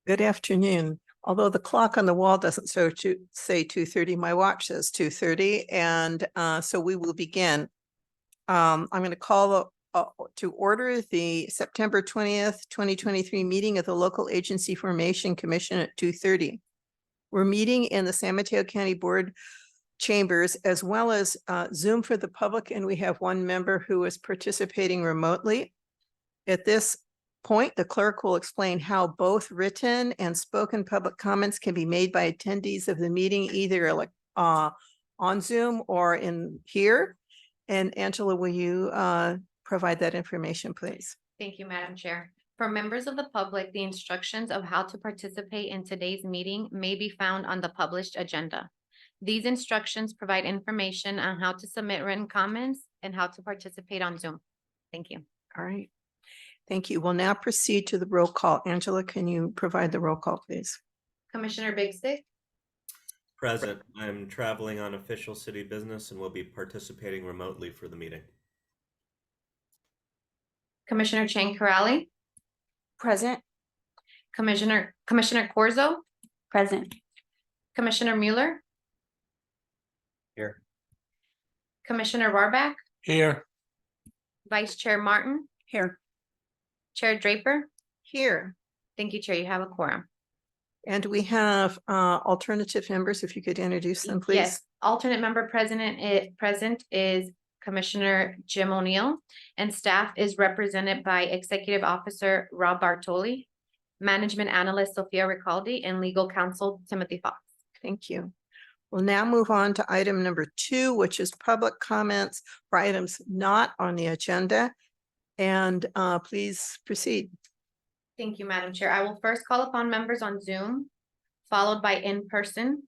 Good afternoon. Although the clock on the wall doesn't say 2:30, my watch says 2:30, and so we will begin. I'm going to call to order the September 20th, 2023 meeting of the Local Agency Formation Commission at 2:30. We're meeting in the San Mateo County Board chambers as well as Zoom for the public, and we have one member who is participating remotely. At this point, the clerk will explain how both written and spoken public comments can be made by attendees of the meeting, either on Zoom or in here. And Angela, will you provide that information, please? Thank you, Madam Chair. For members of the public, the instructions of how to participate in today's meeting may be found on the published agenda. These instructions provide information on how to submit written comments and how to participate on Zoom. Thank you. All right. Thank you. We'll now proceed to the roll call. Angela, can you provide the roll call, please? Commissioner Big Stick, Present. I'm traveling on official city business and will be participating remotely for the meeting. Commissioner Chang Corrali, Present. Commissioner Corzo, Present. Commissioner Mueller, Here. Commissioner Warback, Here. Vice Chair Martin, Here. Chair Draper. Here. Thank you, Chair. You have a quorum. And we have alternative members, if you could introduce them, please. Yes, alternate member present is Commissioner Jim O'Neill, and staff is represented by Executive Officer Rob Bartoli, Management Analyst Sophia Ricaldi, and Legal Counsel Timothy Fox. Thank you. We'll now move on to item number 2, which is public comments for items not on the agenda. And please proceed. Thank you, Madam Chair. I will first call upon members on Zoom, followed by in person.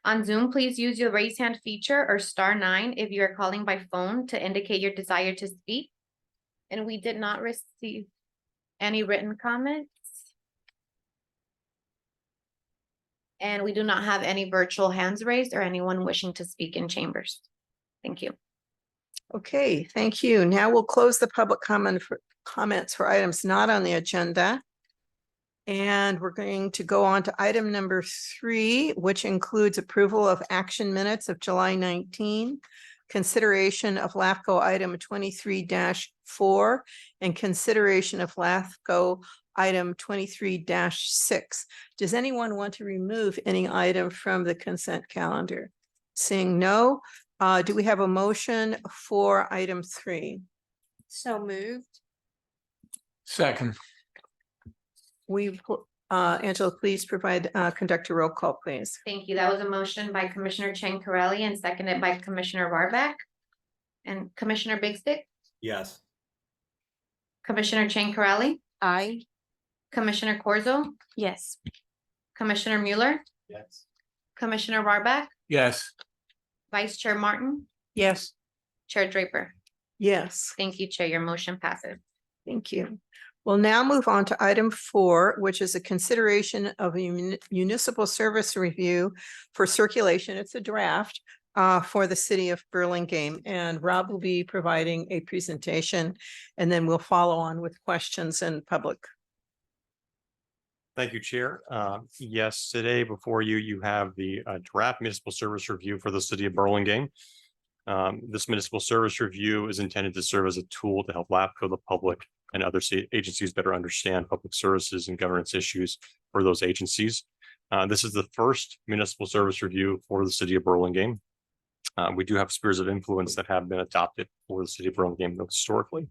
On Zoom, please use your raise hand feature or *9 if you are calling by phone to indicate your desire to speak. And we did not receive any written comments. And we do not have any virtual hands raised or anyone wishing to speak in chambers. Thank you. Okay, thank you. Now we'll close the public comments for items not on the agenda. And we're going to go on to item number 3, which includes approval of action minutes of July 19, consideration of LAFCo item 23-4, and consideration of LAFCo item 23-6. Does anyone want to remove any item from the consent calendar? Seeing no, do we have a motion for item 3? So moved. Second. Angela, please conduct a roll call, please. Thank you. That was a motion by Commissioner Chang Corrali and seconded by Commissioner Warback. And Commissioner Big Stick, Yes. Commissioner Chang Corrali, Aye. Commissioner Corzo, Yes. Commissioner Mueller, Yes. Commissioner Warback, Yes. Vice Chair Martin, Yes. Chair Draper. Yes, Thank you, Chair. Your motion passes. thank you. We'll now move on to item 4, which is a consideration of a municipal service review for circulation. It's a draft for the city of Burlingame, and Rob will be providing a presentation, and then we'll follow on with questions and public. Thank you, Chair. Yes, today before you, you have the draft municipal service review for the city of Burlingame. This municipal service review is intended to serve as a tool to help LAFCo, the public, and other state agencies better understand public services and governance issues for those agencies. This is the first municipal service review for the city of Burlingame. We do have spheres of influence that have been adopted for the city of Burlingame historically.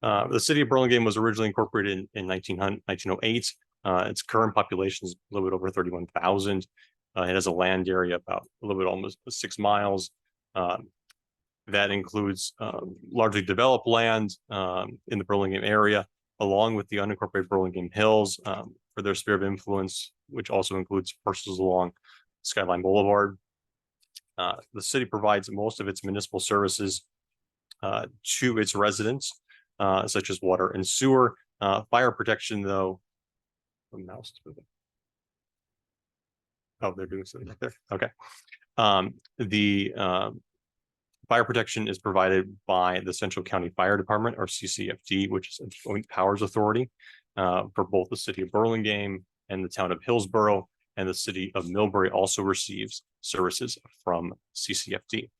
The city of Burlingame was originally incorporated in 1908. Its current population is a little bit over 31,000. It has a land area about a little bit almost 6 miles. That includes largely developed land in the Burlingame area, along with the unincorporated Burlingame Hills for their sphere of influence, which also includes parcels along Skyline Boulevard. The city provides most of its municipal services to its residents, such as water and sewer. Fire protection, though. Oh, they're doing something right there. Okay. The fire protection is provided by the Central County Fire Department, or CCFD, which is a Joint Powers Authority. for both the city of Burlingame and the town of Hillsborough, and the city of Millbury also receives services from CCFD.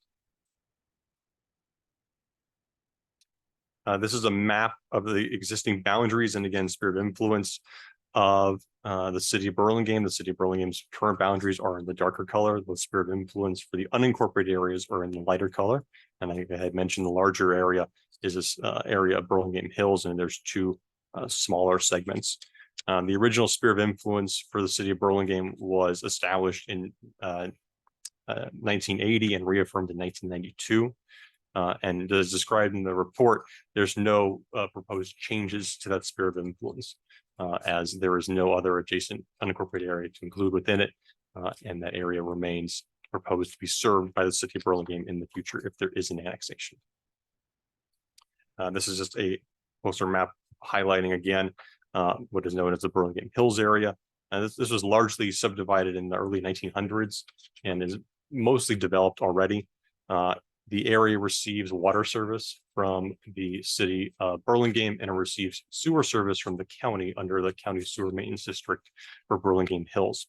This is a map of the existing boundaries and again, sphere of influence of the city of Burlingame. The city of Burlingame's current boundaries are in the darker color. The sphere of influence for the unincorporated areas are in the lighter color. And I had mentioned the larger area is this area of Burlingame Hills, and there's two smaller segments. The original sphere of influence for the city of Burlingame was established in 1980 and reaffirmed in 1992. And as described in the report, there's no proposed changes to that sphere of influence, as there is no other adjacent unincorporated area to include within it, and that area remains proposed to be served by the city of Burlingame in the future if there is an annexation. This is just a poster map highlighting again what is known as the Burlingame Hills area. This was largely subdivided in the early 1900s and is mostly developed already. The area receives water service from the city of Burlingame, and it receives sewer service from the county under the county sewer maintenance district for Burlingame Hills.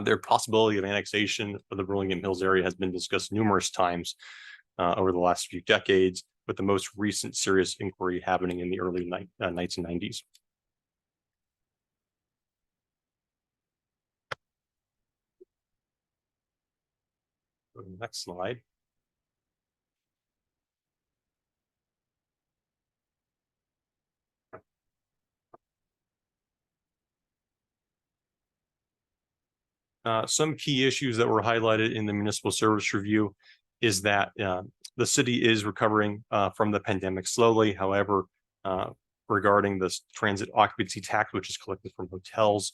Their possibility of annexation of the Burlingame Hills area has been discussed numerous times over the last few decades, with the most recent serious inquiry happening in the early 1990s. Go to the next slide. Some key issues that were highlighted in the municipal service review is that the city is recovering from the pandemic slowly. However, regarding this transit occupancy tax, which is collected from hotels,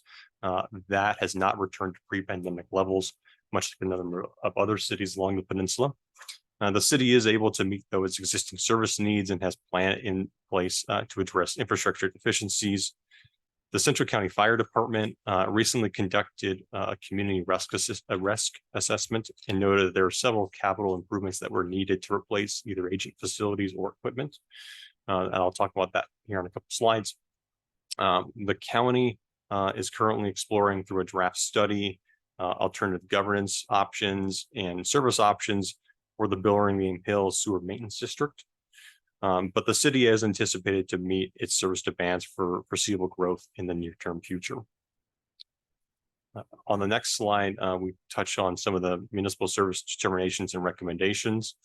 that has not returned to pre-pandemic levels, much like a number of other cities along the peninsula. The city is able to meet its existing service needs and has plan in place to address infrastructure deficiencies. The Central County Fire Department recently conducted a community risk assessment and noted that there are several capital improvements that were needed to replace either aging facilities or equipment. And I'll talk about that here in a couple slides. The county is currently exploring through a draft study alternative governance options and service options for the Burlingame Hills Sewer Maintenance District. But the city is anticipated to meet its service demands for foreseeable growth in the near-term future. On the next slide, we touch on some of the municipal service determinations and recommendations.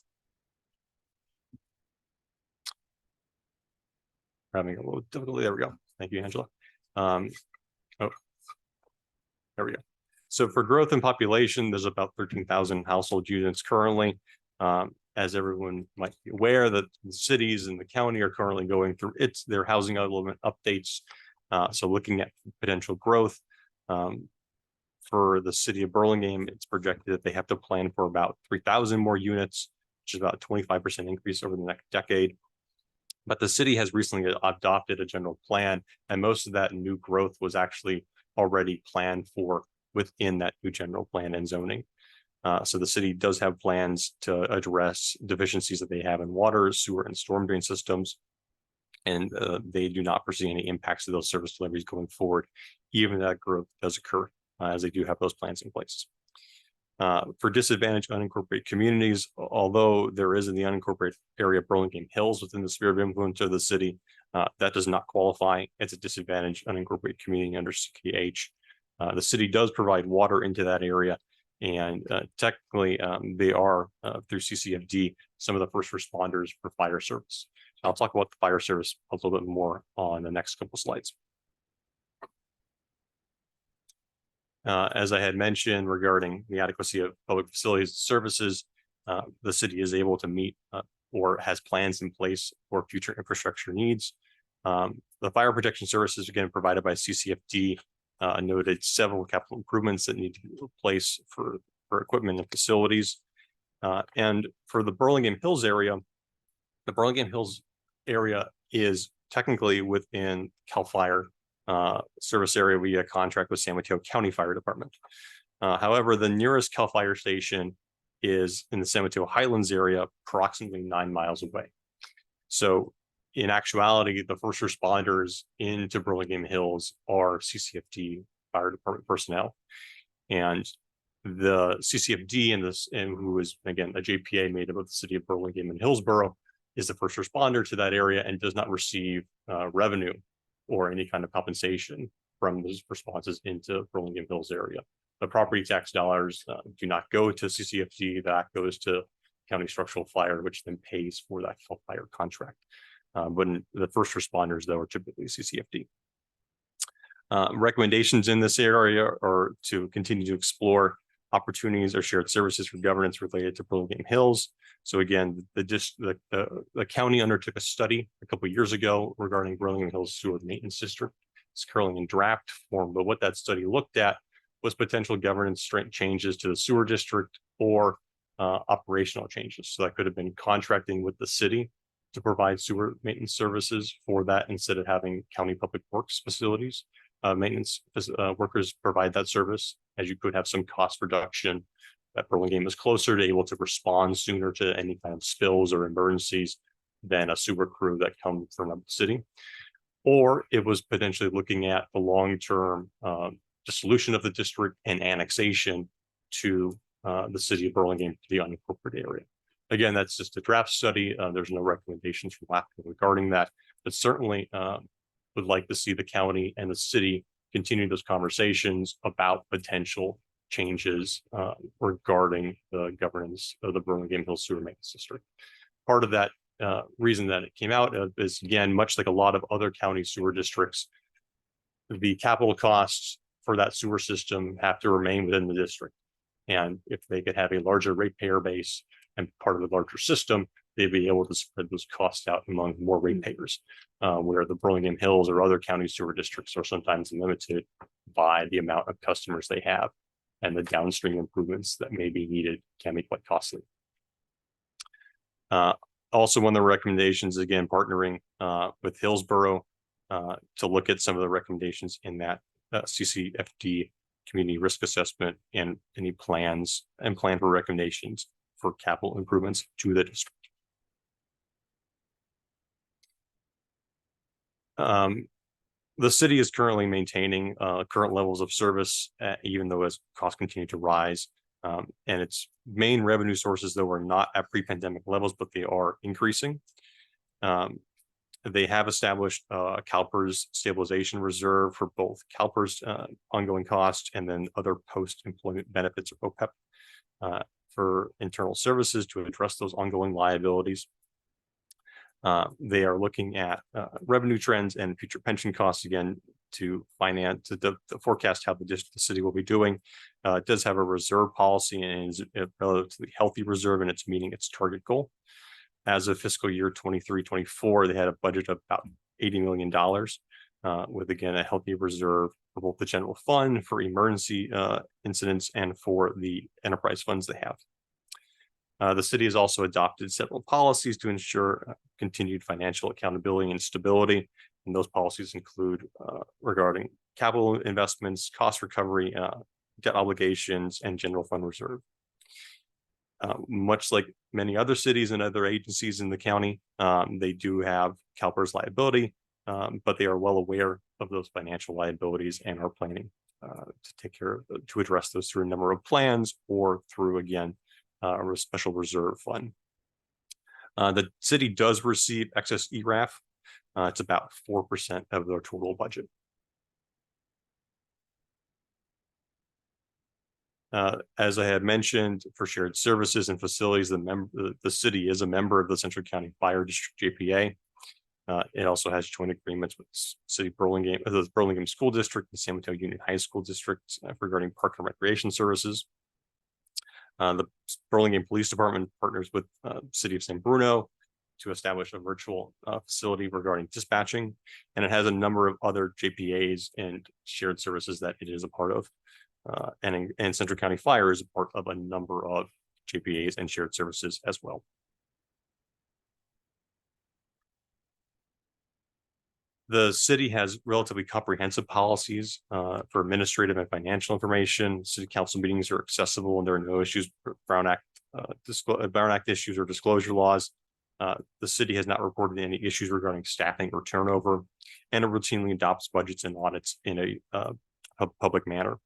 We're having a little difficulty. There we go. Thank you, Angela. Oh, there we go. So for growth in population, there's about 13,000 household units currently. As everyone might be aware, that the cities and the county are currently going through their housing element updates. So looking at potential growth for the city of Burlingame, it's projected that they have to plan for about 3,000 more units, which is about a 25% increase over the next decade. But the city has recently adopted a general plan, and most of that new growth was actually already planned for within that new general plan and zoning. So the city does have plans to address deficiencies that they have in water, sewer, and storm drain systems. And they do not foresee any impacts to those service deliveries going forward, even if that growth does occur, as they do have those plans in place. For disadvantaged unincorporated communities, although there is in the unincorporated area of Burlingame Hills within the sphere of influence of the city, that does not qualify as a disadvantaged unincorporated community under CKH. The city does provide water into that area, and technically they are through CCFD some of the first responders for fire service. I'll talk about the fire service a little bit more on the next couple slides. As I had mentioned regarding the adequacy of public facilities services, the city is able to meet or has plans in place for future infrastructure needs. The fire protection services, again, provided by CCFD, noted several capital improvements that need to be replaced for equipment and facilities. And for the Burlingame Hills area, the Burlingame Hills area is technically within CAL FIRE service area via contract with San Mateo County Fire Department. However, the nearest CAL FIRE station is in the San Mateo Highlands area, approximately 9 miles away. So In actuality, the first responders into Burlingame Hills are CCFD fire department personnel. And the CCFD and who is, again, a JPA made up of the city of Burlingame and Hillsborough, is the first responder to that area and does not receive revenue or any kind of compensation from those responses into Burlingame Hills area. The property tax dollars do not go to CCFD, that goes to County Structural Fire, which then pays for that fire contract. But the first responders, though, are typically CCFD. Recommendations in this area are to continue to explore opportunities or shared services for governance related to Burlingame Hills. So again, the county undertook a study a couple of years ago regarding Burlingame Hills Sewer Maintenance District. It's currently in draft form, but what that study looked at was potential governance changes to the sewer district or operational changes. So that could have been contracting with the city to provide sewer maintenance services for that instead of having county public works facilities. Maintenance workers provide that service, as you could have some cost reduction. That Burlingame is closer to able to respond sooner to any kind of spills or emergencies than a sewer crew that come from the city. Or it was potentially looking at the long-term dissolution of the district and annexation to the city of Burlingame to the unincorporated area. Again, that's just a draft study. There's no recommendations from LAFCo regarding that, but certainly would like to see the county and the city continue those conversations about potential changes regarding the governance of the Burlingame Hills Sewer Maintenance District. Part of that reason that it came out is, again, much like a lot of other county sewer districts, the capital costs for that sewer system have to remain within the district. And if they could have a larger ratepayer base and part of the larger system, they'd be able to spread those costs out among more ratepayers, where the Burlingame Hills or other county sewer districts are sometimes limited by the amount of customers they have, and the downstream improvements that may be needed can be quite costly. Also, one of the recommendations, again, partnering with Hillsborough to look at some of the recommendations in that CCFD community risk assessment and any plans and plan for recommendations for capital improvements to the district. The city is currently maintaining current levels of service, even though as costs continue to rise. And its main revenue sources, though, are not at pre-pandemic levels, but they are increasing. They have established CalPERS stabilization reserve for both CalPERS ongoing costs and then other post-employment benefits, or OPEB, for internal services to address those ongoing liabilities. They are looking at revenue trends and future pension costs, again, to finance, to forecast how the city will be doing. It does have a reserve policy and is a relatively healthy reserve, and it's meeting its target goal. As of fiscal year 23-24, they had a budget of about $80 million, with, again, a healthy reserve for both the general fund, for emergency incidents, and for the enterprise funds they have. The city has also adopted several policies to ensure continued financial accountability and stability. And those policies include regarding capital investments, cost recovery, debt obligations, and general fund reserve. Much like many other cities and other agencies in the county, they do have CalPERS liability, but they are well aware of those financial liabilities and are planning to take care of, to address those through a number of plans or through, again, a special reserve fund. The city does receive excess ERAF. It's about 4% of their total budget. As I had mentioned, for shared services and facilities, the city is a member of the Central County Fire District JPA. It also has joint agreements with City Burlingame, the Burlingame School District, and San Mateo Union High School District regarding park and recreation services. The Burlingame Police Department partners with City of San Bruno to establish a virtual facility regarding dispatching, and it has a number of other JPAs and shared services that it is a part of. And Central County Fire is a part of a number of JPAs and shared services as well. The city has relatively comprehensive policies for administrative and financial information. City council meetings are accessible, and there are no issues, Brown Act issues or disclosure laws. The city has not reported any issues regarding staffing or turnover, and it routinely adopts budgets and audits in a public manner.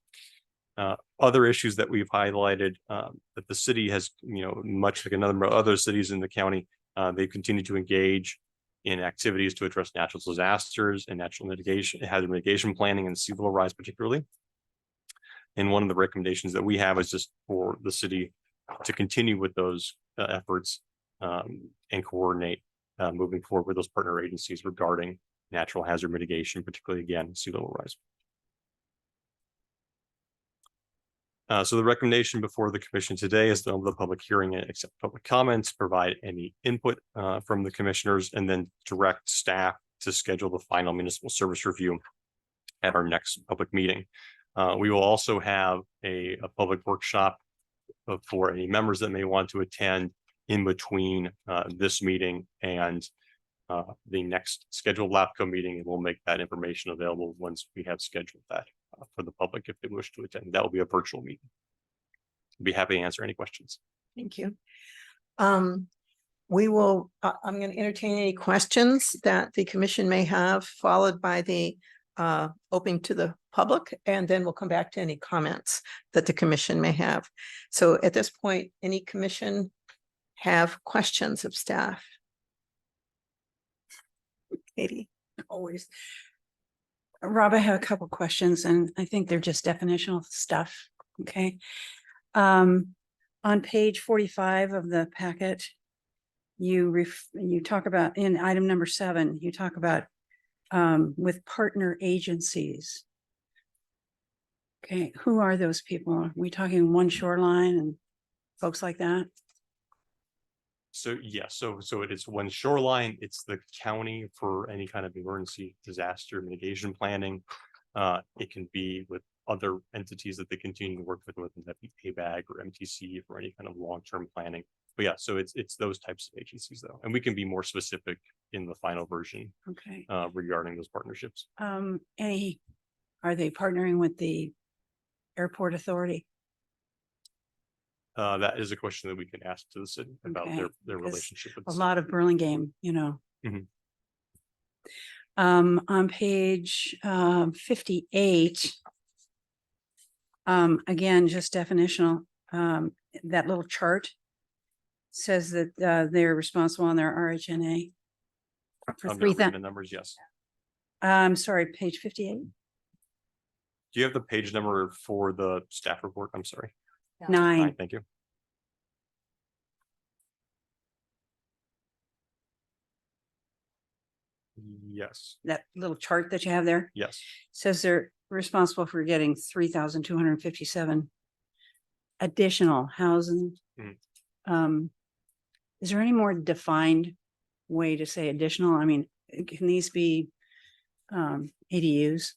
Other issues that we've highlighted that the city has, much like another other cities in the county, they continue to engage in activities to address natural disasters and natural mitigation, hazard mitigation planning, and sea level rise particularly. And one of the recommendations that we have is just for the city to continue with those efforts and coordinate moving forward with those partner agencies regarding natural hazard mitigation, particularly again, sea level rise. So the recommendation before the commission today is to open the public hearing and accept public comments, provide any input from the commissioners, and then direct staff to schedule the final municipal service review at our next public meeting. We will also have a public workshop for any members that may want to attend in between this meeting and the next scheduled LAFCo meeting, and we'll make that information available once we have scheduled that for the public if they wish to attend. That will be a virtual meeting. I'd be happy to answer any questions. Thank you. We will, I'm going to entertain any questions that the commission may have, followed by the opening to the public, and then we'll come back to any comments that the commission may have. So at this point, any commission have questions of staff? Katie? Always. Rob, I have a couple questions, and I think they're just definitional stuff. Okay. On page 45 of the packet, you talk about, in item number 7, you talk about with partner agencies. Okay, who are those people? Are we talking One Shoreline and folks like that? So yes, so it is One Shoreline. It's the county for any kind of emergency disaster mitigation planning. It can be with other entities that they continue to work with, whether that be PayBag or MTC for any kind of long-term planning. But yeah, so it's those types of agencies though, and we can be more specific in the final version Okay. regarding those partnerships. Are they partnering with the airport authority? That is a question that we can ask to the city about Okay, their because relationship with A the city. lot of Burlingame, you know. Mhm. On page 58, again, just definitional, that little chart says that they're responsible on their RHNA for Their 3,000. agreement numbers, yes. I'm sorry, page 58, Do you have the page number for the staff report? I'm sorry. 9. Thank you. Yes, That little chart that you have there yes. says they're responsible for getting 3,257 additional housing. Mhm. Is there any more defined way to say additional? I mean, can these be ADUs?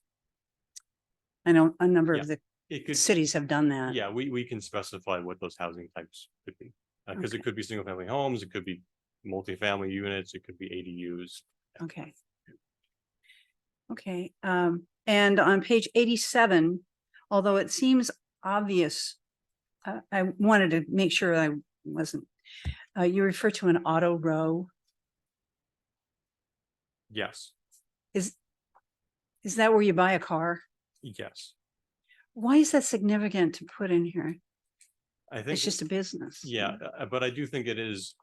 I know a number Yeah, of the It could, cities have done that. yeah, we can specify what those housing types could be. Because Okay. it could be single family homes, it could be multifamily units, it could be ADUs. Okay. Okay, and on page 87, although it seems obvious, I wanted to make sure I wasn't, you refer to an auto row. Yes, Is that where you buy a car? yes. Why is that significant to put in here? I think. It's just a business. Yeah, but I do think it is.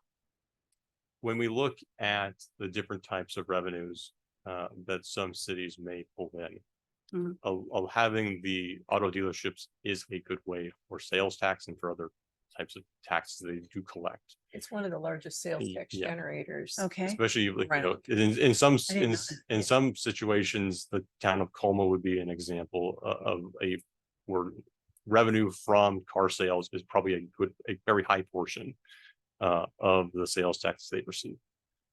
When we look at the different types of revenues that some cities may pull in, Mhm. having the auto dealerships is a good way for sales tax and for other types of taxes they do collect. It's one of the largest sales tax Yeah. generators. Okay, Especially like, Right. in some I didn't know that. in some situations, the town of Colma would be an example of a where revenue from car sales is probably a very high portion of the sales tax they receive.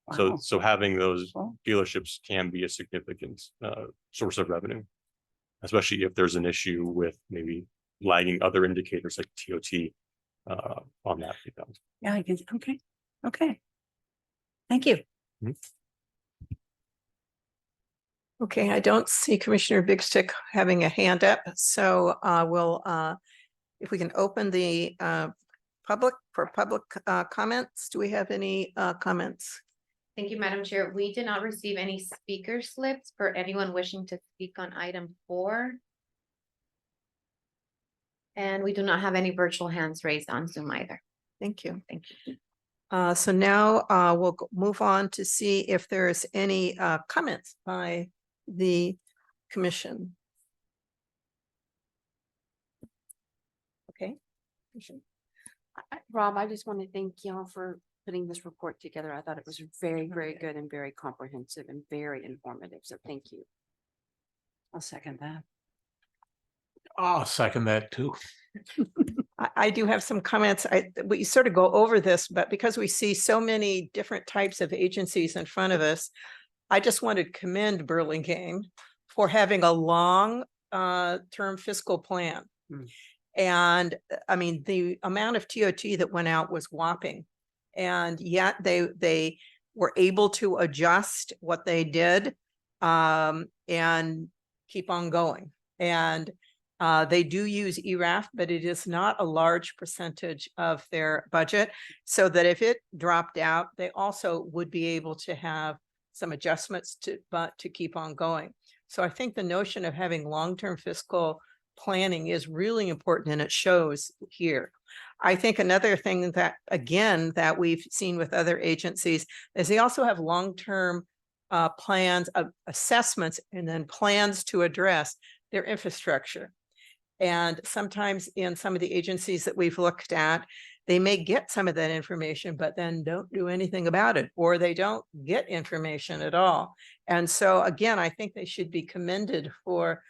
wow. So having those Cool. dealerships can be a significant source of revenue, especially if there's an issue with maybe lagging other indicators like TOT on that. Yeah, I can, okay. Thank you. Okay, I don't see Commissioner Big Stick having a hand up, so we'll, if we can open the public comments. Do we have any comments? Thank you, Madam Chair. We did not receive any speaker slips for anyone wishing to speak on item 4. And we do not have any virtual hands raised on Zoom either. Thank you. Thank you. So now we'll move on to see if there's any comments by the commission. Okay. Rob, I just want to thank y'all for putting this report together. I thought it was very, very good and very comprehensive and very informative. So thank you. I'll second that. I'll second that too. I do have some comments. We sort of go over this, but because we see so many different types of agencies in front of us, I just wanted to commend Burlingame for having a long term fiscal plan. And I mean, the amount of TOT that went out was whopping. And yet they were able to adjust what they did and keep on going. And they do use ERAF, but it is not a large percentage of their budget. So that if it dropped out, they also would be able to have some adjustments to keep on going. So I think the notion of having long-term fiscal planning is really important, and it shows here. I think another thing that, again, that we've seen with other agencies is they also have long-term plans of assessments and then plans to address their infrastructure. And sometimes in some of the agencies that we've looked at, they may get some of that information, but then don't do anything about it, or they don't get information at all. And so again, I think they should be commended for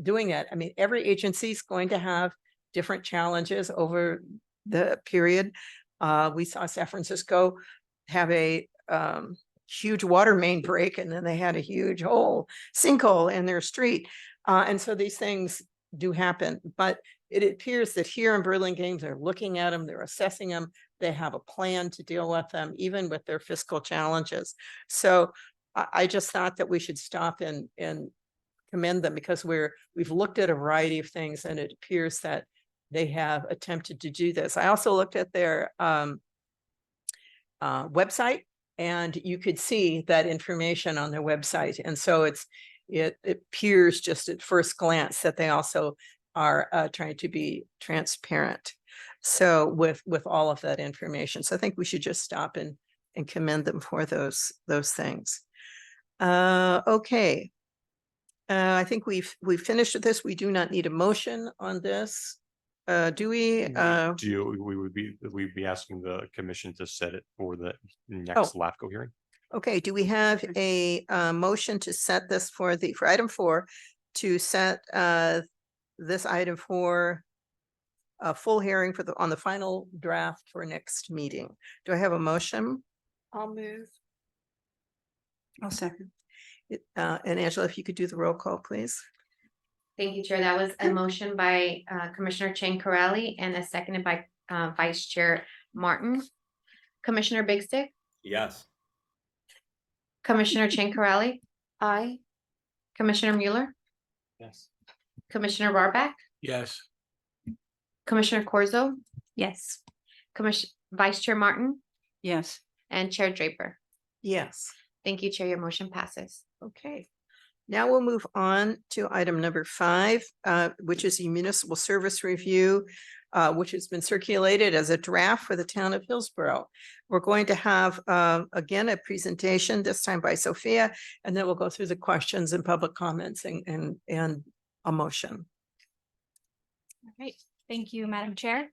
doing it. I mean, every agency is going to have different challenges over the period. We saw San Francisco have a huge water main break, and then they had a huge sinkhole in their street. And so these things do happen, but it appears that here in Burlingame, they're looking at them, they're assessing them, they have a plan to deal with them, even with their fiscal challenges. So I just thought that we should stop and commend them, because we've looked at a variety of things, and it appears that they have attempted to do this. I also looked at their website, and you could see that information on their website. And so it appears just at first glance that they also are trying to be transparent. So with all of that information. So I think we should just stop and commend them for those things. Okay. I think we've finished with this. We do not need a motion on this. Do we? We'd be asking the commission to set it for the next LAFCo hearing. Okay, do we have a motion to set this for item 4, to set this item for a full hearing on the final draft for next meeting? Do I have a motion? I'll move. I'll second. And Angela, if you could do the roll call, please. Thank you, Chair. That was a motion by Commissioner Chang Corrali and a seconded by Vice Chair Martin. Commissioner Big Stick, Yes. Commissioner Chang Corrali, Aye. Commissioner Mueller, Yes. Commissioner Barback, Yes. Commissioner Corzo, Yes. Vice Chair Martin, Yes. and Chair Draper. Yes. Thank you, Chair. Your motion passes. Okay. Now we'll move on to item number 5, which is the municipal service review, which has been circulated as a draft for the town of Hillsborough. We're going to have, again, a presentation, this time by Sophia, and then we'll go through the questions and public comments and a motion. All right, thank you, Madam Chair.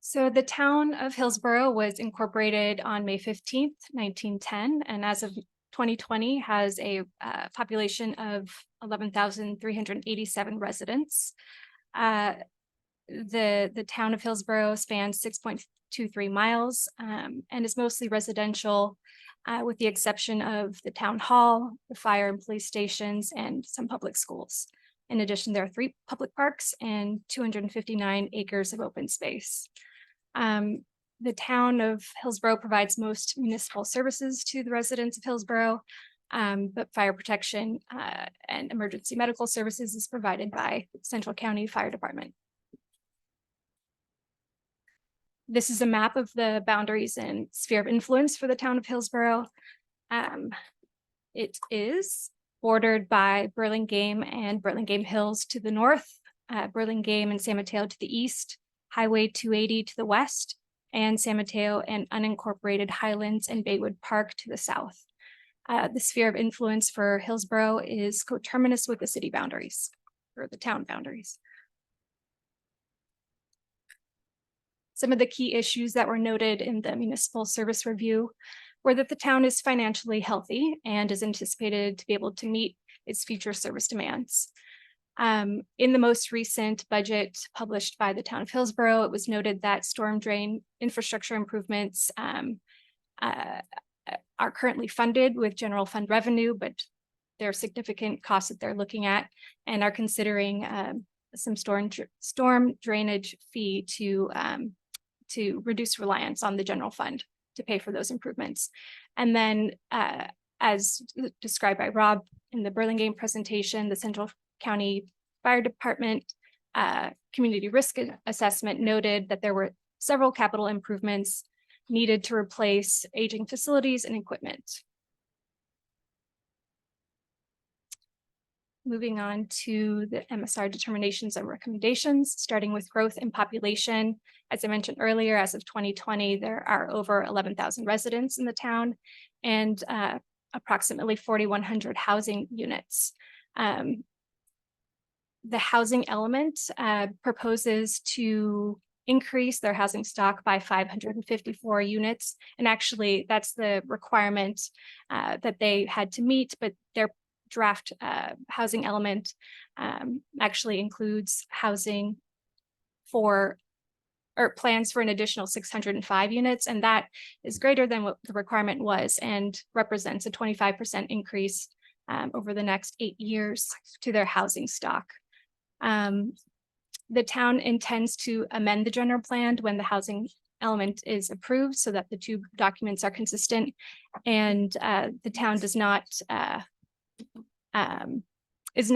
So the town of Hillsborough was incorporated on May 15th, 1910, and as of 2020 has a population of 11,387 residents. The town of Hillsborough spans 6.23 miles and is mostly residential, with the exception of the town hall, the fire and police stations, and some public schools. In addition, there are 3 public parks and 259 acres of open space. The town of Hillsborough provides most municipal services to the residents of Hillsborough, but fire protection and emergency medical services is provided by Central County Fire Department. This is a map of the boundaries and sphere of influence for the town of Hillsborough. It is bordered by Burlingame and Burlingame Hills to the north, Burlingame and San Mateo to the east, Highway 280 to the west, and San Mateo and unincorporated Highlands and Baywood Park to the south. The sphere of influence for Hillsborough is coterminous with the city boundaries or the town boundaries. Some of the key issues that were noted in the municipal service review were that the town is financially healthy and is anticipated to be able to meet its future service demands. In the most recent budget published by the town of Hillsborough, it was noted that storm drain infrastructure improvements are currently funded with general fund revenue, but there are significant costs that they're looking at and are considering some storm drainage fee to reduce reliance on the general fund to pay for those improvements. And then as described by Rob in the Burlingame presentation, the Central County Fire Department Community Risk Assessment noted that there were several capital improvements needed to replace aging facilities and equipment. Moving on to the MSR determinations and recommendations, starting with growth in population. As I mentioned earlier, as of 2020, there are over 11,000 residents in the town and approximately 4,100 housing units. The housing element proposes to increase their housing stock by 554 units. And actually, that's the requirement that they had to meet, but their draft housing element actually includes housing for or plans for an additional 605 units, and that is greater than what the requirement was and represents a 25% increase over the next 8 years to their housing stock. The town intends to amend the general plan when the housing element is approved so that the two documents are consistent, and the town does not is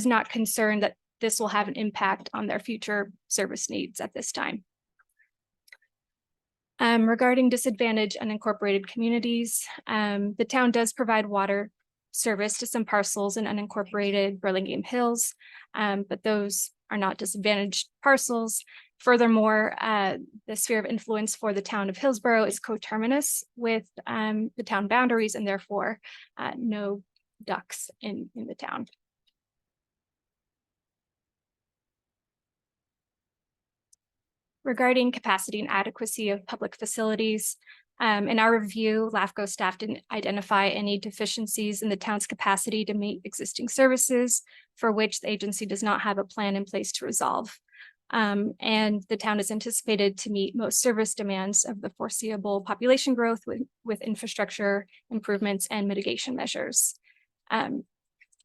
not concerned that this will have an impact on their future service needs at this time. Regarding disadvantaged unincorporated communities, the town does provide water service to some parcels in unincorporated Burlingame Hills, but those are not disadvantaged parcels. Furthermore, the sphere of influence for the town of Hillsborough is coterminous with the town boundaries, and therefore no ducks in the town. Regarding capacity and adequacy of public facilities, in our review, LAFCo staff didn't identify any deficiencies in the town's capacity to meet existing services for which the agency does not have a plan in place to resolve. And the town is anticipated to meet most service demands of the foreseeable population growth with infrastructure improvements and mitigation measures.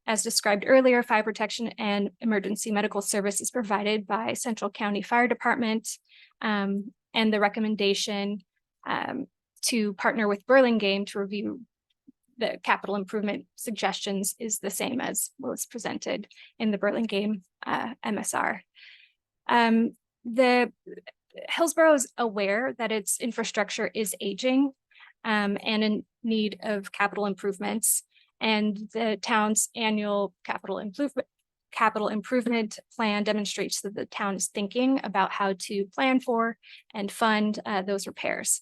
As described earlier, fire protection and emergency medical service is provided by Central County Fire Department, and the recommendation to partner with Burlingame to review the capital improvement suggestions is the same as was presented in the Burlingame MSR. The Hillsborough is aware that its infrastructure is aging and in need of capital improvements, and the town's annual capital improvement plan demonstrates that the town is thinking about how to plan for and fund those repairs.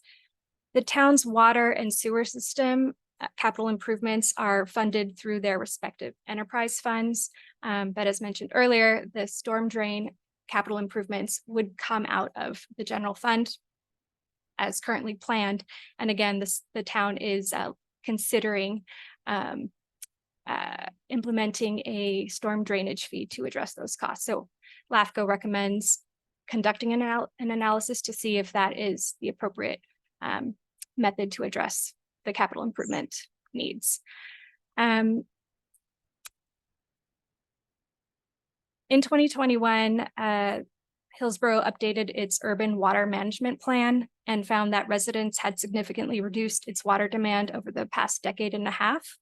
The town's water and sewer system capital improvements are funded through their respective enterprise funds. But as mentioned earlier, the storm drain capital improvements would come out of the general fund as currently planned. And again, the town is considering implementing a storm drainage fee to address those costs. So LAFCo recommends conducting an analysis to see if that is the appropriate method to address the capital improvement needs. In 2021, Hillsborough updated its urban water management plan and found that residents had significantly reduced its water demand over the past decade and a half.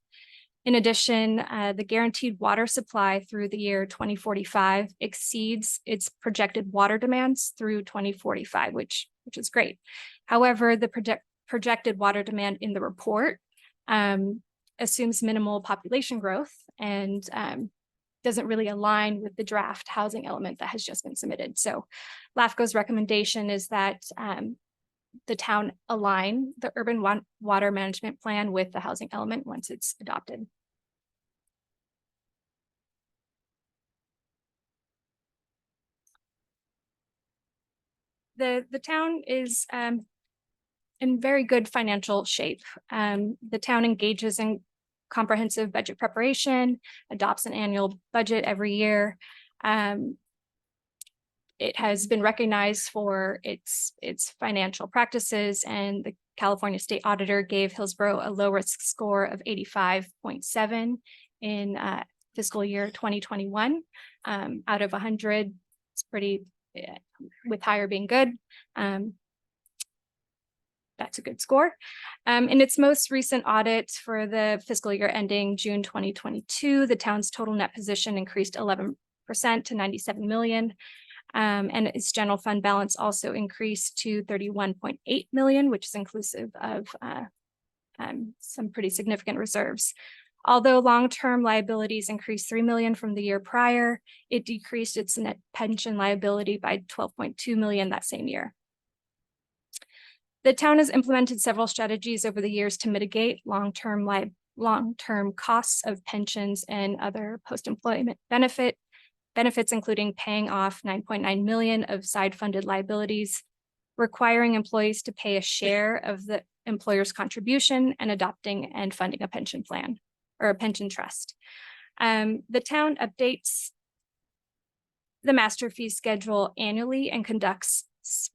In addition, the guaranteed water supply through the year 2045 exceeds its projected water demands through 2045, which is great. However, the projected water demand in the report assumes minimal population growth and doesn't really align with the draft housing element that has just been submitted. So LAFCo's recommendation is that the town align the urban water management plan with the housing element once it's adopted. The town is in very good financial shape. The town engages in comprehensive budget preparation, adopts an annual budget every year. It has been recognized for its financial practices, and the California State Auditor gave Hillsborough a low risk score of 85.7 in fiscal year 2021. Out of 100, it's pretty, with higher being good. That's a good score. In its most recent audit for the fiscal year ending June 2022, the town's total net position increased 11% to 97 million. And its general fund balance also increased to 31.8 million, which is inclusive of some pretty significant reserves. Although long-term liabilities increased 3 million from the year prior, it decreased its net pension liability by 12.2 million that same year. The town has implemented several strategies over the years to mitigate long-term costs of pensions and other post-employment benefits, including paying off 9.9 million of side-funded liabilities, requiring employees to pay a share of the employer's contribution, and adopting and funding a pension plan or a pension trust. The town updates the master fee schedule annually and conducts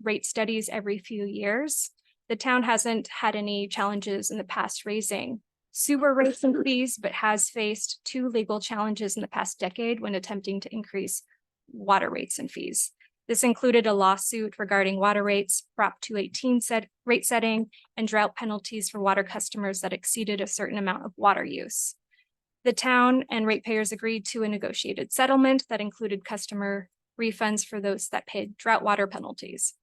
rate studies every few years. The town hasn't had any challenges in the past raising sewer rates and fees, but has faced 2 legal challenges in the past decade when attempting to increase water rates and fees. This included a lawsuit regarding water rates, Prop 218 rate setting, and drought penalties for water customers that exceeded a certain amount of water use. The town and ratepayers agreed to a negotiated settlement that included customer refunds for those that paid drought water penalties.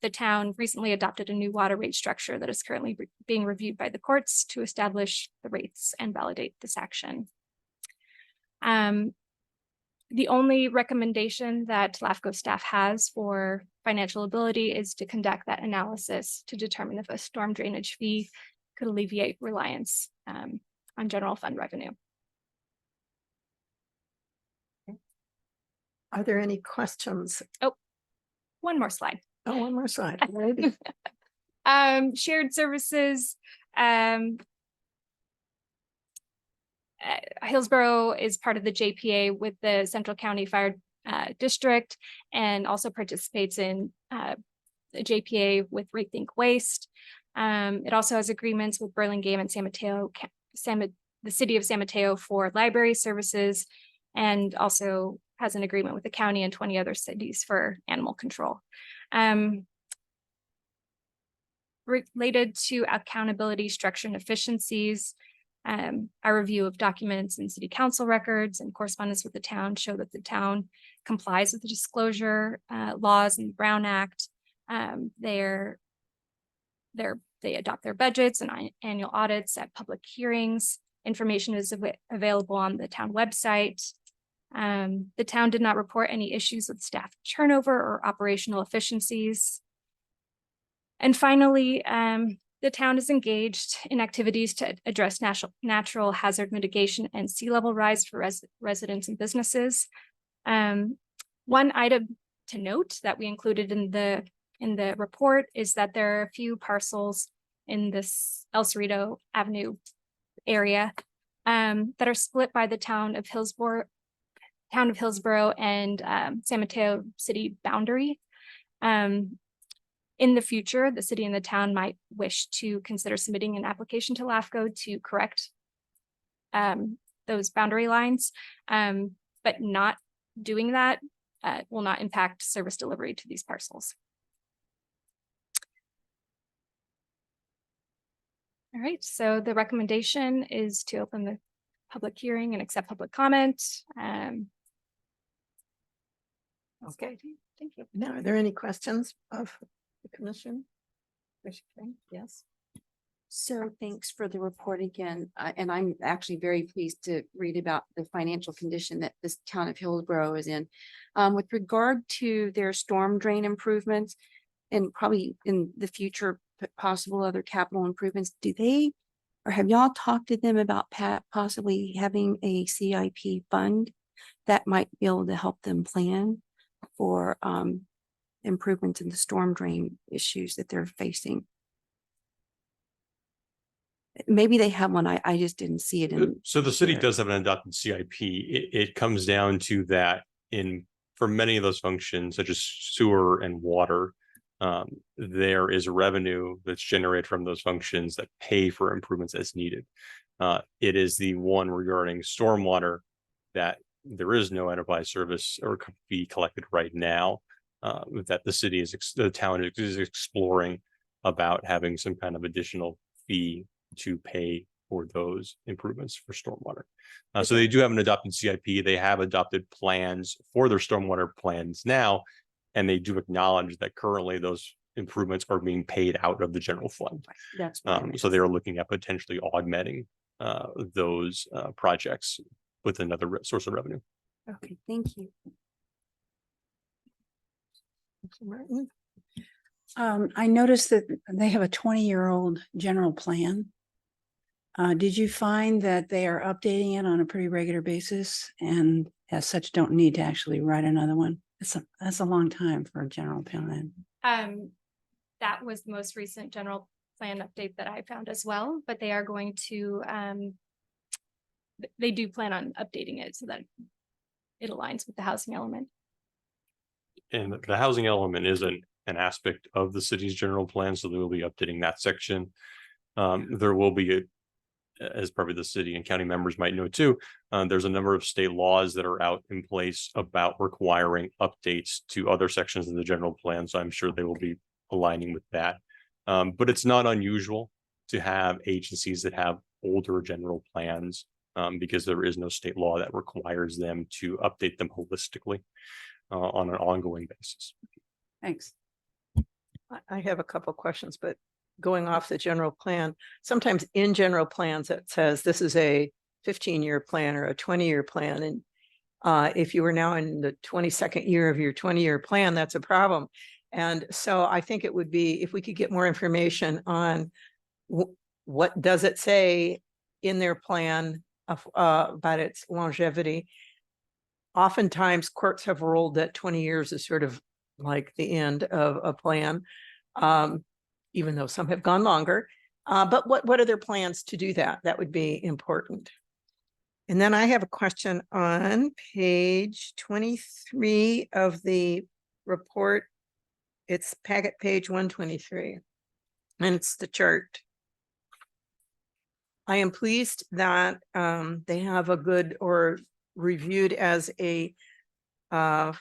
The town recently adopted a new water rate structure that is currently being reviewed by the courts to establish the rates and validate this action. The only recommendation that LAFCo staff has for financial ability is to conduct that analysis to determine if a storm drainage fee could alleviate reliance on general fund revenue. Are there any questions? One more slide. Oh, one more slide. Shared services. Hillsborough is part of the JPA with the Central County Fire District, and also participates in the JPA with Rethink Waste. It also has agreements with Burlingame and San Mateo, the city of San Mateo for library services, and also has an agreement with the county and 20 other cities for animal control. Related to accountability, structure, and efficiencies, our review of documents and city council records and correspondence with the town show that the town complies with the disclosure laws in the Brown Act. They adopt their budgets and annual audits at public hearings. Information is available on the town website. The town did not report any issues with staff turnover or operational efficiencies. And finally, the town is engaged in activities to address natural hazard mitigation and sea level rise for residents and businesses. One item to note that we included in the report is that there are a few parcels in this El Cerrito Avenue area that are split by the town of Hillsborough and San Mateo city boundary. In the future, the city and the town might wish to consider submitting an application to LAFCo to correct those boundary lines, but not doing that will not impact service delivery to these parcels. All right, so the recommendation is to open the public hearing and accept public comment. Okay. Thank you. Now, are there any questions of the commission? Yes. So thanks for the report again. And I'm actually very pleased to read about the financial condition that this town of Hillsborough is in. With regard to their storm drain improvements and probably in the future, possible other capital improvements, do they or have y'all talked to them about possibly having a CIP fund that might be able to help them plan for improvements in the storm drain issues that they're facing? Maybe they have one. I just didn't see it in. So the city here. does have an adopted CIP. It comes down to that for many of those functions, such as sewer and water, there is revenue that's generated from those functions that pay for improvements as needed. It is the one regarding stormwater that there is no enterprise service or fee collected right now, that the town is exploring about having some kind of additional fee to pay for those improvements for stormwater. So they do have an adopted CIP. They have adopted plans for their stormwater plans now, and they do acknowledge that currently those improvements are being paid out of the general fund. That's So they are looking at potentially augmenting those projects with another source of revenue. okay. Thank you. Martin? I noticed that they have a 20-year-old general plan. Did you find that they are updating it on a pretty regular basis and as such don't need to actually write another one? That's a long time for a general plan. That was the most recent general plan update that I found as well, but they are going to, they do plan on updating it so that it aligns with the housing element. And the housing element is an aspect of the city's general plan, so they will be updating that section. There will be as probably the city and county members might know too, there's a number of state laws that are out in place about requiring updates to other sections of the general plan. So I'm sure they will be aligning with that. But it's not unusual to have agencies that have older general plans because there is no state law that requires them to update them holistically on an ongoing basis. Thanks. I have a couple questions, but going off the general plan, sometimes in general plans it says this is a 15-year plan or a 20-year plan. And if you are now in the 22nd year of your 20-year plan, that's a problem. And so I think it would be, if we could get more information on what does it say in their plan about its longevity. Oftentimes courts have ruled that 20 years is sort of like the end of a plan. Even though some have gone longer. But what are their plans to do that? That would be important. And then I have a question on page 23 of the report. It's packet page 123. And it's the chart. I am pleased that they have a good or reviewed as a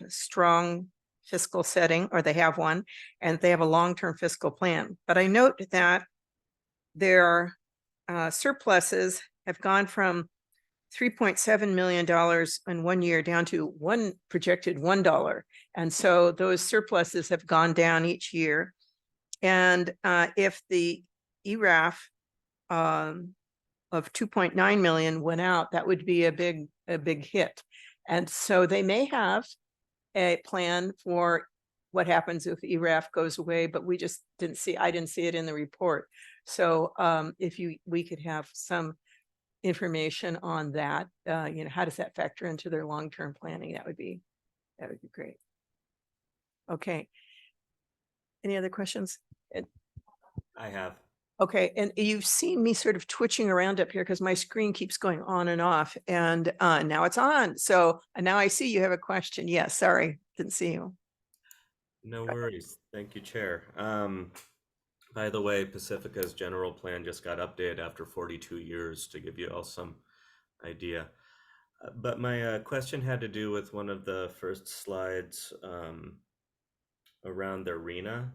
strong fiscal setting, or they have one, and they have a long-term fiscal plan. But I note that their surpluses have gone from $3.7 million in 1 year down to projected $1. And so those surpluses have gone down each year. And if the ERAF of 2.9 million went out, that would be a big hit. And so they may have a plan for what happens if ERAF goes away, but we just I didn't see it in the report. So if we could have some information on that, how does that factor into their long-term planning? That would be great. Okay. Any other questions? I have. Okay, and you've seen me sort of twitching around up here because my screen keeps going on and off, and now it's on. So now I see you have a question. Yes, sorry, didn't see you. No worries. Thank you, Chair. By the way, Pacifica's general plan just got updated after 42 years to give you all some idea. But my question had to do with one of the first slides around the arena.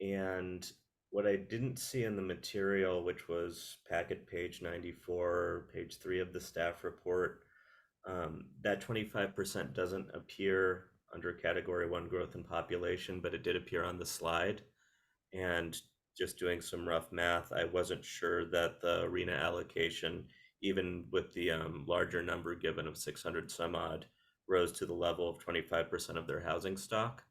And What I didn't see in the material, which was packet page 94, page 3 of the staff report, that 25% doesn't appear under category 1 growth in population, but it did appear on the slide. And just doing some rough math, I wasn't sure that the arena allocation, even with the larger number given of 600 some odd, rose to the level of 25% of their housing stock.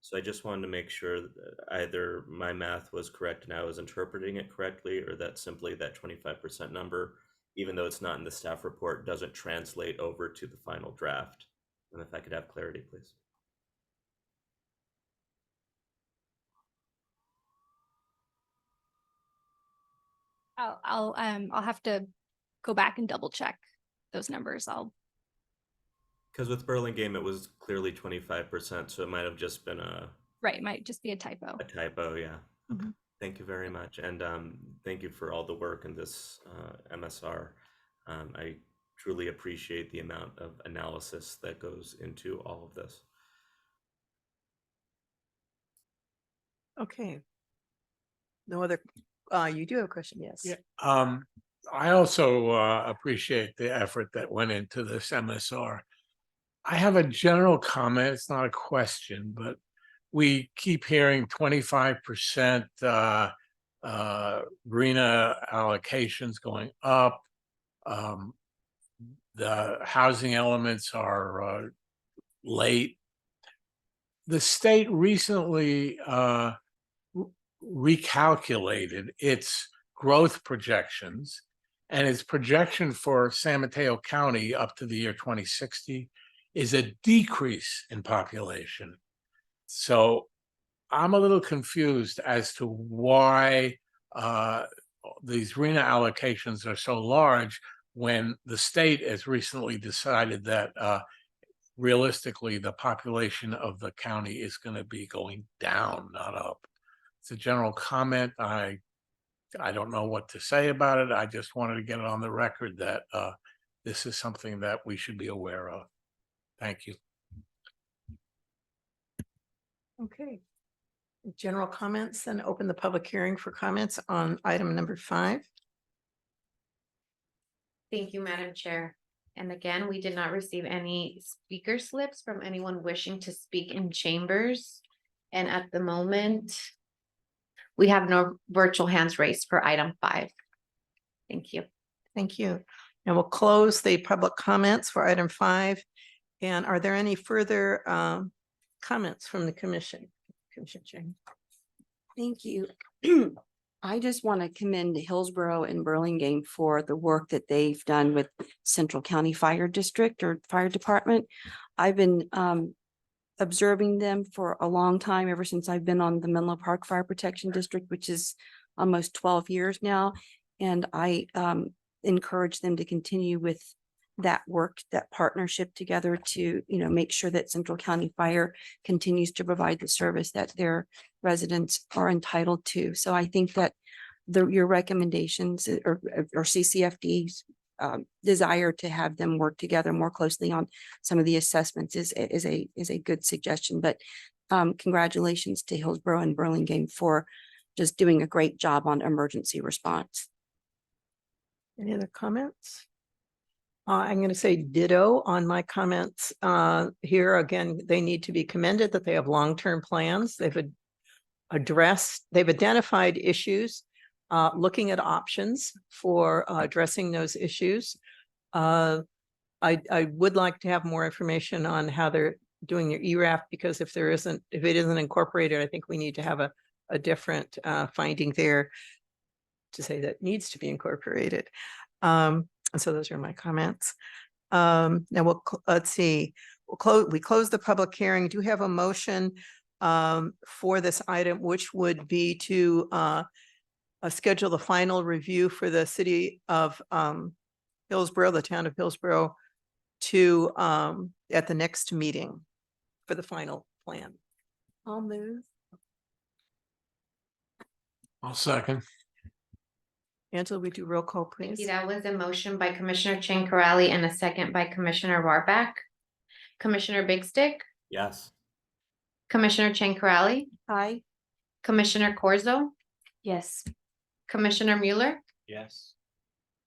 So I just wanted to make sure that either my math was correct and I was interpreting it correctly, or that simply that 25% number, even though it's not in the staff report, doesn't translate over to the final draft. And if I could have clarity, please. I'll have to go back and double check those numbers. Because with Burlingame, it was clearly 25%, so it might have just been Right, it might just be a typo. a typo, yeah. Okay. Mhm. Thank you very much. And thank you for all the work in this MSR. I truly appreciate the amount of analysis that goes into all of this. Okay. No other, you do have a question, yes? Yeah, I also appreciate the effort that went into this MSR. I have a general comment, it's not a question, but we keep hearing 25% RENA allocations going up. The housing elements are late. The state recently recalculated its growth projections, and its projection for San Mateo County up to the year 2060 is a decrease in population. So I'm a little confused as to why these RENA allocations are so large when the state has recently decided that realistically the population of the county is going to be going down, not up. It's a general comment. I don't know what to say about it. I just wanted to get it on the record that this is something that we should be aware of. Thank you. Okay. General comments, then open the public hearing for comments on item number 5. Thank you, Madam Chair. And again, we did not receive any speaker slips from anyone wishing to speak in chambers. And at the moment, we have no virtual hands raised for item 5. Thank you. Thank you. And we'll close the public comments for item 5. And are there any further comments from the commission? Commissioner Chang. Thank you. I just want to commend Hillsborough and Burlingame for the work that they've done with Central County Fire District or Fire Department. I've been observing them for a long time, ever since I've been on the Menlo Park Fire Protection District, which is almost 12 years now. And I encourage them to continue with that work, that partnership together to, make sure that Central County Fire continues to provide the service that their residents are entitled to. So I think that your recommendations or CCFD's desire to have them work together more closely on some of the assessments is a good suggestion. But congratulations to Hillsborough and Burlingame for just doing a great job on emergency response. Any other comments? I'm going to say ditto on my comments here. Again, they need to be commended that they have long-term plans. They've identified issues, looking at options for addressing those issues. I would like to have more information on how they're doing their ERAF, because if it isn't incorporated, I think we need to have a different finding there to say that needs to be incorporated. And so those are my comments. Now let's see. We close the public hearing. Do have a motion for this item, which would be to schedule the final review for the city of Hillsborough, the town of Hillsborough, to at the next meeting for the final plan. I'll move. I'll second. Angela, we do roll call, Thank please. you. That was a motion by Commissioner Chang Corrali and a second by Commissioner Warbeck. Commissioner Big Stick, Yes. Commissioner Chang Corrali, Aye. Commissioner Corzo, Yes. Commissioner Mueller, Yes.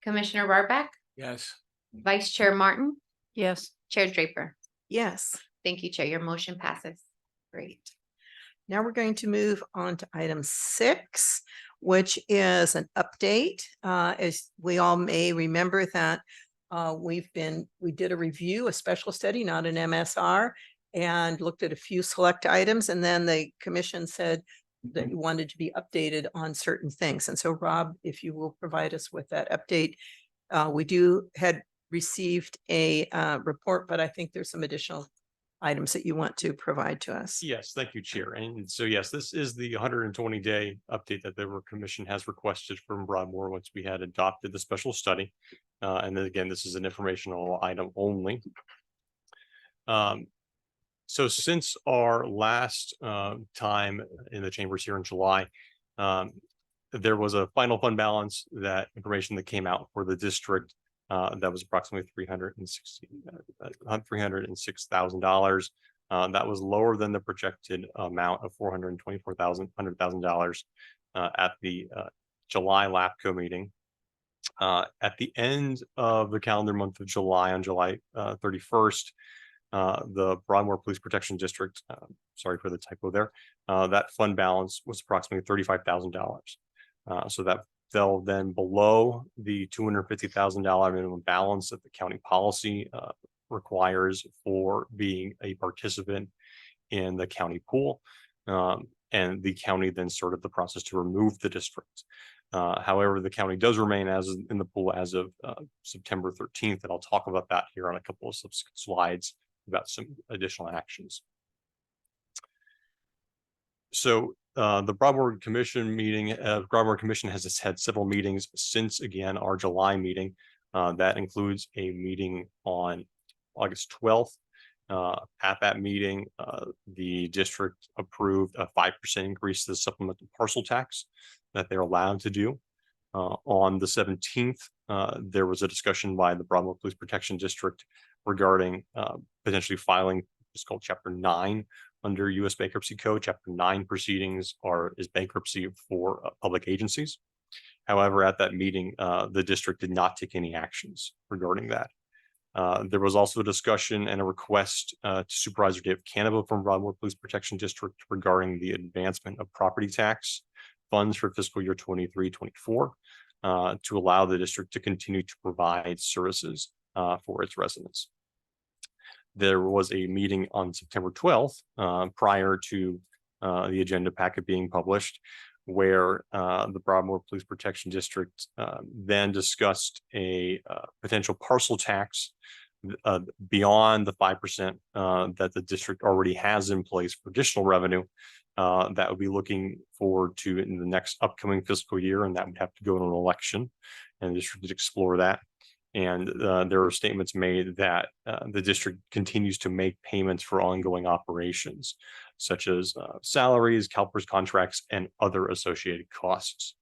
Commissioner Barback, Yes. Vice Chair Martin, Yes. Chair Draper. Yes, Thank you, Chair. Your motion passes. great. Now we're going to move on to item 6, which is an update. As we all may remember that we did a review, a special study, not an MSR, and looked at a few select items. And then the commission said that you wanted to be updated on certain things. And so Rob, if you will provide us with that update. We had received a report, but I think there's some additional items that you want to provide to us. Yes, thank you, Chair. And so, yes, this is the 120-day update that the commission has requested from Broadmoor once we had adopted the special study. And then again, this is an informational item only. So since our last time in the chambers here in July, there was a final fund balance, that information that came out for the district that was approximately $306,000. That was lower than the projected amount of $424,000 at the July LAFCo meeting. At the end of the calendar month of July, on July 31st, the Broadmoor Police Protection District, sorry for the typo there, that fund balance was approximately $35,000. So that fell then below the $250,000 minimum balance that the county policy requires for being a participant in the county pool. And the county then started the process to remove the district. However, the county does remain in the pool as of September 13th, and I'll talk about that here on a couple of subsequent slides about some additional actions. So the Broadmoor Commission meeting, Broadmoor Commission has had several meetings since, again, our July meeting. That includes a meeting on August 12th. At that meeting, the district approved a 5% increase to the supplemental parcel tax that they're allowed to do. On the 17th, there was a discussion by the Broadmoor Police Protection District regarding potentially filing what's called Chapter 9 under U.S. Bankruptcy Code. Chapter 9 proceedings is bankruptcy for public agencies. However, at that meeting, the district did not take any actions regarding that. There was also a discussion and a request to Supervisor Dave Canova from Broadmoor Police Protection District regarding the advancement of property tax funds for fiscal year 23-24 to allow the district to continue to provide services for its residents. There was a meeting on September 12th prior to the agenda packet being published, where the Broadmoor Police Protection District then discussed a potential parcel tax beyond the 5% that the district already has in place for additional revenue that would be looking forward to in the next upcoming fiscal year, and that would have to go to an election, and the district would explore that. And there are statements made that the district continues to make payments for ongoing operations, such as salaries, CalPERS contracts, and other associated costs.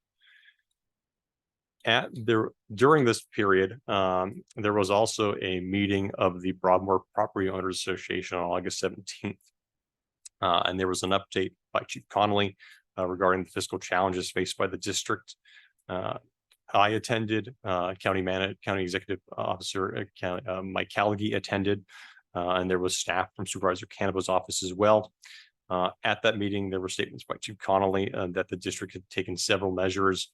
During this period, there was also a meeting of the Broadmoor Property Owners Association on August 17th. And there was an update by Chief Connolly regarding the fiscal challenges faced by the district. I attended, County Executive Officer Mike Callaghy attended, and there was staff from Supervisor Canova's office as well. At that meeting, there were statements by Chief Connolly that the district had taken several measures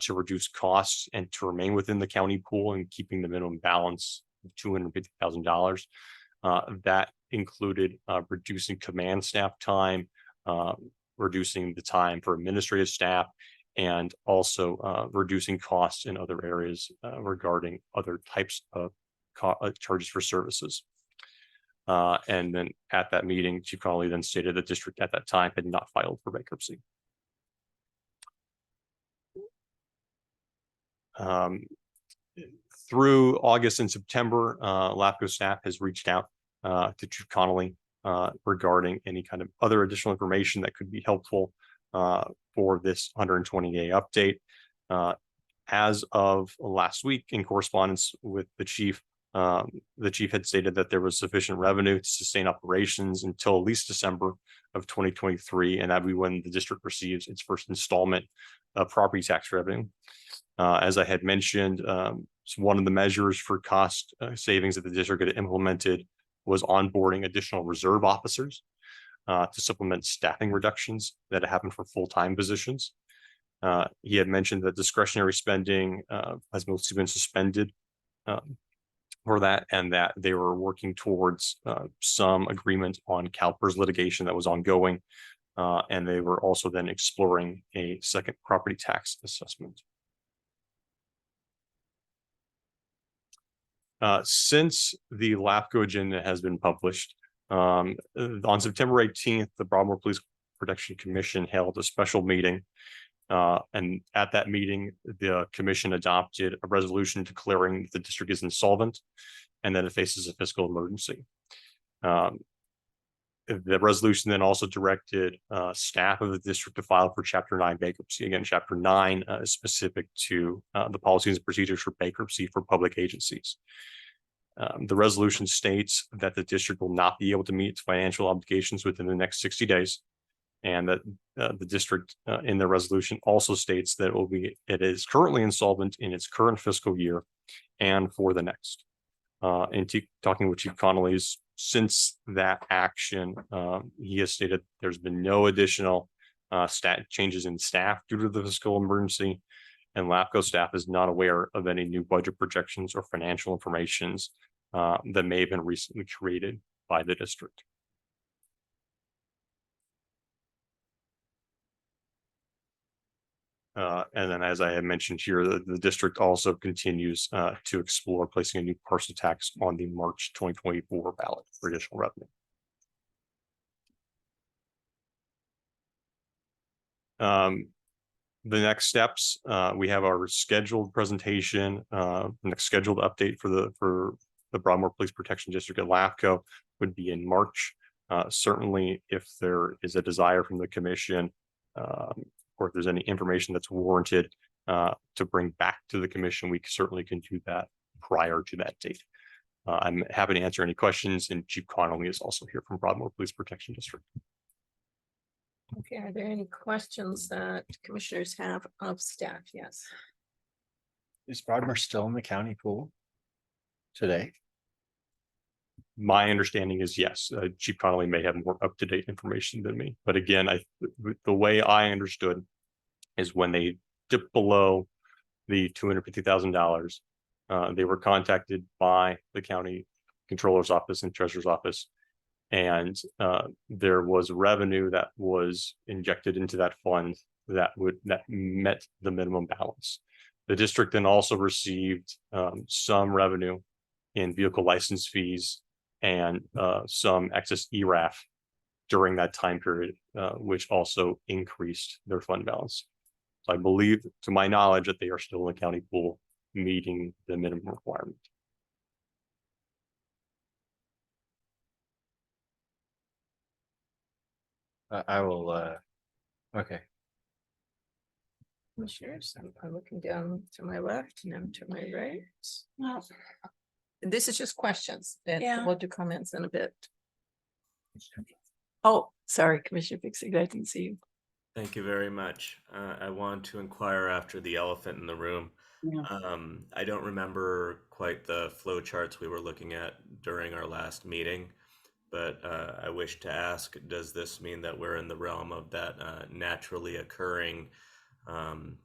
to reduce costs and to remain within the county pool and keeping the minimum balance of $250,000. That included reducing command staff time, reducing the time for administrative staff, and also reducing costs in other areas regarding other types of charges for services. And then at that meeting, Chief Connolly then stated the district at that time had not filed for bankruptcy. Through August and September, LAFCo staff has reached out to Chief Connolly regarding any kind of other additional information that could be helpful for this 120-day update. As of last week, in correspondence with the chief had stated that there was sufficient revenue to sustain operations until at least December of 2023, and that would be when the district receives its first installment property tax revenue. As I had mentioned, so one of the measures for cost savings that the district had implemented was onboarding additional reserve officers to supplement staffing reductions that had happened for full-time positions. He had mentioned that discretionary spending has mostly been suspended for that, and that they were working towards some agreement on CalPERS litigation that was ongoing. And they were also then exploring a second property tax assessment. Since the LAFCo agenda has been published, on September 18th, the Broadmoor Police Protection Commission held a special meeting. And at that meeting, the commission adopted a resolution declaring the district is insolvent and that it faces a fiscal emergency. The resolution then also directed staff of the district to file for Chapter 9 bankruptcy. Again, Chapter 9 is specific to the policies and procedures for bankruptcy for public agencies. The resolution states that the district will not be able to meet its financial obligations within the next 60 days. And that the district in the resolution also states that it is currently insolvent in its current fiscal year and for the next. Talking with Chief Connolly's, since that action, he has stated there's been no additional changes in staff due to the fiscal emergency, and LAFCo staff is not aware of any new budget projections or financial informations that may have been recently created by the district. And then, as I had mentioned here, the district also continues to explore placing a new parcel tax on the March 2024 ballot for additional revenue. The next steps, we have our scheduled presentation, next scheduled update for the Broadmoor Police Protection District at LAFCo would be in March. Certainly, if there is a desire from the commission, or if there's any information that's warranted to bring back to the commission, we certainly can do that prior to that date. I'm happy to answer any questions, and Chief Connolly is also here from Broadmoor Police Protection District. Okay, are there any questions that commissioners have of staff? Yes. Is Broadmoor still in the county pool today? My understanding is yes. Chief Connolly may have more up-to-date information than me, but again, the way I understood is when they dipped below the $250,000, they were contacted by the county controller's office and treasurer's office, and there was revenue that was injected into that fund that met the minimum balance. The district then also received some revenue in vehicle license fees and some excess ERAF during that time period, which also increased their fund balance. So I believe, to my knowledge, that they are still in the county pool meeting the minimum requirement. I will, okay. Commissioners, I'm looking down to my left and then to my right. Well, this is just questions, and we'll do comments in a bit. Oh, sorry, Commissioner Fixig, I didn't see you. Thank you very much. I want to inquire after the elephant in the room. Yeah. I don't remember quite the flow charts we were looking at during our last meeting, but I wish to ask, does this mean that we're in the realm of that naturally occurring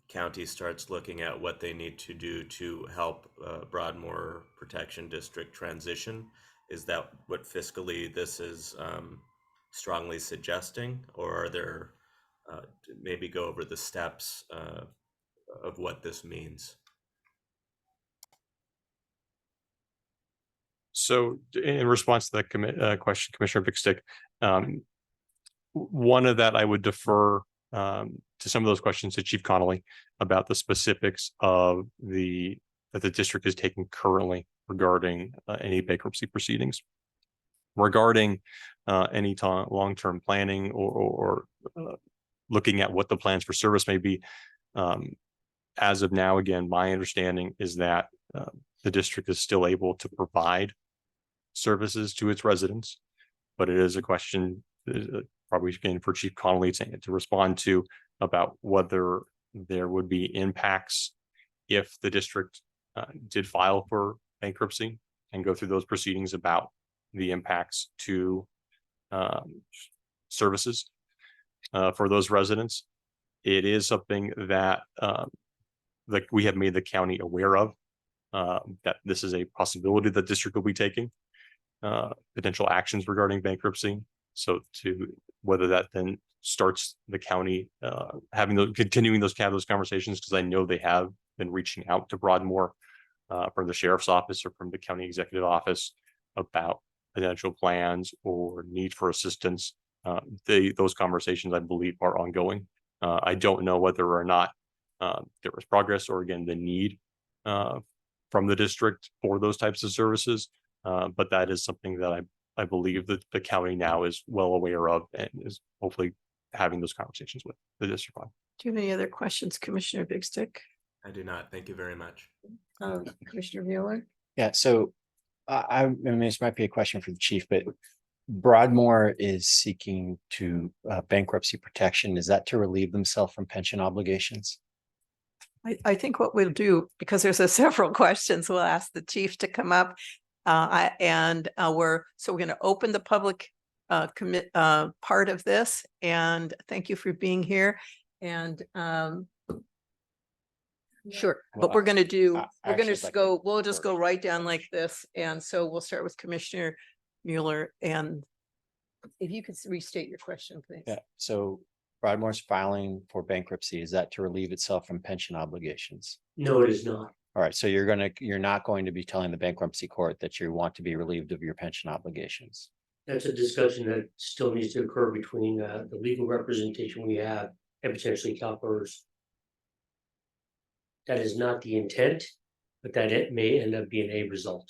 county starts looking at what they need to do to help Broadmoor Protection District transition? Is that what fiscally this is strongly suggesting, or are there maybe go over the steps of what this means? So in response to that question, Commissioner Fixig, one of that I would defer to some of those questions to Chief Connolly about the specifics of that the district is taking currently regarding any bankruptcy proceedings. Regarding any long-term planning or looking at what the plans for service may be, as of now, again, my understanding is that the district is still able to provide services to its residents, but it is a question probably again for Chief Connolly to respond to about whether there would be impacts if the district did file for bankruptcy and go through those proceedings about the impacts to services for those residents. It is something that we have made the county aware of, that this is a possibility that district will be taking potential actions regarding bankruptcy. So to whether that then starts the county continuing those conversations, because I know they have been reaching out to Broadmoor from the sheriff's office or from the county executive office about potential plans or need for assistance. Those conversations, I believe, are ongoing. I don't know whether or not there was progress or again the need from the district for those types of services, but that is something that I believe that the county now is well aware of and is hopefully having those conversations with the district on. Do you have any other questions, Commissioner Big Stick? I do not. Thank you very much. Commissioner Mueller? Yeah, so I mean, this might be a question for the chief, but Broadmoor is seeking to bankruptcy protection. Is that to relieve themselves from pension obligations? I think what we'll do, because there's several questions, we'll ask the chief to come up. We're going to open the public part of this, and thank you for being here. And sure, but we're going to do, we're going to go, we'll just go right down like this. And so we'll start with Commissioner Mueller. And if you could restate your question, please. Yeah, so Broadmoor's filing for bankruptcy, is that to relieve itself from pension obligations? No, it is not. All right, so you're not going to be telling the bankruptcy court that you want to be relieved of your pension obligations. That's a discussion that still needs to occur between the legal representation we have and potentially CalPERS. That is not the intent, but that it may end up being a result.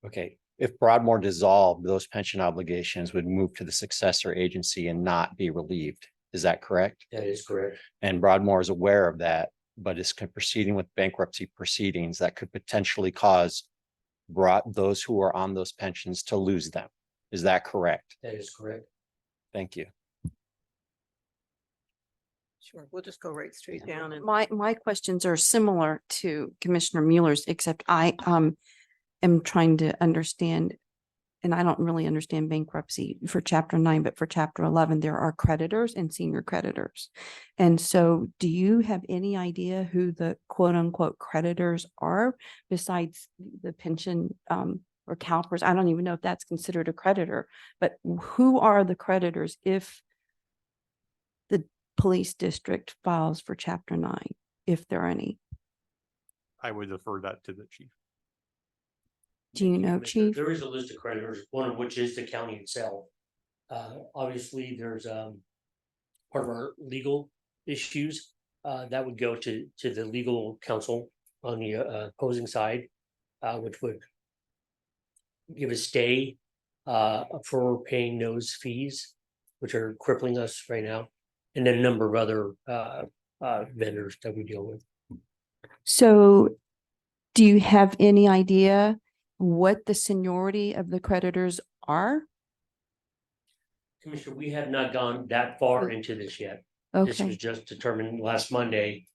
Okay, if Broadmoor dissolved, those pension obligations would move to the successor agency and not be relieved. Is that correct? That is correct. And Broadmoor is aware of that, but is proceeding with bankruptcy proceedings that could potentially cause those who are on those pensions to lose them. Is that correct? That is correct. Thank you. Sure, we'll just go right straight down. And My questions are similar to Commissioner Mueller's, except I am trying to understand, and I don't really understand bankruptcy for Chapter 9, but for Chapter 11, there are creditors and senior creditors. And so do you have any idea who the quote unquote creditors are besides the pension or CalPERS? I don't even know if that's considered a creditor, but who are the creditors if the police district files for Chapter 9, if there are any? I would defer that to the chief. Do you know, Chief? There is a list of creditors, one of which is the county itself. Obviously, there's part of our legal issues that would go to the legal counsel on the opposing side, which would give a stay for paying those fees, which are crippling us right now, and then a number of other vendors that we deal with. So do you have any idea what the seniority of the creditors are? Commissioner, we have not gone that far into this yet. This was Okay, just determined last Monday,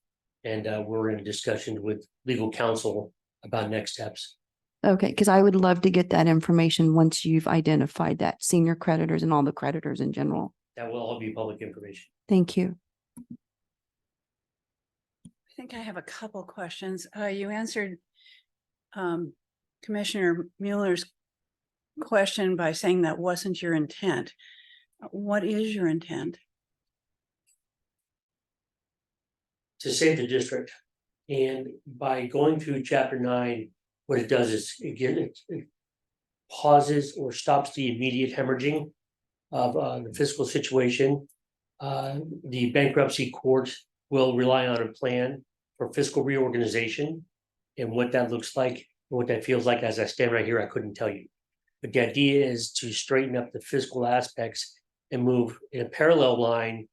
and we're in a discussion with legal counsel about next steps. okay, because I would love to get that information once you've identified that senior creditors and all the creditors in general. That will all be public information. Thank you. I think I have a couple questions. You answered Commissioner Mueller's question by saying that wasn't your intent. What is your intent? To save the district. And by going through Chapter 9, what it does is, again, it pauses or stops the immediate hemorrhaging of the fiscal situation. The bankruptcy court will rely on a plan for fiscal reorganization, and what that looks like, and what that feels like. As I stand right here, I couldn't tell you. But the idea is to straighten up the fiscal aspects and move in a parallel line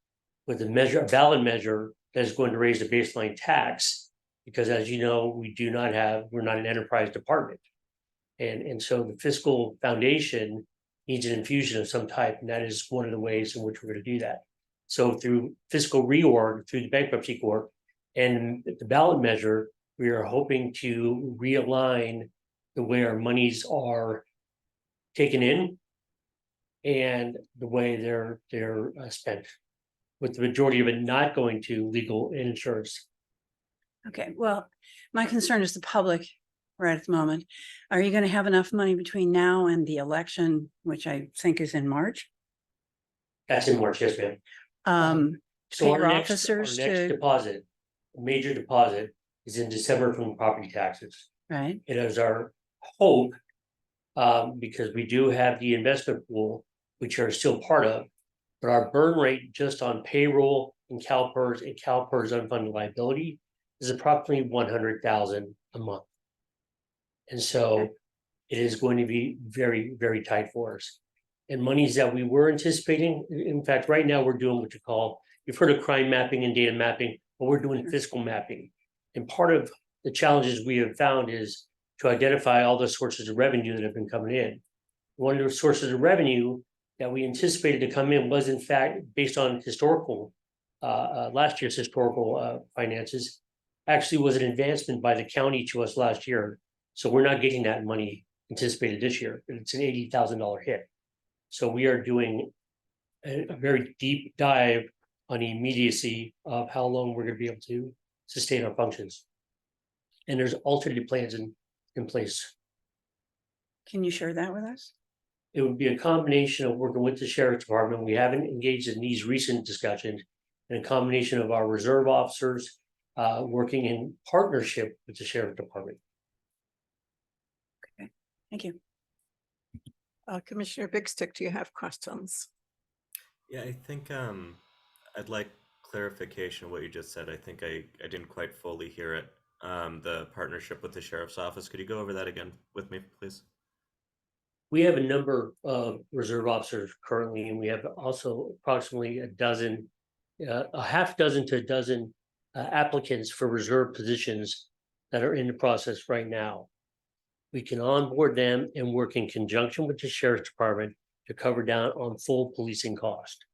with a valid measure that is going to raise the baseline tax. Because as you know, we're not an enterprise department. And so the fiscal foundation needs an infusion of some type, and that is one of the ways in which we're going to do that. So through fiscal reorg, through the bankruptcy court and the ballot measure, we are hoping to realign the way our monies are taken in and the way they're spent, with the majority of it not going to legal and insurance. Okay, well, my concern is the public right at the moment. Are you going to have enough money between now and the election, which I think is in March? That's in March, yes, ma'am. So pay our your next officers to, deposit, major deposit, is in December from property taxes. right? It is our hope, because we do have the investment pool, which are still part of, but our burn rate just on payroll and CalPERS unfunded liability is approximately 100,000 a month. And so it is going to be very, very tight for us. And monies that we were anticipating, in fact, right now we're doing what you call, you've heard of crime mapping and data mapping, but we're doing fiscal mapping. And part of the challenges we have found is to identify all the sources of revenue that have been coming in. One of the sources of revenue that we anticipated to come in was in fact based on historical, last year's historical finances, actually was an advancement by the county to us last year. So we're not getting that money anticipated this year. It's an $80,000 hit. So we are doing a very deep dive on the immediacy of how long we're going to be able to sustain our functions. And there's alternative plans in place. Can you share that with us? It would be a combination of working with the sheriff's department. We haven't engaged in these recent discussions, and a combination of our reserve officers working in partnership with the sheriff's department. Thank you. Commissioner Big Stick, do you have questions? Yeah, I think I'd like clarification of what you just said. I think I didn't quite fully hear it. The partnership with the sheriff's office. Could you go over that again with me, please? We have a number of reserve officers currently, and we have also approximately a half dozen to a dozen applicants for reserve positions that are in the process right now. We can onboard them and work in conjunction with the sheriff's department to cover down on full policing cost.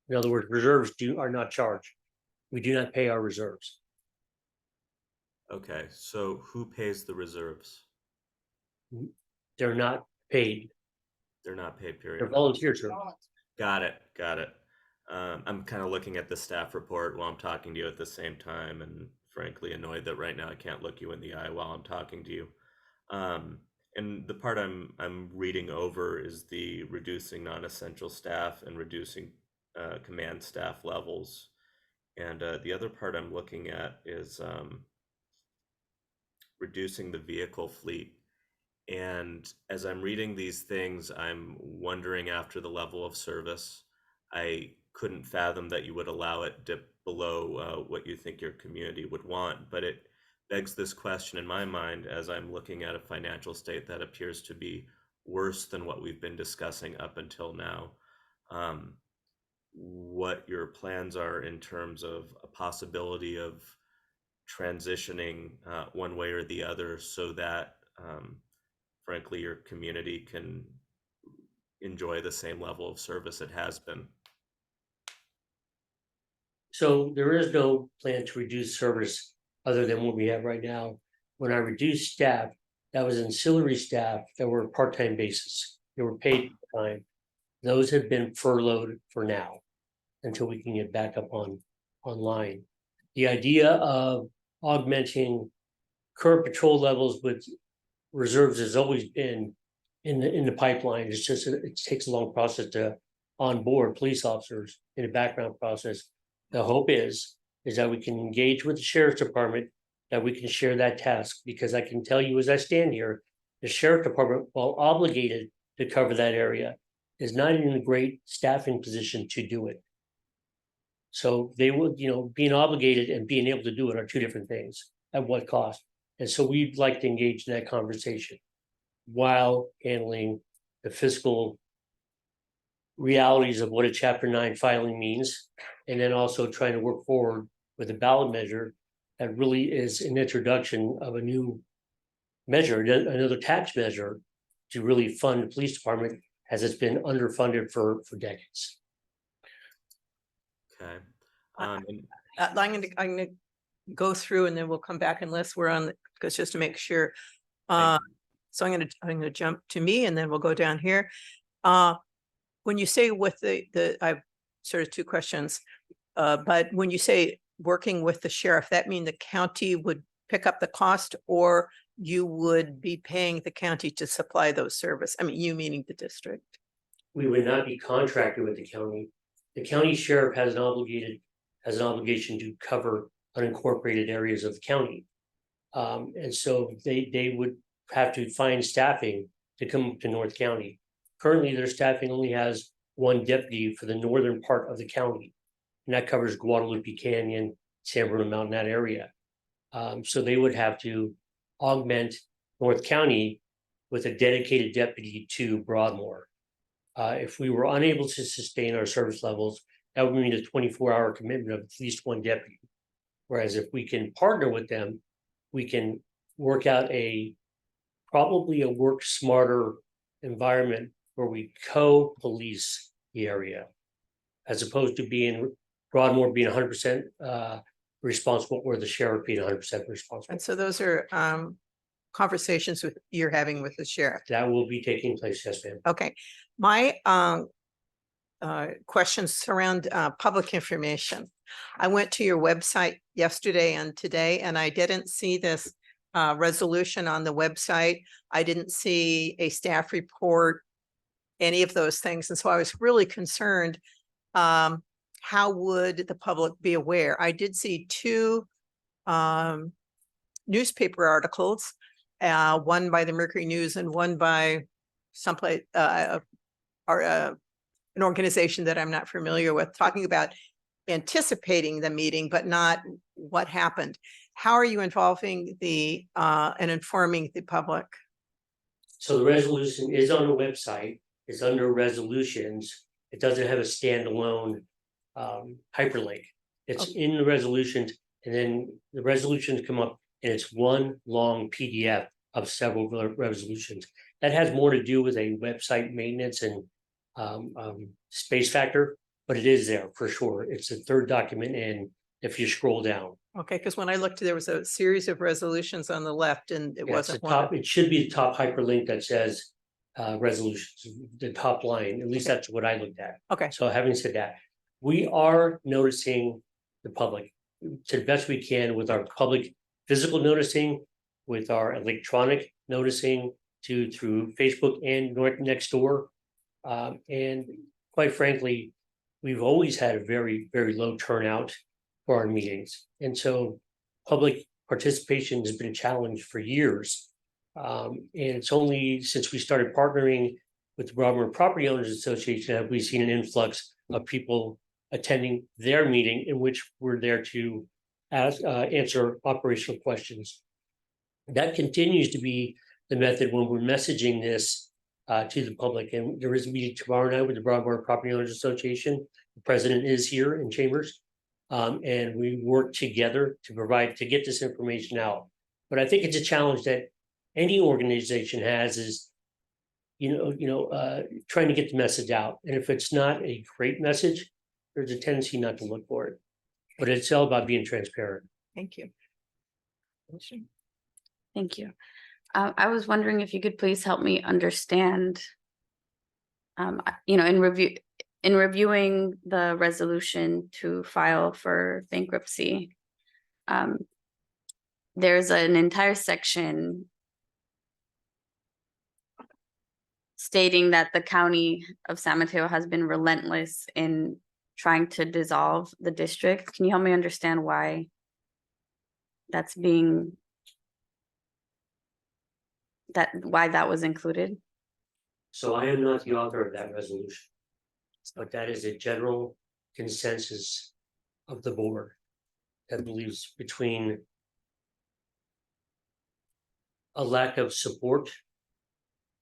In other words, reserves are not charged. We do not pay our reserves. Okay, so who pays the reserves? They're not paid. They're not paid, period. They're volunteers. Got it. I'm kind of looking at the staff report while I'm talking to you at the same time, and frankly annoyed that right now I can't look you in the eye while I'm talking to you. And the part I'm reading over is the reducing non-essential staff and reducing command staff levels. And the other part I'm looking at is reducing the vehicle fleet. And as I'm reading these things, I'm wondering, after the level of service, I couldn't fathom that you would allow it dip below what you think your community would want. But it begs this question in my mind as I'm looking at a financial state that appears to be worse than what we've been discussing up until now. What your plans are in terms of a possibility of transitioning one way or the other, so that frankly your community can enjoy the same level of service it has been. So there is no plan to reduce service other than what we have right now. When I reduced staff, that was ancillary staff that were part-time basis. They were paid time. Those have been furloughed for now until we can get back up online. The idea of augmenting current patrol levels with reserves has always been in the pipeline. It's just it takes a long process to onboard police officers in a background process. The hope is that we can engage with the sheriff's department, that we can share that task, because I can tell you as I stand here, the sheriff department, while obligated to cover that area, is not in a great staffing position to do it. So they will, being obligated and being able to do it are two different things. At what cost? And so we'd like to engage in that conversation while handling the fiscal realities of what a Chapter 9 filing means, and then also trying to work forward with a ballot measure that really is an introduction of a new measure, another tax measure to really fund the police department, as it's been underfunded for decades. Okay. Uh, And I'm gonna go through and then we'll come back unless we're on, because just to make sure. Thank So I'm gonna jump to me and then we'll go down here. When you say with I've sort of two questions. But when you say working with the sheriff, that mean the county would pick up the cost, or you would be paying the county to supply those service? I mean, you meaning the district. We would not be contracted with the county. The county sheriff has an obligation to cover unincorporated areas of the county. And so they would have to find staffing to come to North County. Currently, their staffing only has one deputy for the northern part of the county. And that covers Guadalupe Canyon, San Bruno Mountain, that area. So they would have to augment North County with a dedicated deputy to Broadmoor. If we were unable to sustain our service levels, that would mean a 24-hour commitment of at least one deputy. Whereas if we can partner with them, we can work out probably a work smarter environment where we co-police the area, as opposed to Broadmoor being 100% responsible, or the sheriff being 100% responsible. And so those are conversations you're having with the sheriff. That will be taking place, yes, ma'am. Okay, my questions surround public information. I went to your website yesterday and today, and I didn't see this resolution on the website. I didn't see a staff report, any of those things. And so I was really concerned, how would the public be aware? I did see two newspaper articles, one by the Mercury News and one by someplace, an organization that I'm not familiar with, talking about anticipating the meeting, but not what happened. How are you involving and informing the public? So the resolution is on the website. It's under resolutions. It doesn't have a standalone hyperlink. It's in the resolutions, and then the resolutions come up and it's one long PDF of several resolutions. That has more to do with a website maintenance and space factor, but it is there for sure. It's the third document in if you scroll down. Okay, because when I looked, there was a series of resolutions on the left and it Yeah, it's wasn't the one. top. It should be the top hyperlink that says resolutions, the top line. At least that's what I looked at. Okay, So having said that, we are noticing the public to the best we can with our public physical noticing, with our electronic noticing through Facebook and next door. And quite frankly, we've always had a very, very low turnout for our meetings. And so public participation has been a challenge for years. And it's only since we started partnering with the Broadmoor Property Owners Association that we've seen an influx of people attending their meeting, in which we're there to answer operational questions. That continues to be the method when we're messaging this to the public. And there is a meeting tomorrow night with the Broadmoor Property Owners Association. The president is here in chambers, and we work together to get this information out. But I think it's a challenge that any organization has, is trying to get the message out. And if it's not a great message, there's a tendency not to look for it. But it's all about being transparent. thank you. Thank you. I was wondering if you could please help me understand, in reviewing the resolution to file for bankruptcy, there's an entire section stating that the county of San Mateo has been relentless in trying to dissolve the district. Can you help me understand why why that was included? So I am not the author of that resolution, but that is a general consensus of the board that believes between a lack of support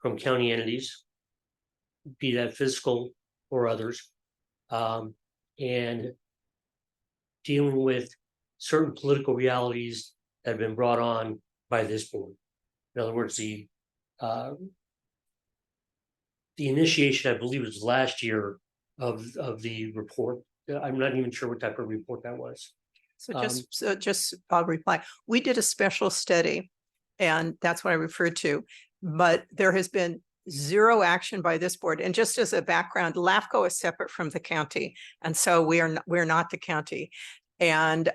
from county entities, be that fiscal or others, and dealing with certain political realities that have been brought on by this board. In other words, the initiation, I believe, was last year of the report I'm not even sure what type of report that was. So I'll reply. We did a special study and that's what I referred to, but there has been zero action by this board. And just as a background, LAFCo is separate from the county. And so we're not the county. And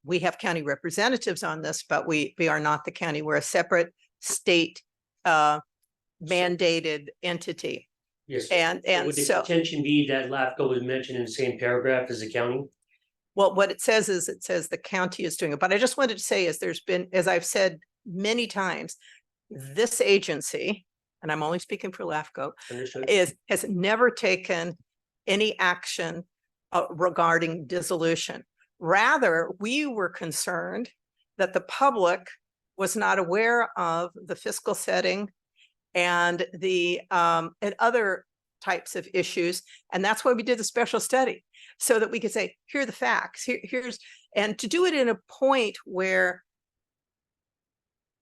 we have county representatives on this, but we are not the county. We're a separate state mandated entity. Yes. And Would the so, contention be that LAFCO was mentioned in the same paragraph as the county? well, what it says is it says the county is doing it. But I just wanted to say is there's been, as I've said many times, this agency, and I'm only speaking for LAFCO, Understood. has never taken any action regarding dissolution. Rather, we were concerned that the public was not aware of the fiscal setting and the and other types of issues. And that's why we did the special study, so that we could say, here are the facts, here's, and to do it in a point where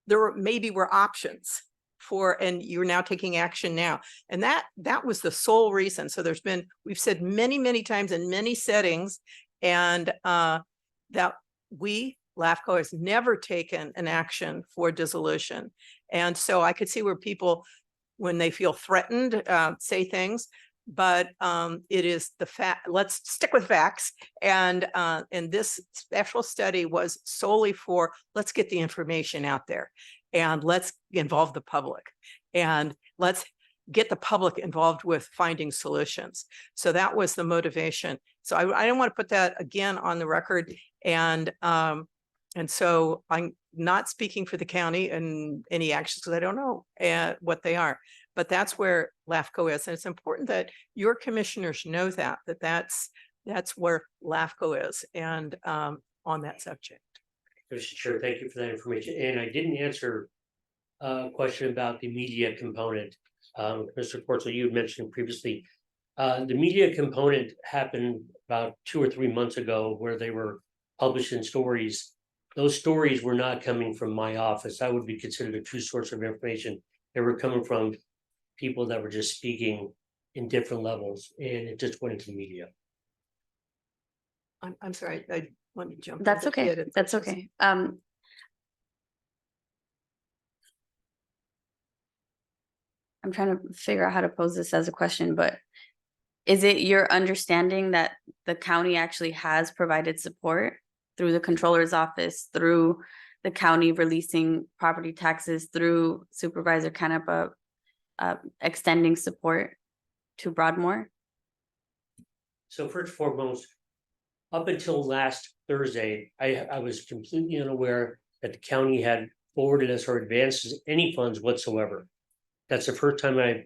there were options for, and you're now taking action now. And that was the sole reason. So we've said many, many times in many settings, and that LAFCO has never taken an action for dissolution. And so I could see where people, when they feel threatened, say things, but it is the fact, let's stick with facts. And this special study was solely for, let's get the information out there and let's involve the public and let's get the public involved with finding solutions. So that was the motivation. So I don't want to put that again on the record. And so I'm not speaking for the county and any actions because I don't know what they are, but that's where LAFCO is. And it's important that your commissioners know that's where LAFCO is and on that subject. Mr. Chair, thank you for that information. And I didn't answer a question about the media component. Mr. Portzel, you had mentioned previously, the media component happened about 2 or 3 months ago where they were publishing stories. Those stories were not coming from my office. I would be considered a true source of information. They were coming from people that were just speaking in different levels, and it just went into the media. I'm sorry, I want to jump. That's in, but okay. That's okay. I'm trying to figure out how to pose this as a question, but is it your understanding that the county actually has provided support through the controller's office, through the county releasing property taxes, through Supervisor Canepa extending support to Broadmoor? So first and foremost, up until last Thursday, I was completely unaware that the county had forwarded us or advances any funds whatsoever. That's the first time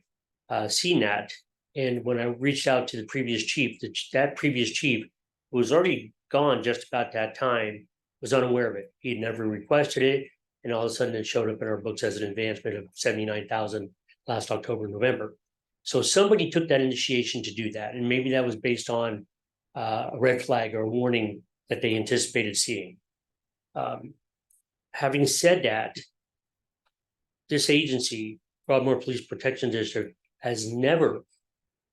I've seen that. And when I reached out to the previous chief, that previous chief, who was already gone just about that time, was unaware of it. He had never requested it. And all of a sudden it showed up in our books as an advancement of 79,000 last October, November. So somebody took that initiation to do that. And maybe that was based on a red flag or a warning that they anticipated seeing. Having said that, this agency, Broadmoor Police Protection District, has never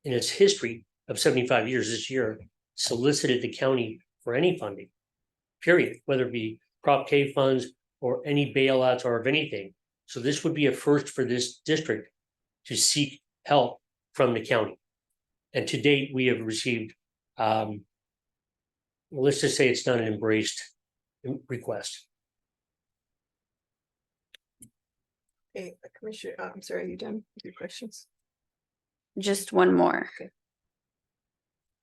in its history of 75 years this year solicited the county for any funding, period, whether it be Prop K funds or any bailouts or of anything. So this would be a first for this district to seek help from the county. And to date, we have received, let's just say it's not an embraced request. Okay, Commissioner, I'm sorry, are you done with your questions? Just one more. Okay.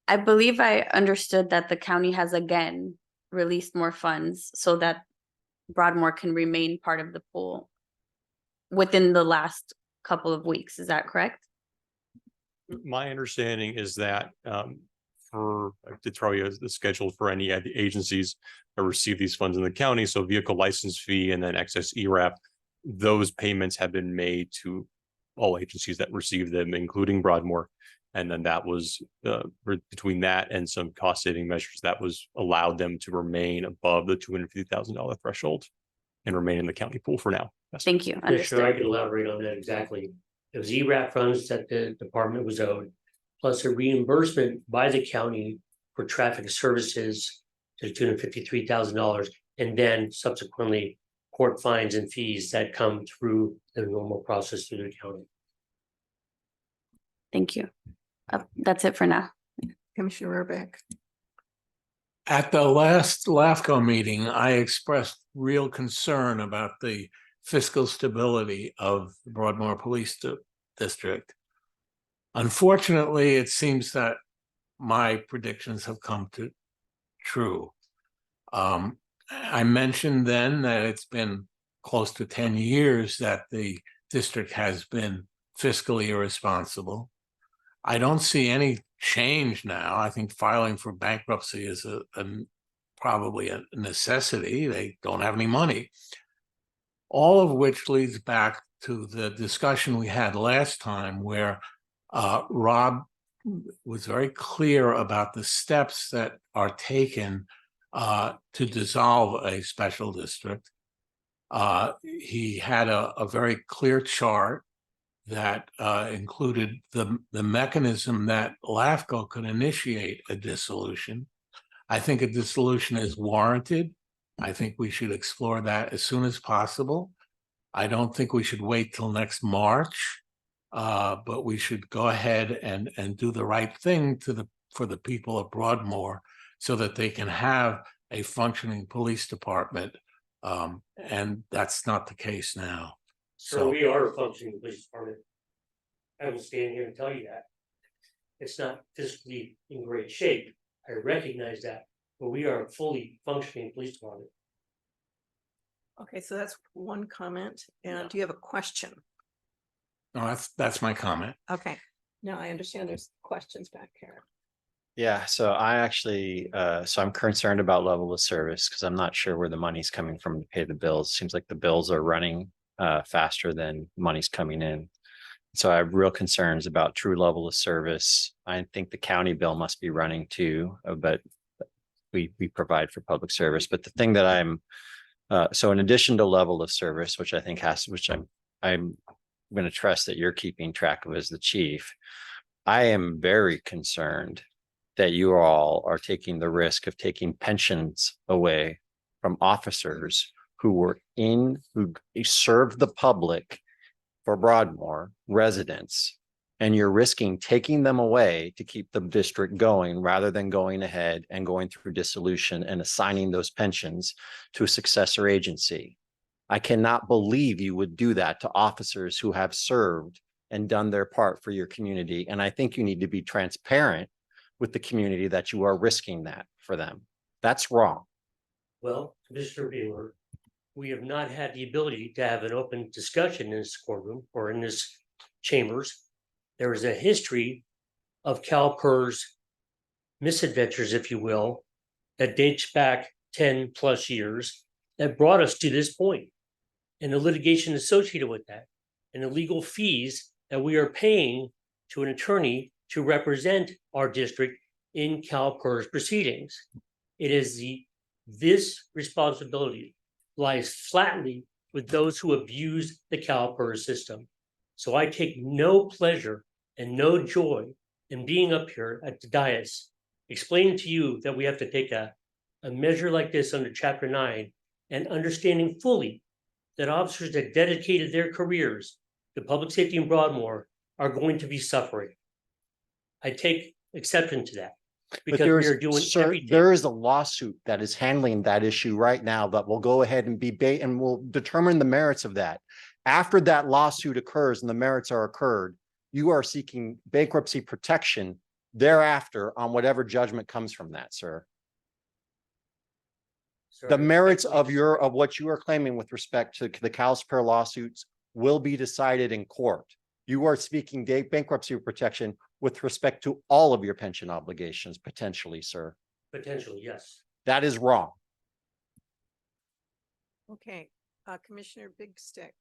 I believe I understood that the county has again released more funds so that Broadmoor can remain part of the pool within the last couple of weeks. Is that correct? My understanding is that to throw you the schedule for any of the agencies that receive these funds in the county, so vehicle license fee and then excess ERAP, those payments have been made to all agencies that receive them, including Broadmoor. And then that was between that and some cost saving measures that was allowed them to remain above the $250,000 threshold and remain in the county pool for now. Yes. Thank you. Yeah, sure, I Understood. can elaborate on that exactly. It was ERAP funds that the department was owed, plus a reimbursement by the county for traffic services to the tune of $53,000, and then subsequently court fines and fees that come through the normal process through the county. Thank you. That's it for now. Commissioner Rohrbach. At the last LAFCo meeting, I expressed real concern about the fiscal stability of the Broadmoor Police District. Unfortunately, it seems that my predictions have come true. I mentioned then that it's been close to 10 years that the district has been fiscally irresponsible. I don't see any change now. I think filing for bankruptcy is probably a necessity. They don't have any money. All of which leads back to the discussion we had last time where Rob was very clear about the steps that are taken to dissolve a special district. He had a very clear chart that included the mechanism that LAFCo could initiate a dissolution. I think a dissolution is warranted. I think we should explore that as soon as possible. I don't think we should wait till next March, but we should go ahead and do the right thing for the people of Broadmoor so that they can have a functioning police department. And that's not the case now. So we are a functioning police department. I will stand here and tell you that. It's not fiscally in great shape. I recognize that, but we are a fully functioning police department. Okay, so that's one comment. And do you have a question? No, that's my comment. Okay, now I understand there's questions back here. Yeah, so I actually, so I'm concerned about level of service because I'm not sure where the money's coming from to pay the bills. Seems like the bills are running faster than money's coming in. So I have real concerns about true level of service. I think the county bill must be running too, but we provide for public service. But the thing that I'm, so in addition to level of service, which I think which I'm going to trust that you're keeping track of as the chief, I am very concerned that you all are taking the risk of taking pensions away from officers who served the public for Broadmoor residents, and you're risking taking them away to keep the district going rather than going ahead and going through dissolution and assigning those pensions to a successor agency. I cannot believe you would do that to officers who have served and done their part for your community. And I think you need to be transparent with the community that you are risking that for them. That's wrong. Well, Mr. Beamer, we have not had the ability to have an open discussion in this courtroom or in this chambers. There is a history of CalPERS misadventures, if you will, that dates back 10 plus years that brought us to this point, and the litigation associated with that, and the legal fees that we are paying to an attorney to represent our district in CalPERS proceedings. It is this responsibility lies flatly with those who abuse the CalPERS system. So I take no pleasure and no joy in being up here at the dais, explaining to you that we have to take a measure like this under Chapter 9 and understanding fully that officers that dedicated their careers to public safety in Broadmoor are going to be suffering. I take exception to that. Because we are doing everything. There is a lawsuit that is handling that issue right now that will go ahead and and will determine the merits of that. After that lawsuit occurs and the merits are occurred, you are seeking bankruptcy protection thereafter on whatever judgment comes from that, sir. The merits of what you are claiming with respect to the CalPERS lawsuits will be decided in court. You are speaking bankruptcy protection with respect to all of your pension obligations, potentially, sir. Potentially, yes. That is wrong. Okay, Commissioner Big Stick.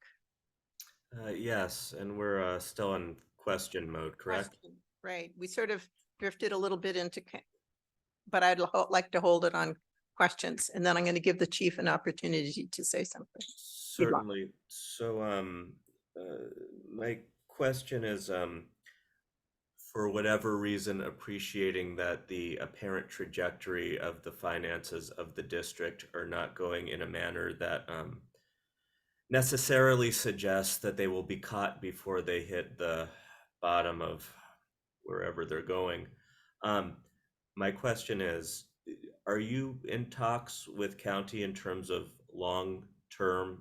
Yes, and we're still in question mode, correct? Question. Right, we sort of drifted a little bit into, but I'd like to hold it on questions, and then I'm going to give the chief an opportunity to say something. Certainly. So my question is, for whatever reason, appreciating that the apparent trajectory of the finances of the district are not going in a manner that necessarily suggests that they will be caught before they hit the bottom of wherever they're going. My question is, are you in talks with county in terms of long-term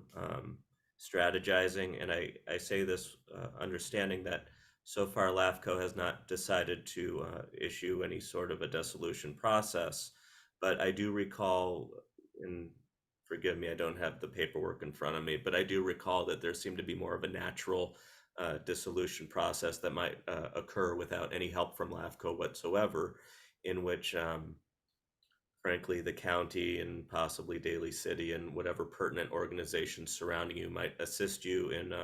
strategizing? And I say this understanding that so far LAFCo has not decided to issue any sort of a dissolution process, but I do recall, and forgive me, I don't have the paperwork in front of me, but I do recall that there seemed to be more of a natural dissolution process that might occur without any help from LAFCo whatsoever, in which frankly the county and possibly Daly City and whatever pertinent organizations surrounding you might assist you in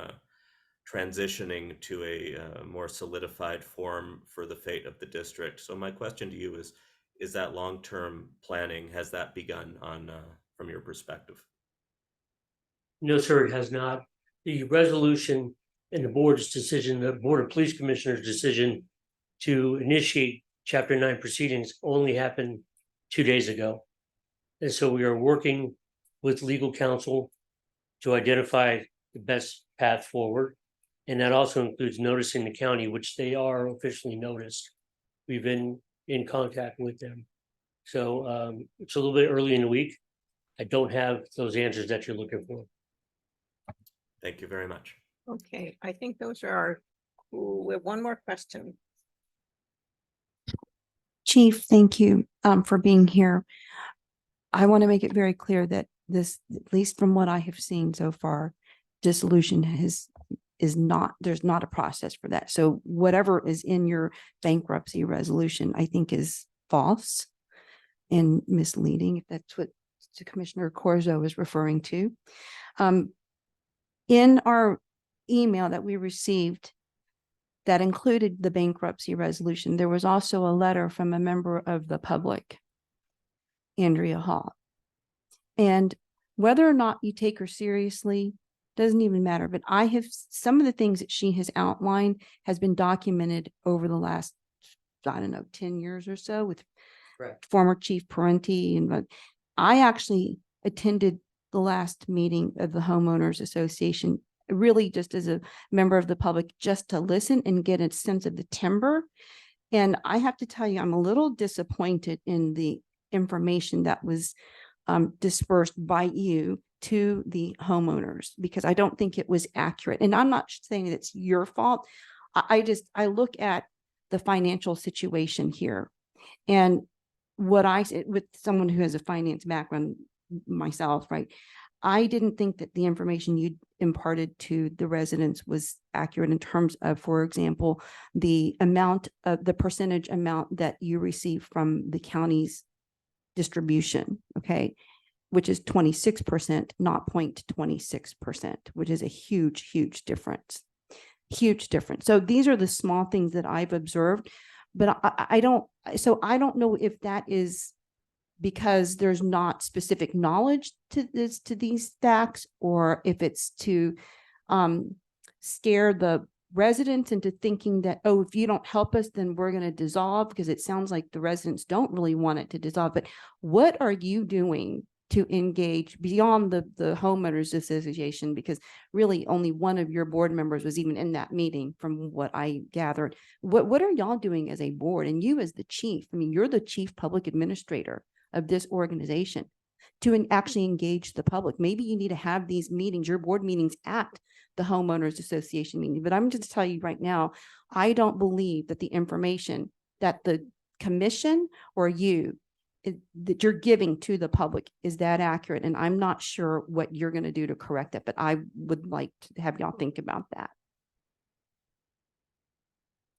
transitioning to a more solidified form for the fate of the district. So my question to you is that long-term planning, has that begun on from your perspective? No, sir, it has not. The resolution and the board's decision, the Board of Police Commissioners' decision to initiate Chapter 9 proceedings only happened 2 days ago. And so we are working with legal counsel to identify the best path forward. And that also includes noticing the county, which they are officially noticed. We've been in contact with them. So it's a little bit early in the week. I don't have those answers that you're looking for. Thank you very much. Okay, I think those are our, we have one more question. Chief, thank you for being here. I want to make it very clear that this, at least from what I have seen so far, dissolution is not, there's not a process for that. So whatever is in your bankruptcy resolution, I think is false and misleading, if that's what Commissioner Corzo is referring to. In our email that we received that included the bankruptcy resolution, there was also a letter from a member of the public, Andrea Hall. And whether or not you take her seriously doesn't even matter. But I have, some of the things that she has outlined has been documented over the last, I don't know, 10 years or so with former Chief Parenti. And I actually attended the last meeting of the Homeowners Association, really just as a member of the public, just to listen and get a sense of the timber. And I have to tell you, I'm a little disappointed in the information that was dispersed by you to the homeowners, because I don't think it was accurate. And I'm not saying it's your fault. I look at the financial situation here, and what I said with someone who has a finance background myself, right? I didn't think that the information you imparted to the residents was accurate in terms of, for example, the amount of the percentage amount that you receive from the county's distribution, okay, which is 26%, not 0.26%, which is a huge, huge difference. Huge difference. So these are the small things that I've observed, but I don't know if that is because there's not specific knowledge to these facts, or if it's to scare the residents into thinking that, oh, if you don't help us, then we're going to dissolve, because it sounds like the residents don't really want it to dissolve. But what are you doing to engage beyond the homeowners association? Because really only one of your board members was even in that meeting from what I gathered. What are y'all doing as a board, and you as the chief? I mean, you're the chief public administrator of this organization, to actually engage the public. Maybe you need to have these meetings, your board meetings, at the homeowners association meeting. But I'm just to tell you right now, I don't believe that the information that the commission or you that you're giving to the public is that accurate. And I'm not sure what you're going to do to correct it, but I would like to have y'all think about that.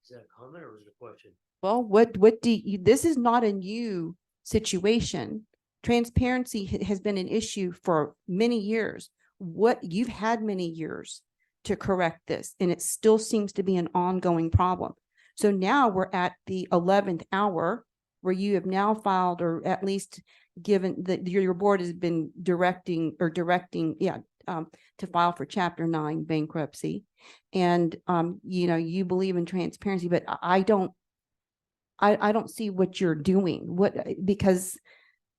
Is that a comment or is it a question? Well, what do you, this is not a new situation. Transparency has been an issue for many years. You've had many years to correct this, and it still seems to be an ongoing problem. So now we're at the 11th hour where you have now filed, or at least given that your board has been directing to file for Chapter 9 bankruptcy. And you know, you believe in transparency, but I don't I don't see what you're doing, because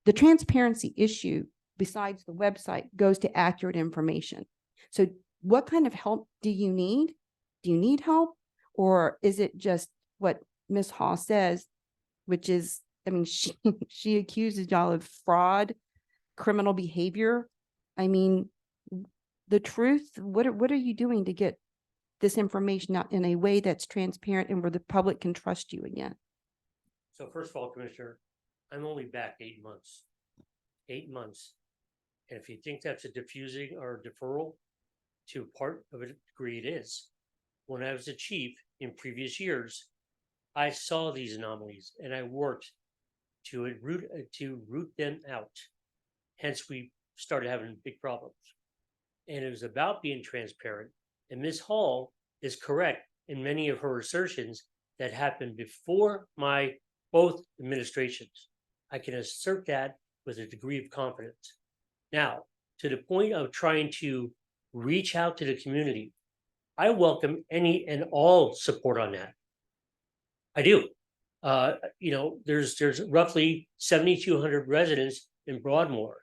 the transparency issue, besides the website, goes to accurate information. So what kind of help do you need? Do you need help? Or is it just what Ms. Hall says, which is, I mean, she accuses y'all of fraud, criminal behavior. I mean, the truth, what are you doing to get this information out in a way that's transparent and where the public can trust you again? So first of all, Commissioner, I'm only back 8 months. 8 months. And if you think that's a diffusing or deferral, to part of a degree it is. When I was a chief in previous years, I saw these anomalies and I worked to root them out. Hence, we started having big problems. And it was about being transparent. And Ms. Hall is correct in many of her assertions that happened before my both administrations. I can assert that with a degree of confidence. Now, to the point of trying to reach out to the community, I welcome any and all support on that. I do. There's roughly 7,200 residents in Broadmoor.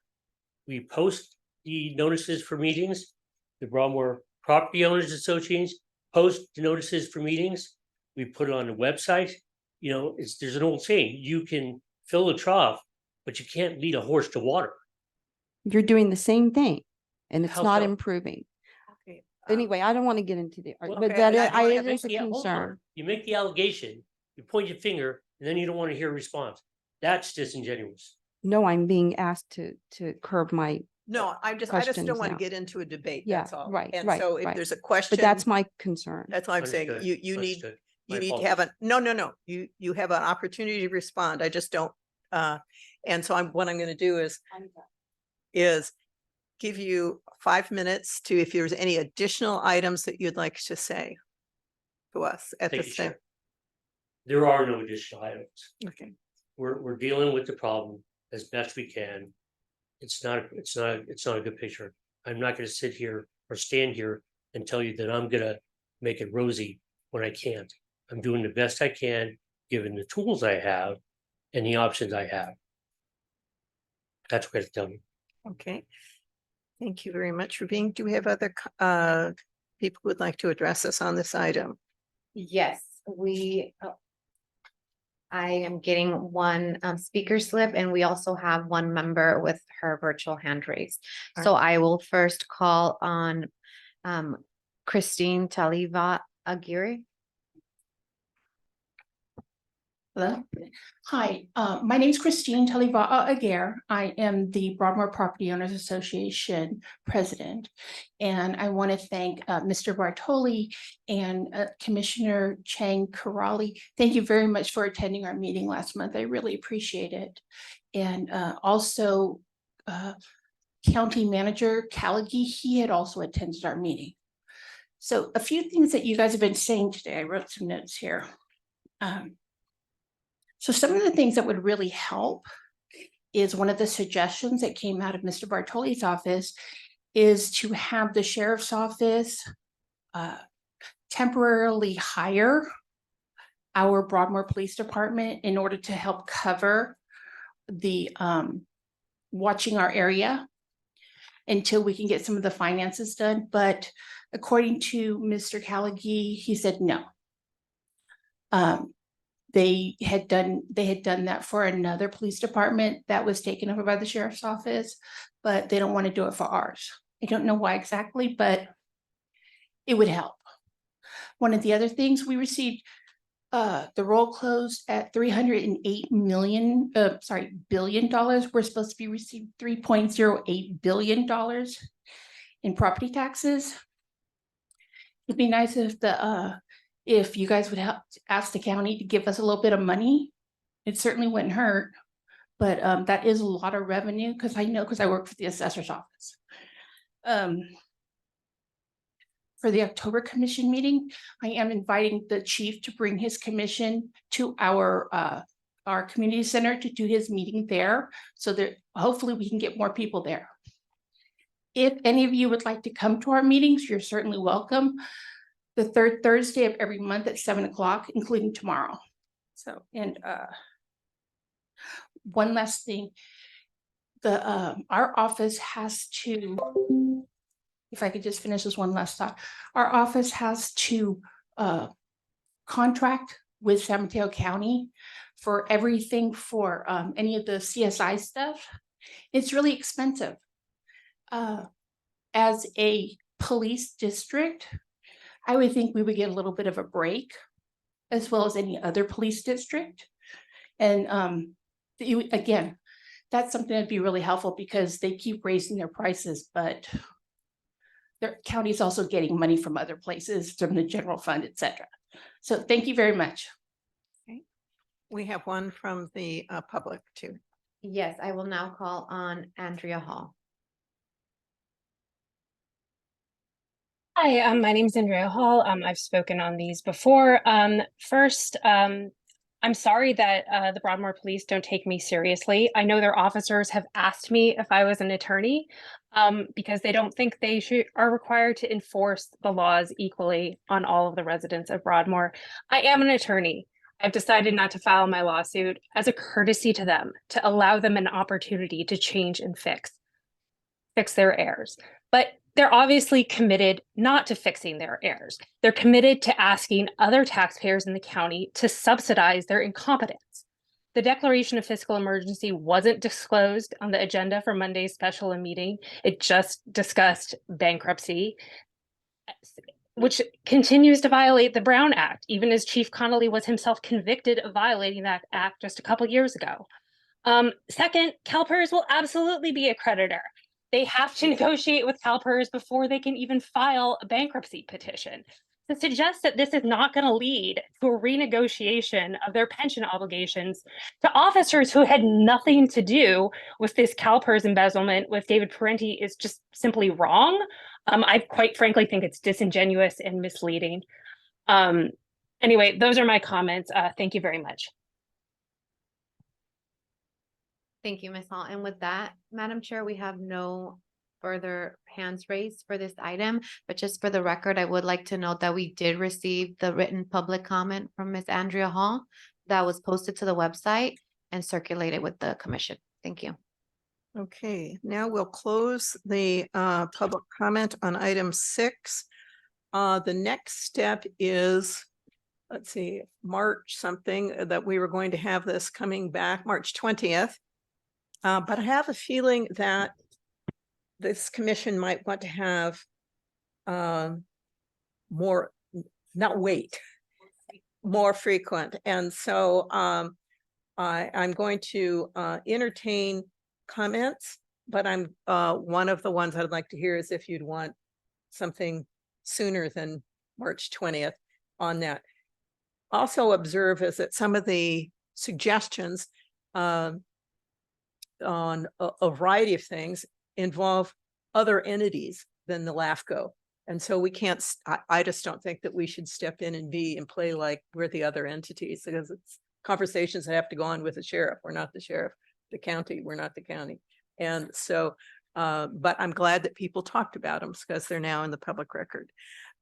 We post the notices for meetings. The Broadmoor Property Owners Associations post the notices for meetings. We put it on the website. There's an old saying, you can fill a trough, but you can't lead a horse to water. You're doing the same thing and it's How not so? improving. Okay. Anyway, I don't want to get into the, Well, but okay, that I is, don't wanna it is a Yeah, hold on. concern. You make the allegation, you point your finger, and then you don't want to hear a response. That's disingenuous. No, I'm being asked to curb my, No, I just questions don't want to now. get into a debate, Yeah, that's all. right, And right, so if right. there's a question. but that's my concern. That's why I'm saying, Understood, you need, understood. you My need to apologies. have no, you have an opportunity to respond. I just don't, and so what I'm gonna do is give you 5 minutes to, if there's any additional items that you'd like to say to us at Thank you, this time. Chair. There are no additional items. Okay. We're dealing with the problem as best we can. It's not a good picture. I'm not gonna sit here or stand here and tell you that I'm gonna make it rosy when I can't. I'm doing the best I can, given the tools I have and the options I have. That's what I tell you. Okay. Thank you very much for being, do we have other people who would like to address us on this item? Yes, I am getting one speaker slip and we also have one member with her virtual hand raised. All So I will first call on Christine Taliva Aguirre. Hello. Hi, my name is Christine Taliva Aguirre. I am the Broadmoor Property Owners Association president. And I want to thank Mr. Bartoli and Commissioner Chang Karali. Thank you very much for attending our meeting last month. I really appreciate it. And also County Manager Callaghy, he had also attended our meeting. So a few things that you guys have been saying today, I wrote some notes here. So some of the things that would really help is one of the suggestions that came out of Mr. Bartoli's office is to have the sheriff's office temporarily hire our Broadmoor Police Department in order to help cover the watching our area until we can get some of the finances done. But according to Mr. Callaghy, he said no. They had done that for another police department that was taken over by the sheriff's office, but they don't want to do it for ours. I don't know why exactly, but it would help. One of the other things we received, the roll closed at $308 billion. We're supposed to be receiving $3.08 billion in property taxes. It'd be nice if you guys would help ask the county to give us a little bit of money. It certainly wouldn't hurt, but that is a lot of revenue because I work for the assessor's office. For the October commission meeting, I am inviting the chief to bring his commission to our community center to do his meeting there, so that hopefully we can get more people there. If any of you would like to come to our meetings, you're certainly welcome. The third Thursday of every month at 7 o'clock, including tomorrow. So, and one last thing. Our office has to, if I could just finish this one last thought, our office has to contract with San Mateo County for everything for any of the CSI stuff. It's really expensive. As a police district, I would think we would get a little bit of a break, as well as any other police district. And again, that's something that'd be really helpful because they keep raising their prices, but their county is also getting money from other places, from the general fund, et cetera. So thank you very much. We have one from the public too. Yes, I will now call on Andrea Hall. Hi, my name is Andrea Hall. I've spoken on these before. First, I'm sorry that the Broadmoor Police don't take me seriously. I know their officers have asked me if I was an attorney because they don't think they are required to enforce the laws equally on all of the residents of Broadmoor. I am an attorney. I've decided not to file my lawsuit as a courtesy to them, to allow them an opportunity to change and fix their errors. But they're obviously committed not to fixing their errors. They're committed to asking other taxpayers in the county to subsidize their incompetence. The declaration of fiscal emergency wasn't disclosed on the agenda for Monday's special meeting. It just discussed bankruptcy, which continues to violate the Brown Act, even as Chief Connolly was himself convicted of violating that act just a couple years ago. Second, CalPERS will absolutely be a creditor. They have to negotiate with CalPERS before they can even file a bankruptcy petition. To suggest that this is not going to lead to a renegotiation of their pension obligations to officers who had nothing to do with this CalPERS embezzlement with David Parenti is just simply wrong. I quite frankly think it's disingenuous and misleading. Anyway, those are my comments. Thank you very much. Thank you, Ms. Hall. And with that, Madam Chair, we have no further hands raised for this item, but just for the record, I would like to note that we did receive the written public comment from Ms. Andrea Hall that was posted to the website and circulated with the commission. Thank you. Okay, now we'll close the public comment on item 6. The next step is, let's see, March something that we were going to have this coming back, March 20th. But I have a feeling that this commission might want to have more, not wait, more frequent. And so I'm going to entertain comments, but I'm one of the ones I'd like to hear is if you'd want something sooner than March 20th on that. Also observe is that some of the suggestions on a variety of things involve other entities than the LAFCo. And so we can't, I just don't think that we should step in and play like we're the other entities, because it's conversations that have to go on with the sheriff. We're not the sheriff, the county, we're not the county. And so, but I'm glad that people talked about them because they're now in the public record.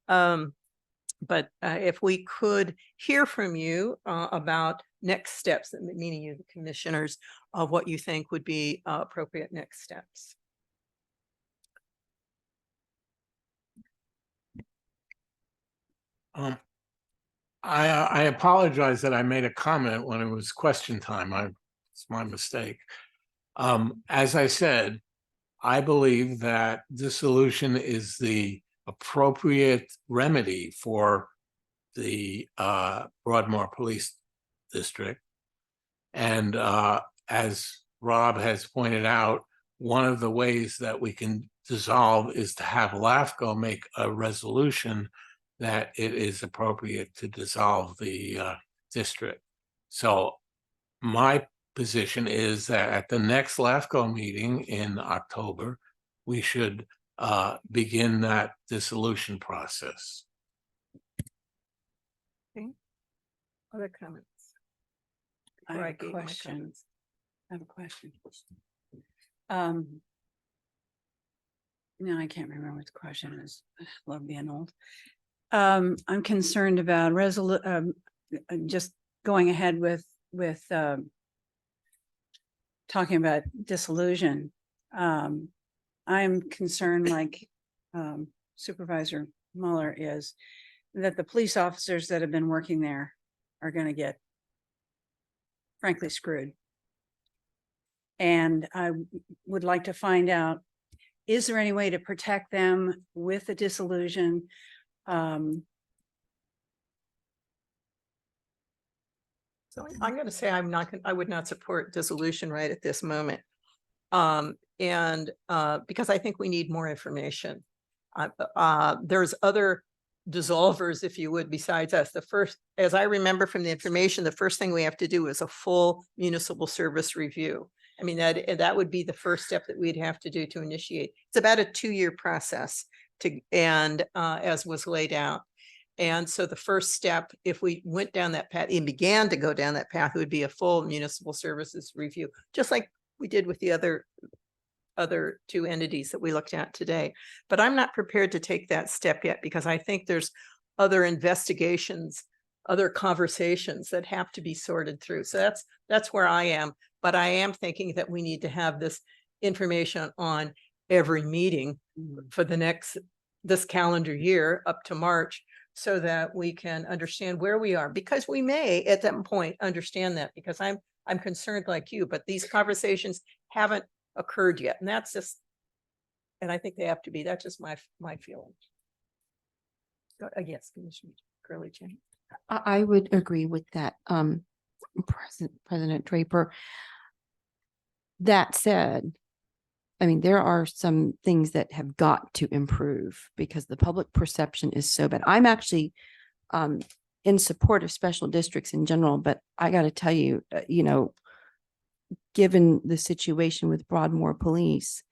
But if we could hear from you about next steps, meaning you, the commissioners, of what you think would be appropriate next steps. I apologize that I made a comment when it was question time. It's my mistake. As I said, I believe that dissolution is the appropriate remedy for the Broadmoor Police District. And as Rob has pointed out, one of the ways that we can dissolve is to have LAFCo make a resolution that it is appropriate to dissolve the district. So my position is that at the next LAFCo meeting in October, we should begin that dissolution process. Okay. Other comments? I Before have a gave my question. comments. I have a question. No, I can't remember what the question is. I love being old. I'm concerned about just going ahead with talking about disillusion. I'm concerned, like Supervisor Mueller is, that the police officers that have been working there are going to get frankly screwed. And I would like to find out, is there any way to protect them with a dissolution? So I'm going to say I would not support dissolution right at this moment. Because I think we need more information. There's other dissolvers, if you would, besides us. The first, as I remember from the information, the first thing we have to do is a full municipal service review. I mean, that would be the first step that we'd have to do to initiate. It's about a 2-year process as was laid out. And so the first step, if we went down that path and began to go down that path, it would be a full municipal services review, just like we did with the other 2 entities that we looked at today. But I'm not prepared to take that step yet, because I think there's other investigations, other conversations that have to be sorted through. So that's where I am. But I am thinking that we need to have this information on every meeting for this calendar year up to March, so that we can understand where we are, because we may at that point understand that, because I'm concerned like you, but these conversations haven't occurred yet. And and I think they have to be. That's just my feeling. Yes, Commissioner Curley-Chan. I would agree with that, President Draper. That said, I mean, there are some things that have got to improve because the public perception is so bad. I'm actually in support of special districts in general, but I got to tell you, given the situation with Broadmoor Police,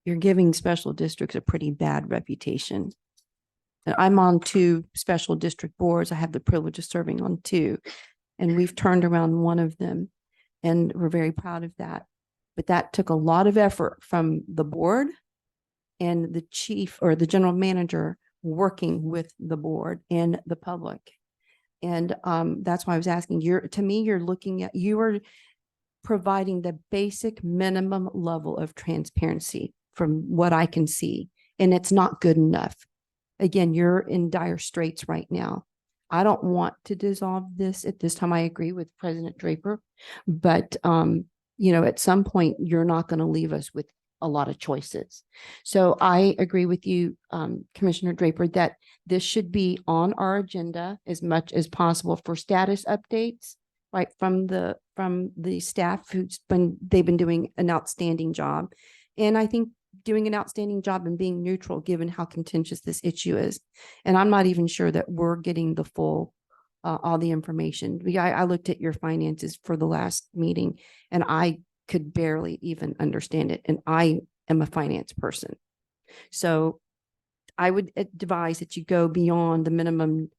you're giving special districts a pretty bad reputation. And I'm on 2 special district boards. I have the privilege of serving on 2, and we've turned around one of them, and we're very proud of that. But that took a lot of effort from the board and the chief or the general manager working with the board and the public. And that's why I was asking, you are providing the basic minimum level of transparency from what I can see, and it's not good enough. Again, you're in dire straits right now. I don't want to dissolve this at this time. I agree with President Draper, but at some point you're not going to leave us with a lot of choices. So I agree with you, Commissioner Draper, that this should be on our agenda as much as possible for status updates, right, from the staff they've been doing an outstanding job. And I think doing an outstanding job and being neutral given how contentious this issue is. And I'm not even sure that we're getting the full all the information. I looked at your finances for the last meeting and I could barely even understand it. And I am a finance person. So I would advise that you go beyond the minimum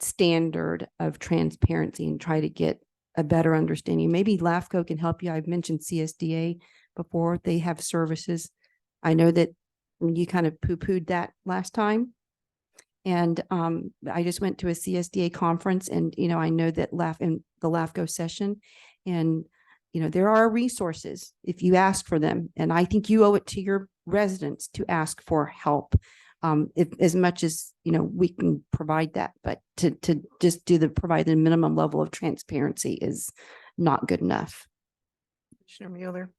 standard of transparency and try to get a better understanding. Maybe LAFCo can help you. I've mentioned CSDA before. They have services. I know that you kind of poo-pooed that last time. And I just went to a CSDA conference, and I know that in the LAFCo session, and there are resources if you ask for them. And I think you owe it to your residents to ask for help, as much as we can provide that. But to just provide the minimum level of transparency is not good enough. Commissioner Mueller.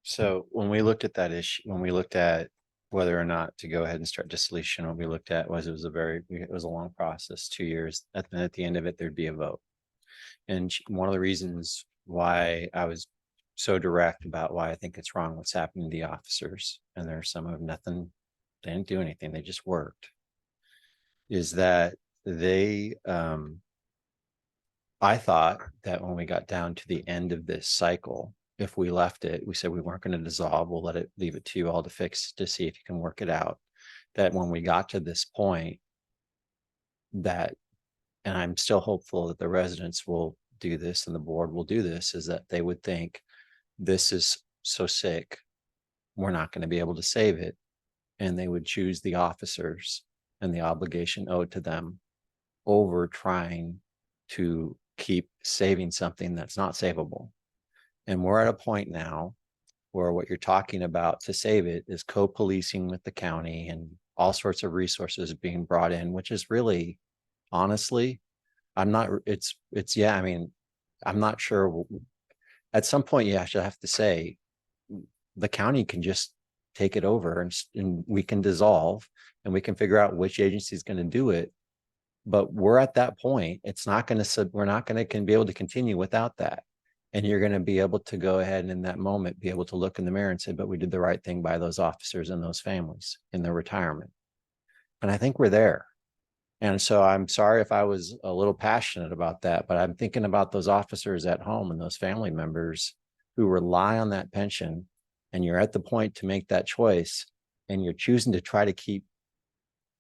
So when we looked at that issue, when we looked at whether or not to go ahead and start dissolution, what we looked at was it was a long process, 2 years. At the end of it, there'd be a vote. And one of the reasons why I was so direct about why I think it's wrong what's happening to the officers, and there's some of nothing, they didn't do anything, they just worked, is that I thought that when we got down to the end of this cycle, if we left it, we said we weren't going to dissolve, we'll leave it to you all to fix, to see if you can work it out. That when we got to this point, and I'm still hopeful that the residents will do this and the board will do this, is that they would think this is so sick, we're not going to be able to save it. And they would choose the officers and the obligation owed to them over trying to keep saving something that's not savable. And we're at a point now where what you're talking about to save it is co-policing with the county and all sorts of resources being brought in, which is really, honestly, I'm not, yeah, I mean, I'm not sure. At some point, you actually have to say, the county can just take it over and we can dissolve and we can figure out which agency is going to do it. But we're at that point. It's not going to, we're not going to be able to continue without that. And you're going to be able to go ahead and in that moment, be able to look in the mirror and say, but we did the right thing by those officers and those families in their retirement. And I think we're there. And so I'm sorry if I was a little passionate about that, but I'm thinking about those officers at home and those family members who rely on that pension, and you're at the point to make that choice and you're choosing to try to keep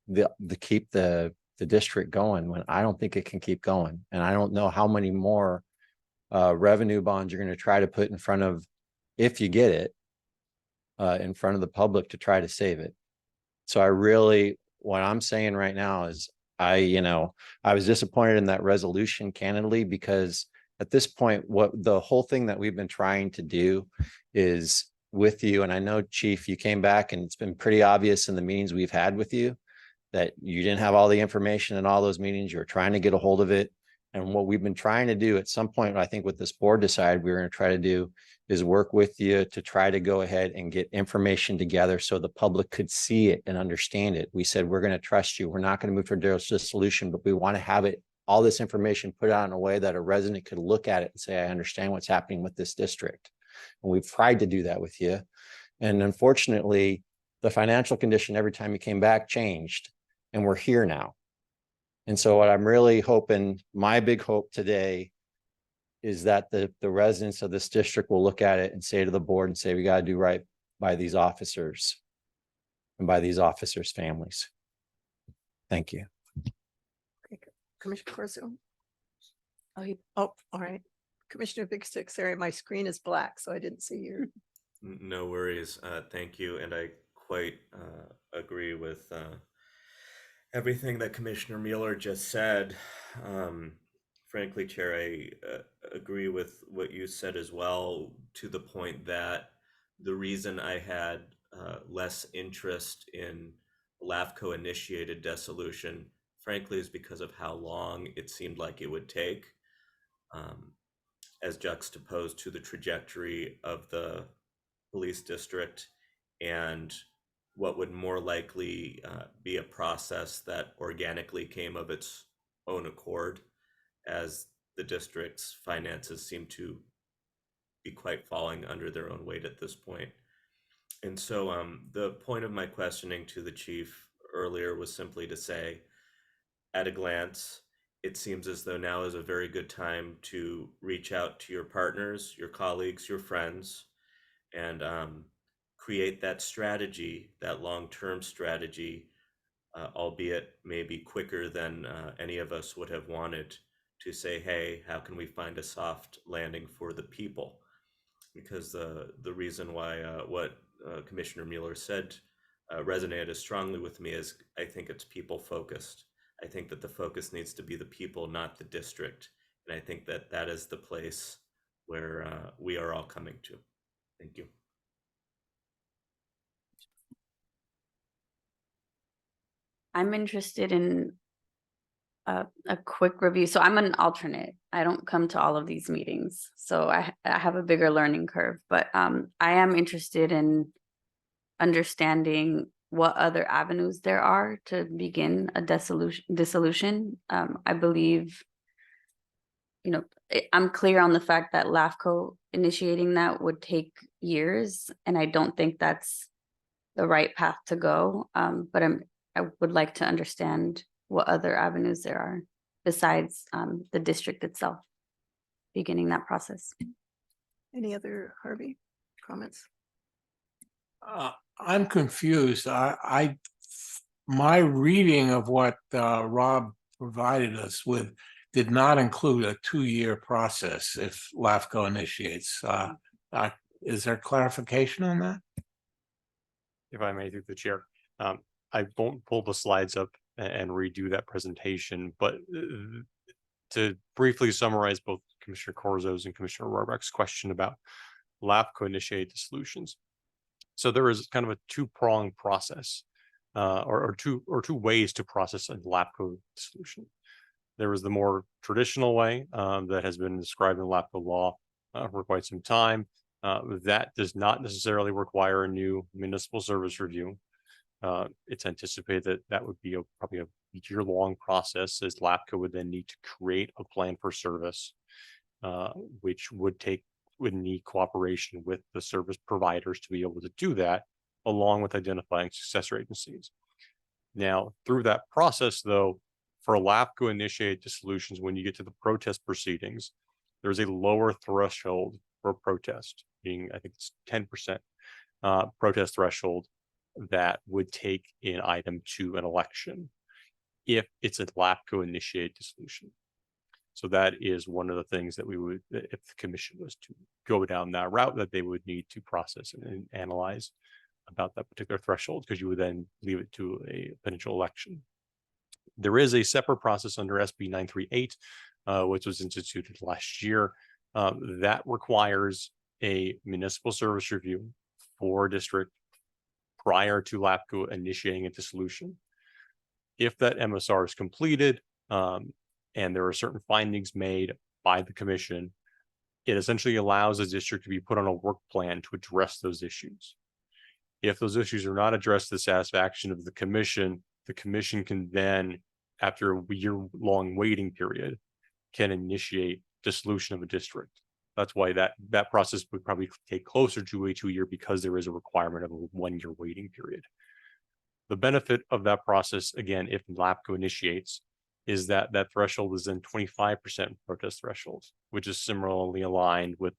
the district going when I don't think it can keep going. And I don't know how many more revenue bonds you're going to try to put in front of, if you get it, in front of the public to try to save it. So what I'm saying right now is I was disappointed in that resolution, candidly, because at this point, what the whole thing that we've been trying to do is with you. And I know, Chief, you came back and it's been pretty obvious in the meetings we've had with you that you didn't have all the information in all those meetings. You were trying to get a hold of it. And what we've been trying to do at some point, I think what this board decided we were going to try to do is work with you to try to go ahead and get information together so the public could see it and understand it. We said, we're going to trust you. We're not going to move for dissolution, but we want to have all this information put out in a way that a resident could look at it and say, I understand what's happening with this district. And we've tried to do that with you. And unfortunately, the financial condition every time you came back changed, and we're here now. And so what I'm really hoping, my big hope today is that the residents of this district will look at it and say to the board and say, we got to do right by these officers and by these officers' families. Thank you. Okay, Commissioner Corso. Oh, all right. Commissioner Big Stick, sorry, my screen is black, so I didn't see your. No worries. Thank you. And I quite agree with everything that Commissioner Mueller just said. Frankly, Chair, I agree with what you said as well, to the point that the reason I had less interest in LAFCo initiated dissolution, frankly, is because of how long it seemed like it would take, as juxtaposed to the trajectory of the police district and what would more likely be a process that organically came of its own accord, as the district's finances seem to be quite falling under their own weight at this point. And so the point of my questioning to the chief earlier was simply to say, at a glance, it seems as though now is a very good time to reach out to your partners, your colleagues, your friends, and create that strategy, that long-term strategy, albeit maybe quicker than any of us would have wanted, to say, hey, how can we find a soft landing for the people? Because the reason why what Commissioner Mueller said resonated strongly with me is I think it's people focused. I think that the focus needs to be the people, not the district. And I think that that is the place where we are all coming to. Thank you. I'm interested in a quick review. So I'm an alternate. I don't come to all of these meetings. So I have a bigger learning curve, but I am interested in understanding what other avenues there are to begin a dissolution. I believe, I'm clear on the fact that LAFCo initiating that would take years, and I don't think that's the right path to go. But I would like to understand what other avenues there are besides the district itself beginning that process. Any other Harvey comments? I'm confused. My reading of what Rob provided us with did not include a 2-year process if LAFCO initiates. Is there clarification on that? If I may, through the chair, I won't pull the slides up and redo that presentation. But to briefly summarize both Commissioner Corzo's and Commissioner Rohrbach's question about LAFCO initiated solutions. So there is kind of a two-pronged process, or two ways to process a LAFCO solution. There was the more traditional way that has been described in LAFCO law for quite some time. That does not necessarily require a new municipal service review. It's anticipated that that would be probably a year-long process, as LAFCO would then need to create a plan for service, which would need cooperation with the service providers to be able to do that, along with identifying successor agencies. Now, through that process, though, for LAFCO initiated solutions, when you get to the protest proceedings, there's a lower threshold for protest, being, I think it's 10% protest threshold that would take an item to an election if it's a LAFCO initiated solution. So that is one of the things that we would, if the commission was to go down that route, that they would need to process and analyze about that particular threshold, because you would then leave it to a potential election. There is a separate process under SB 938, which was instituted last year, that requires a municipal service review for a district prior to LAFCO initiating a dissolution. If that MSR is completed, and there are certain findings made by the commission, it essentially allows a district to be put on a work plan to address those issues. If those issues are not addressed to the satisfaction of the commission can then, after a year-long waiting period, can initiate dissolution of a district. That's why that process would probably take closer to a 2-year, because there is a requirement of a 1-year waiting period. The benefit of that process, again, if LAFCO initiates, is that that threshold is then 25% protest threshold, which is similarly aligned with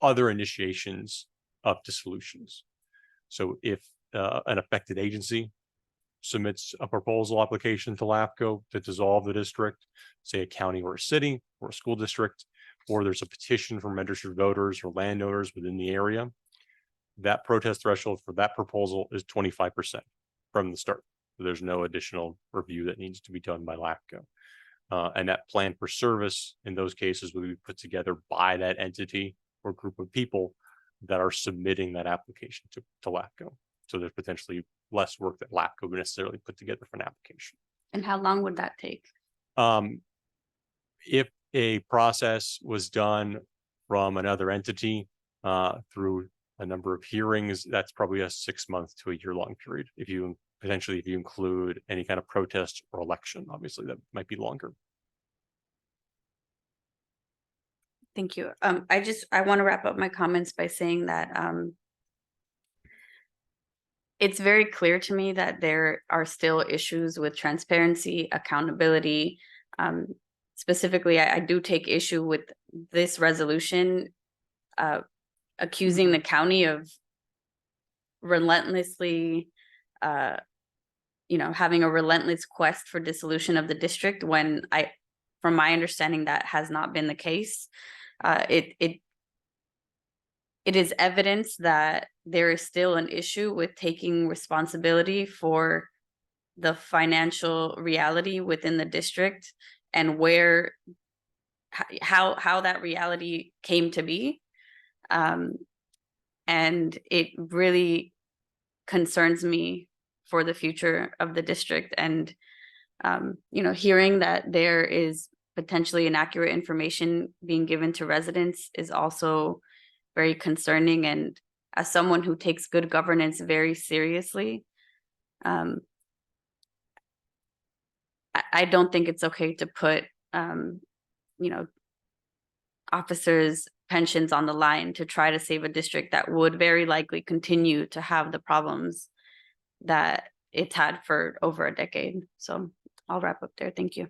other initiations of dissolutions. So if an affected agency submits a proposal application to LAFCO to dissolve the district, say a county or a city or a school district, or there's a petition from registered voters or landowners within the area, that protest threshold for that proposal is 25% from the start. So there's no additional review that needs to be done by LAFCO. And that plan for service in those cases will be put together by that entity or group of people that are submitting that application to LAFCO. So there's potentially less work that LAFCO would necessarily put together for an application. And how long would that take? If a process was done from another entity through a number of hearings, that's probably a 6-month to a year-long period. If you include any kind of protest or election, obviously that might be longer. Thank you. I want to wrap up my comments by saying that it's very clear to me that there are still issues with transparency, accountability. Specifically, I do take issue with this resolution accusing the county of relentlessly, having a relentless quest for dissolution of the district, when from my understanding, that has not been the case. It is evidence that there is still an issue with taking responsibility for the financial reality within the district and how that reality came to be. And it really concerns me for the future of the district. And, hearing that there is potentially inaccurate information being given to residents is also very concerning. And as someone who takes good governance very seriously, I don't think it's okay to put, officers' pensions on the line to try to save a district that would very likely continue to have the problems that it's had for over a decade. So I'll wrap up there. Thank you.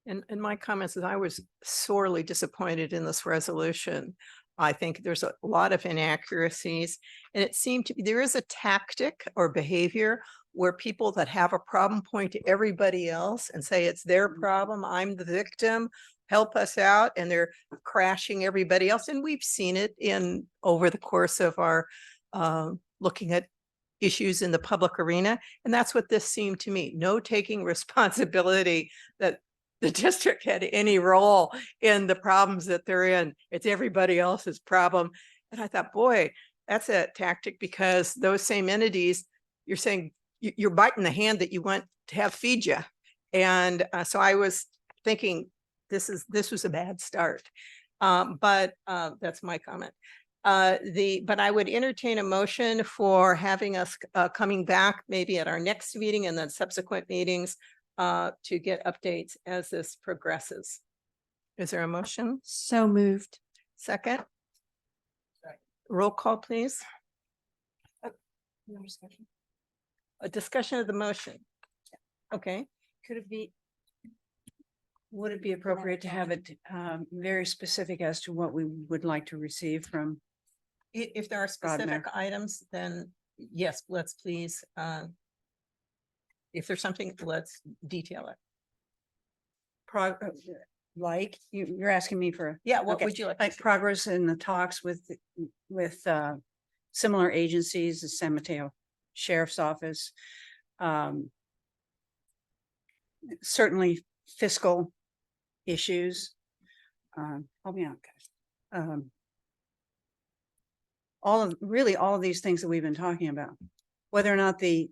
And my comments is I was sorely disappointed in this resolution. I think there's a lot of inaccuracies, and it seemed to be there is a tactic or behavior where people that have a problem point to everybody else and say it's their problem, I'm the victim, help us out, and they're crashing everybody else. And we've seen it over the course of our looking at issues in the public arena. And that's what this seemed to me, no taking responsibility that the district had any role in the problems that they're in. It's everybody else's problem. And I thought, boy, that's a tactic, because those same entities, you're saying you're biting the hand that you want to have feed you. And so I was thinking this was a bad start. But that's my comment. But I would entertain a motion for having us coming back maybe at our next meeting and then subsequent meetings to get updates as this progresses. Is there a motion? So moved. Second? Roll call, please. A discussion of the motion. Okay. Could it be? Would it be appropriate to have it very specific as to what we would like to receive from? If there are specific items, then yes, let's please. If there's something, let's detail it. Like, you're asking me for? Yeah, what Okay. would you like? Like progress in the talks with similar agencies, the San Mateo Sheriff's Office. Certainly fiscal issues. Help me out, guys. All of these things that we've been talking about, whether or not the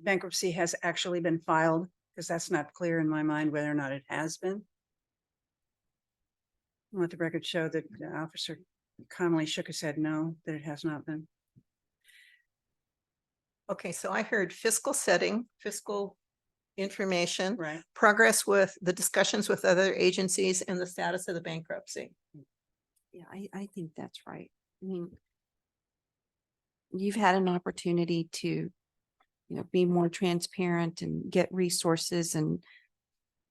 bankruptcy has actually been filed, because that's not clear in my mind whether or not it has been. Let the record show that Officer Connolly shook his head no, that it has not been. Okay, so I heard fiscal setting, fiscal information, Right. progress with the discussions with other agencies, and the status of the bankruptcy. Yeah, I think that's right. I mean, you've had an opportunity to, be more transparent and get resources, and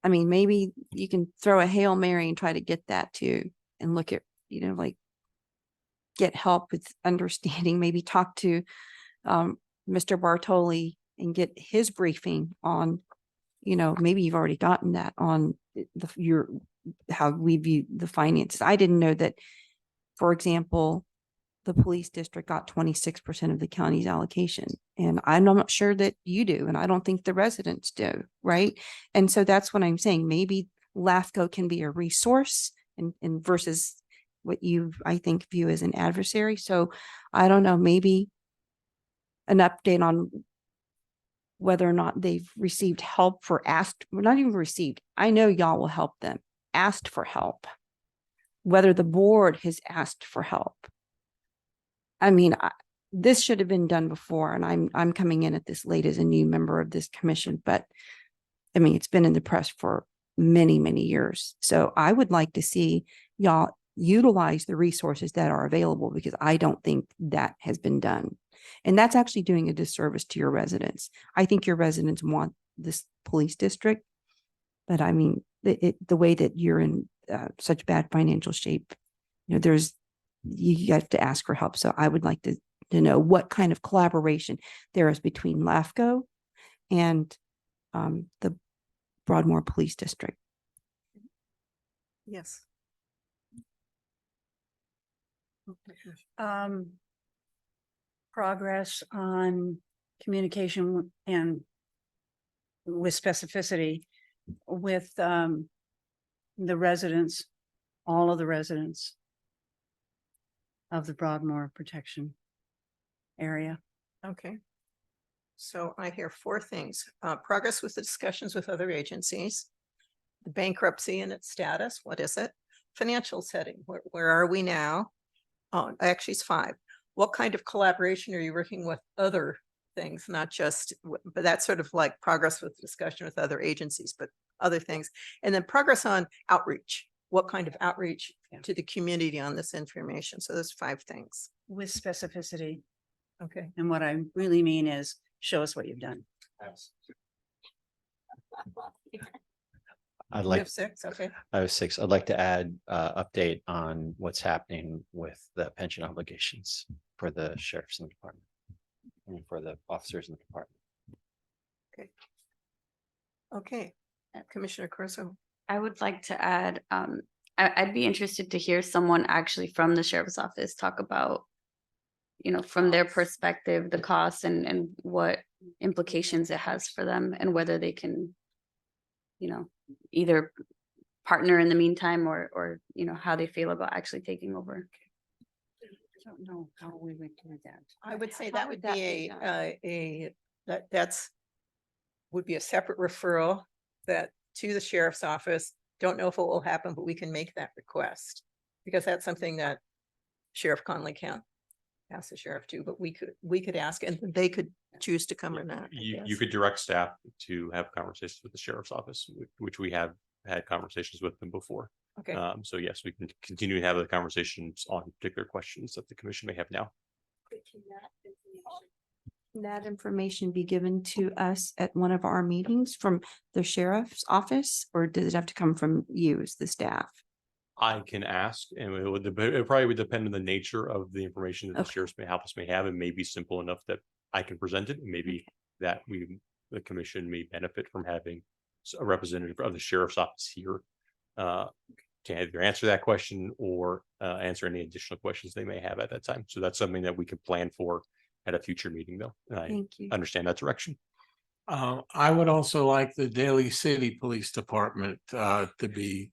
I mean, maybe you can throw a Hail Mary and try to get that too, and look at, like get help with understanding, maybe talk to Mr. Bartoli and get his briefing on, maybe you've already gotten that on how we view the finances. I didn't know that, for example, the police district got 26% of the county's allocation. And I'm not sure that you do, and I don't think the residents do, right? And so that's what I'm saying. Maybe LAFCo can be a resource and versus what you, I think, view as an adversary. So I don't know, maybe an update on whether or not they've received help not even received. I know y'all will help them, asked for help, whether the board has asked for help. I mean, this should have been done before, and I'm coming in at this late as a new member of this commission, but I mean, it's been in the press for many, many years. So I would like to see y'all utilize the resources that are available, because I don't think that has been done. And that's actually doing a disservice to your residents. I think your residents want this police district, but I mean, the way that you're in such bad financial shape, you have to ask for help. So I would like to know what kind of collaboration there is between LAFCo and the Broadmoor Police District. Yes. Progress on communication and with specificity with the residents, all of the residents of the Broadmoor protection area. Okay. So I hear four things. Progress with the discussions with other agencies, the bankruptcy and its status. What is it? Financial setting. Where are we now? Oh, actually it's 5. What kind of collaboration are you working with other things, not just, but that's sort of like progress with discussion with other agencies, but other things. And then progress on outreach. What kind of outreach to the community on this information? So there's 5 things. With specificity. Okay. And what I really mean is show us what you've done. I'd You like, have 6, okay. I have 6. I'd like to add update on what's happening with the pension obligations for the sheriffs in the department and for the officers in the department. Okay. Commissioner Corso. I would like to add, I'd be interested to hear someone actually from the sheriff's office talk about you know, from their perspective, the cost and what implications it has for them and whether they can, you know, either partner in the meantime or, you know, how they feel about actually taking over. Don't know how we would do that. I would say How that would would that be be done? that's would be a separate referral that to the sheriff's office. Don't know if it will happen, but we can make that request because that's something that Sheriff Conley can't ask the sheriff to, but we could ask and they could choose to come or not. I You guess. could direct staff to have conversations with the sheriff's office, which we have had conversations with them before. Okay, So yes, we can continue to have the conversations on particular questions that the commission may have now. Can that information be given to us at one of our meetings from the sheriff's office, or does it have to come from you as the staff? I can ask, and it probably would depend on the nature of the information that the Okay. sheriff's office may have. It may be simple enough that I can present it, and maybe that the commission may benefit from having a representative of the sheriff's office here to either answer that question or answer any additional questions they may have at that time. So that's something that we can plan for at a future meeting, though. And I Thank you. understand that direction. I would also like the Daly City Police Department to be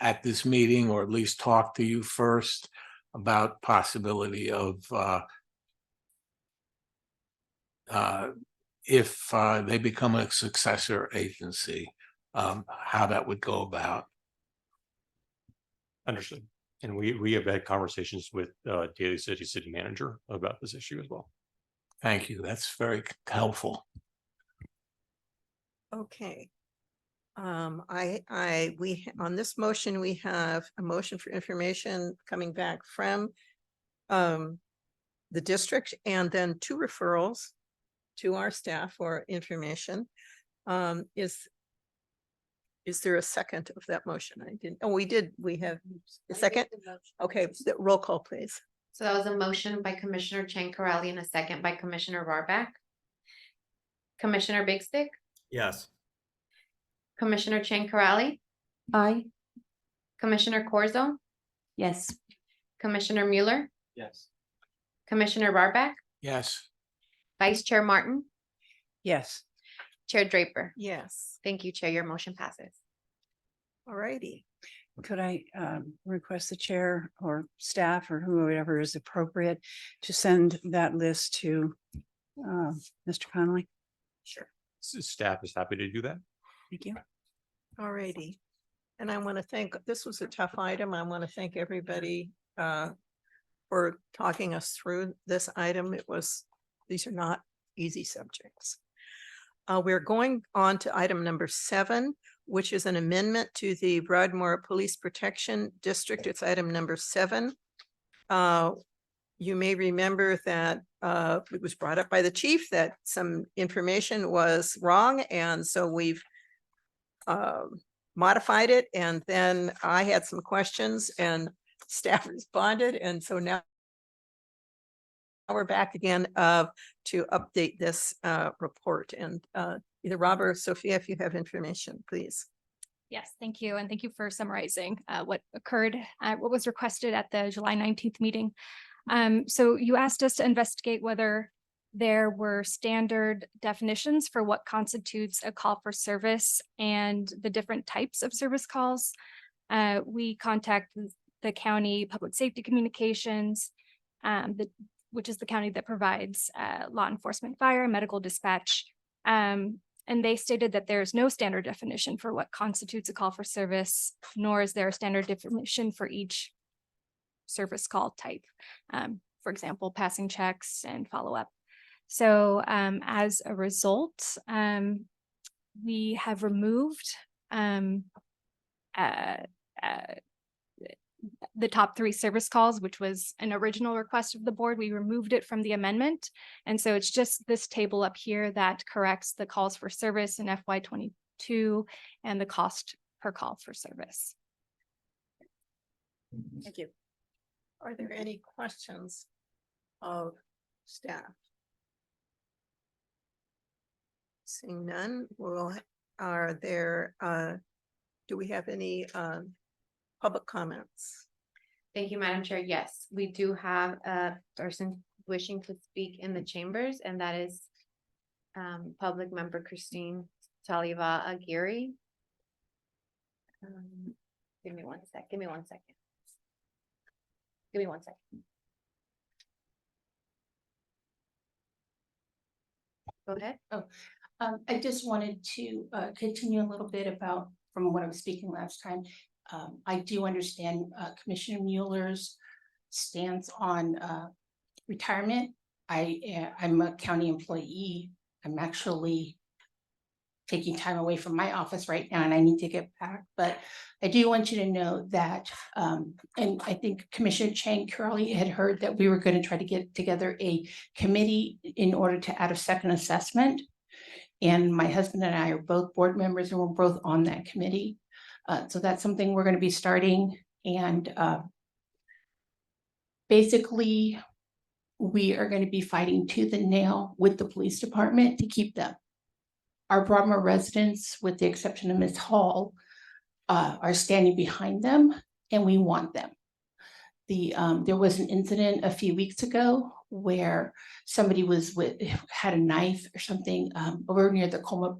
at this meeting, or at least talk to you first about possibility of if they become a successor agency, how that would go about. Understood. And we have had conversations with Daly City Manager about this issue as well. Thank you. That's very helpful. okay. On this motion, we have a motion for information coming back from the district and then 2 referrals to our staff for information. Is there a second of that motion? We have a second? Okay, roll call, please. So that was a motion by Commissioner Chancarelli and a second by Commissioner Barback. Commissioner Big Stick, Yes. Commissioner Chancarelli, Aye. Commissioner Corzo, Yes. Commissioner Mueller, Yes. Commissioner Barback, Yes. Vice Chair Martin, Yes. Chair Draper. Yes, Thank you, Chair. Your motion passes. all righty. Could I request the chair or staff or whoever is appropriate to send that list to Mr. Connolly? Sure. Staff is happy to do that. Thank you. All righty. And I want to thank, this was a tough item. I want to thank everybody for talking us through this item. These are not easy subjects. We're going on to item number 7, which is an amendment to the Broadmoor Police Protection District. It's item number 7. You may remember that it was brought up by the chief that some information was wrong, and so we've modified it. And then I had some questions and staff responded, and so now we're back again to update this report. And either Rob or Sophia, if you have information, please. Yes, thank you. And thank you for summarizing what occurred, what was requested at the July 19th meeting. So you asked us to investigate whether there were standard definitions for what constitutes a call for service and the different types of service calls. We contacted the county public safety communications, which is the county that provides law enforcement, fire, medical dispatch. And they stated that there's no standard definition for what constitutes a call for service, nor is there a standard definition for each service call type. For example, passing checks and follow-up. So as a result, we have removed the top 3 service calls, which was an original request of the board. We removed it from the amendment. And so it's just this table up here that corrects the calls for service in FY22 and the cost per call for service. Thank you. Are there any questions of staff? Seeing none, do we have any public comments? Thank you, Madam Chair. Yes, we do have a person wishing to speak in the chambers, and that is public member Christine Saliva Aguirre. Give me 1 sec, give me 1 second. Give me 1 second. Go ahead. I just wanted to continue a little bit about from what I was speaking last time. I do understand Commissioner Mueller's stance on retirement. I'm a county employee. I'm actually taking time away from my office right now and I need to get back. But I do want you to know that, and I think Commissioner Chang Curley had heard that we were going to try to get together a committee in order to add a second assessment. And my husband and I are both board members and we're both on that committee. So that's something we're going to be starting. And basically, we are going to be fighting tooth and nail with the police department to keep them. Our Broadmoor residents, with the exception of Ms. Hall, are standing behind them and we want them. There was an incident a few weeks ago where somebody had a knife or something over near the Colma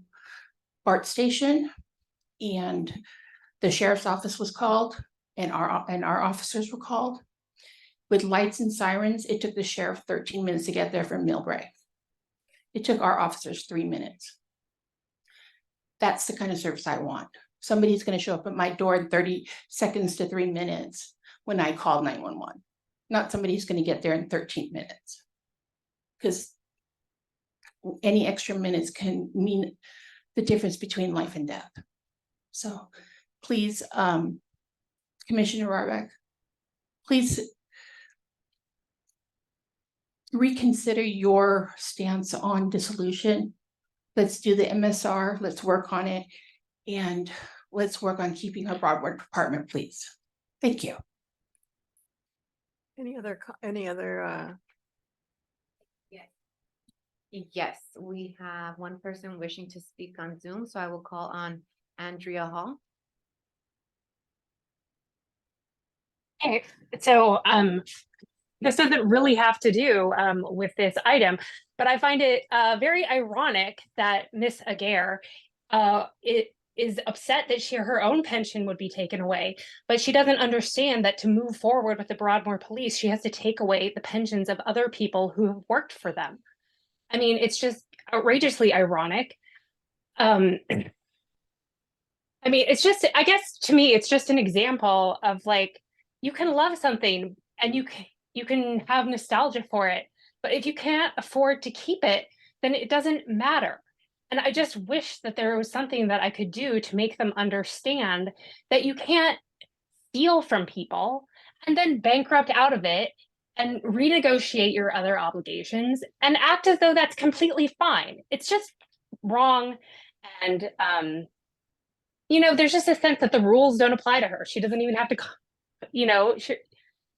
BART station, and the sheriff's office was called and our officers were called. With lights and sirens, it took the sheriff 13 minutes to get there from Millbrae. It took our officers 3 minutes. That's the kind of service I want. Somebody's going to show up at my door in 30 seconds to 3 minutes when I call 911. Not somebody who's going to get there in 13 minutes. Because any extra minutes can mean the difference between life and death. So please, Commissioner Rarbeck, please reconsider your stance on dissolution. Let's do the MSR, let's work on it, and let's work on keeping our Broadmoor department, please. Thank you. Any other, Yes, we have one person wishing to speak on Zoom, so I will call on Andrea Hall. Okay, so this doesn't really have to do with this item, but I find it very ironic that Miss Aguirre is upset that her own pension would be taken away, but she doesn't understand that to move forward with the Broadmoor Police, she has to take away the pensions of other people who have worked for them. I mean, it's just outrageously ironic. I mean, it's just, I guess to me, it's just an example of like, you can love something and you can have nostalgia for it, but if you can't afford to keep it, then it doesn't matter. And I just wish that there was something that I could do to make them understand that you can't steal from people and then bankrupt out of it and renegotiate your other obligations and act as though that's completely fine. It's just wrong. And, you know, there's just a sense that the rules don't apply to her. She doesn't even have to, you know, she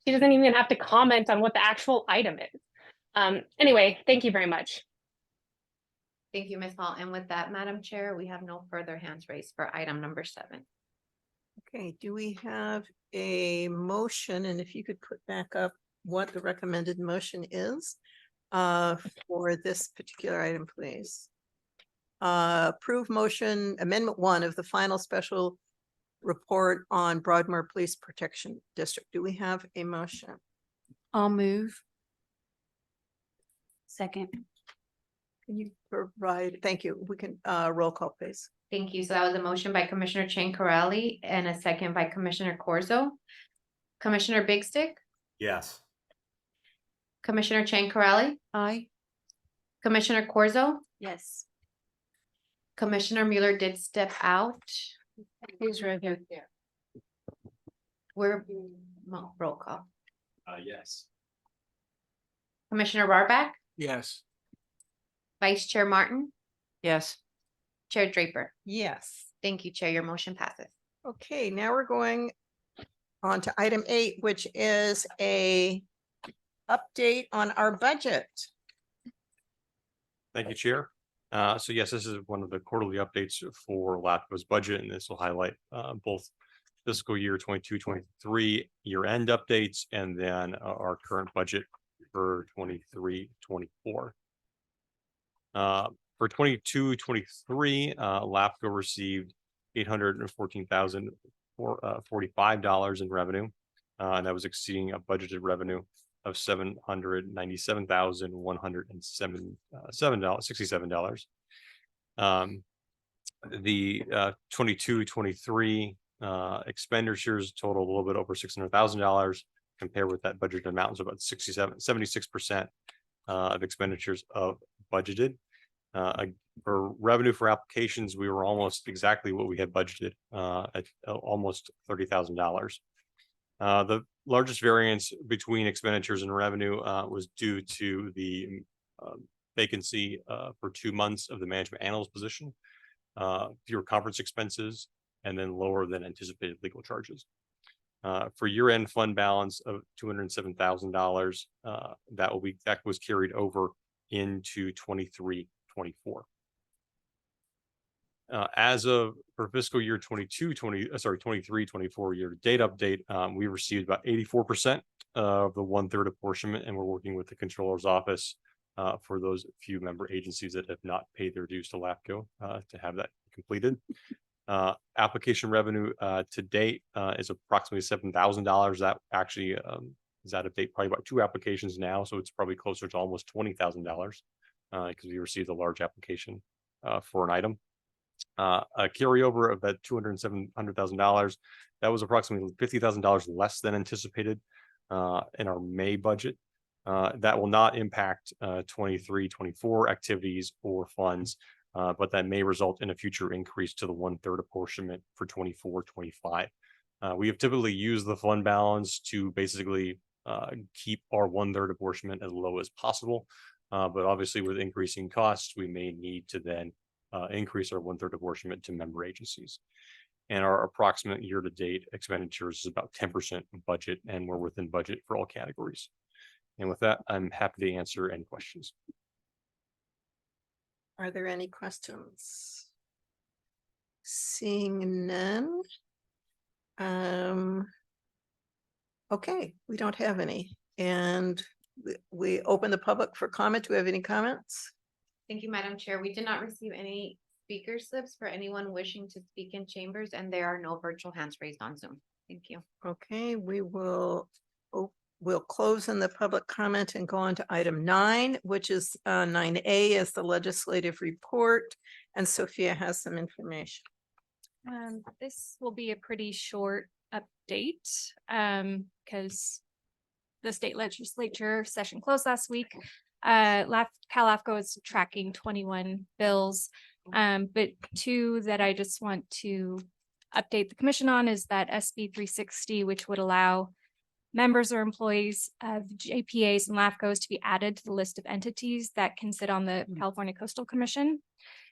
doesn't even have to comment on what the actual item is. Anyway, thank you very much. Thank you, Ms. Hall. And with that, Madam Chair, we have no further hands raised for item number 7. okay, do we have a motion? And if you could put back up what the recommended motion is for this particular item, please. Approve motion amendment 1 of the final special report on Broadmoor Police Protection District. Do we have a motion? I'll move. Second. Can you provide, thank you. We can roll call, please. Thank you. So that was a motion by Commissioner Chang Corrali and a second by Commissioner Corzo. Commissioner Big Stick, Yes. Commissioner Chang Corrali, Aye. Commissioner Corzo, Yes. Commissioner Mueller did step out. He's right here. We're roll call. Yes. Commissioner Rarback, Yes. Vice Chair Martin, Yes. Chair Draper. Yes. Thank you, Chair. Your motion passes. Okay, now we're going on to item 8, which is a update on our budget. Thank you, Chair. So yes, this is one of the quarterly updates for LAFCo's budget, and this will highlight both fiscal year 22-23 year-end updates, and then our current budget for 23-24. For 22-23, LAFCo received $814,045 in revenue, and that was exceeding a budgeted revenue of $797,167. The 22-23 expenditures totaled a little bit over $600,000, compared with that budget amount, so about 76% of expenditures of budgeted. For revenue for applications, we were almost exactly what we had budgeted, at almost $30,000. The largest variance between expenditures and revenue was due to the vacancy for 2 months of the management analyst position, fewer conference expenses, and then lower than anticipated legal charges. For year-end fund balance of $207,000, that was carried over into 23-24. As of for fiscal year 23-24 year to date update, we received about 84% of the 1/3 apportionment, and we're working with the controller's office for those few member agencies that have not paid their dues to LAFCo to have that completed. Application revenue to date is approximately $7,000. That actually is out of date, probably about 2 applications now, so it's probably closer to almost $20,000 because we received a large application for an item. A carryover of that $207,000, that was approximately $50,000 less than anticipated in our May budget. That will not impact 23-24 activities or funds, but that may result in a future increase to the 1/3 apportionment for 24-25. We have typically used the fund balance to basically keep our 1/3 apportionment as low as possible. But obviously with increasing costs, we may need to then increase our 1/3 apportionment to member agencies. And our approximate year-to-date expenditures is about 10% budget, and we're within budget for all categories. And with that, I'm happy to answer any questions. Are there any questions? Seeing none. Okay, we don't have any. And we open the public for comment. Do we have any comments? Thank you, Madam Chair. We did not receive any speaker slips for anyone wishing to speak in chambers, and there are no virtual hands raised on Zoom. Thank you. Okay, we'll close in the public comment and go on to item 9, which is 9A is the legislative report, and Sophia has some information. This will be a pretty short update, because the state legislature session closed last week. LAFCo is tracking 21 bills, but 2 that I just want to update the commission on is that SB 360, which would allow members or employees of JPAs and LAFCos to be added to the list of entities that can sit on the California Coastal Commission,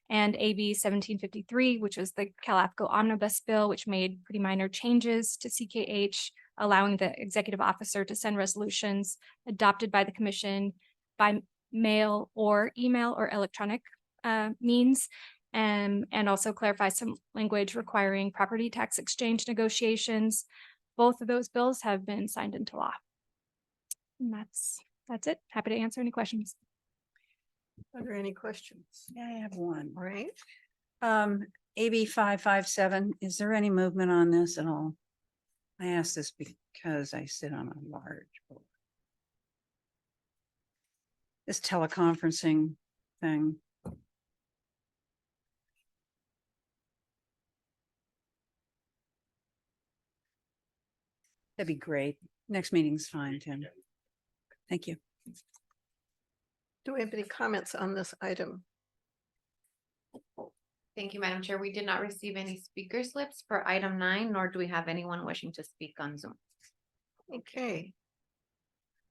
and AB 1753, which was the LAFCo Omnibus Bill, which made pretty minor changes to CKH, allowing the executive officer to send resolutions adopted by the commission by mail or email or electronic means, and also clarify some language requiring property tax exchange negotiations. Both of those bills have been signed into law. And that's it. Happy to answer any questions. Are there any questions? Yeah, I have one. All right. AB 557, is there any movement on this at all? I ask this because I sit on a large board. This teleconferencing thing. That'd be great. Next meeting's fine, Tim. Thank you. Do we have any comments on this item? Thank you, Madam Chair. We did not receive any speaker slips for item 9, nor do we have anyone wishing to speak on Zoom. Okay.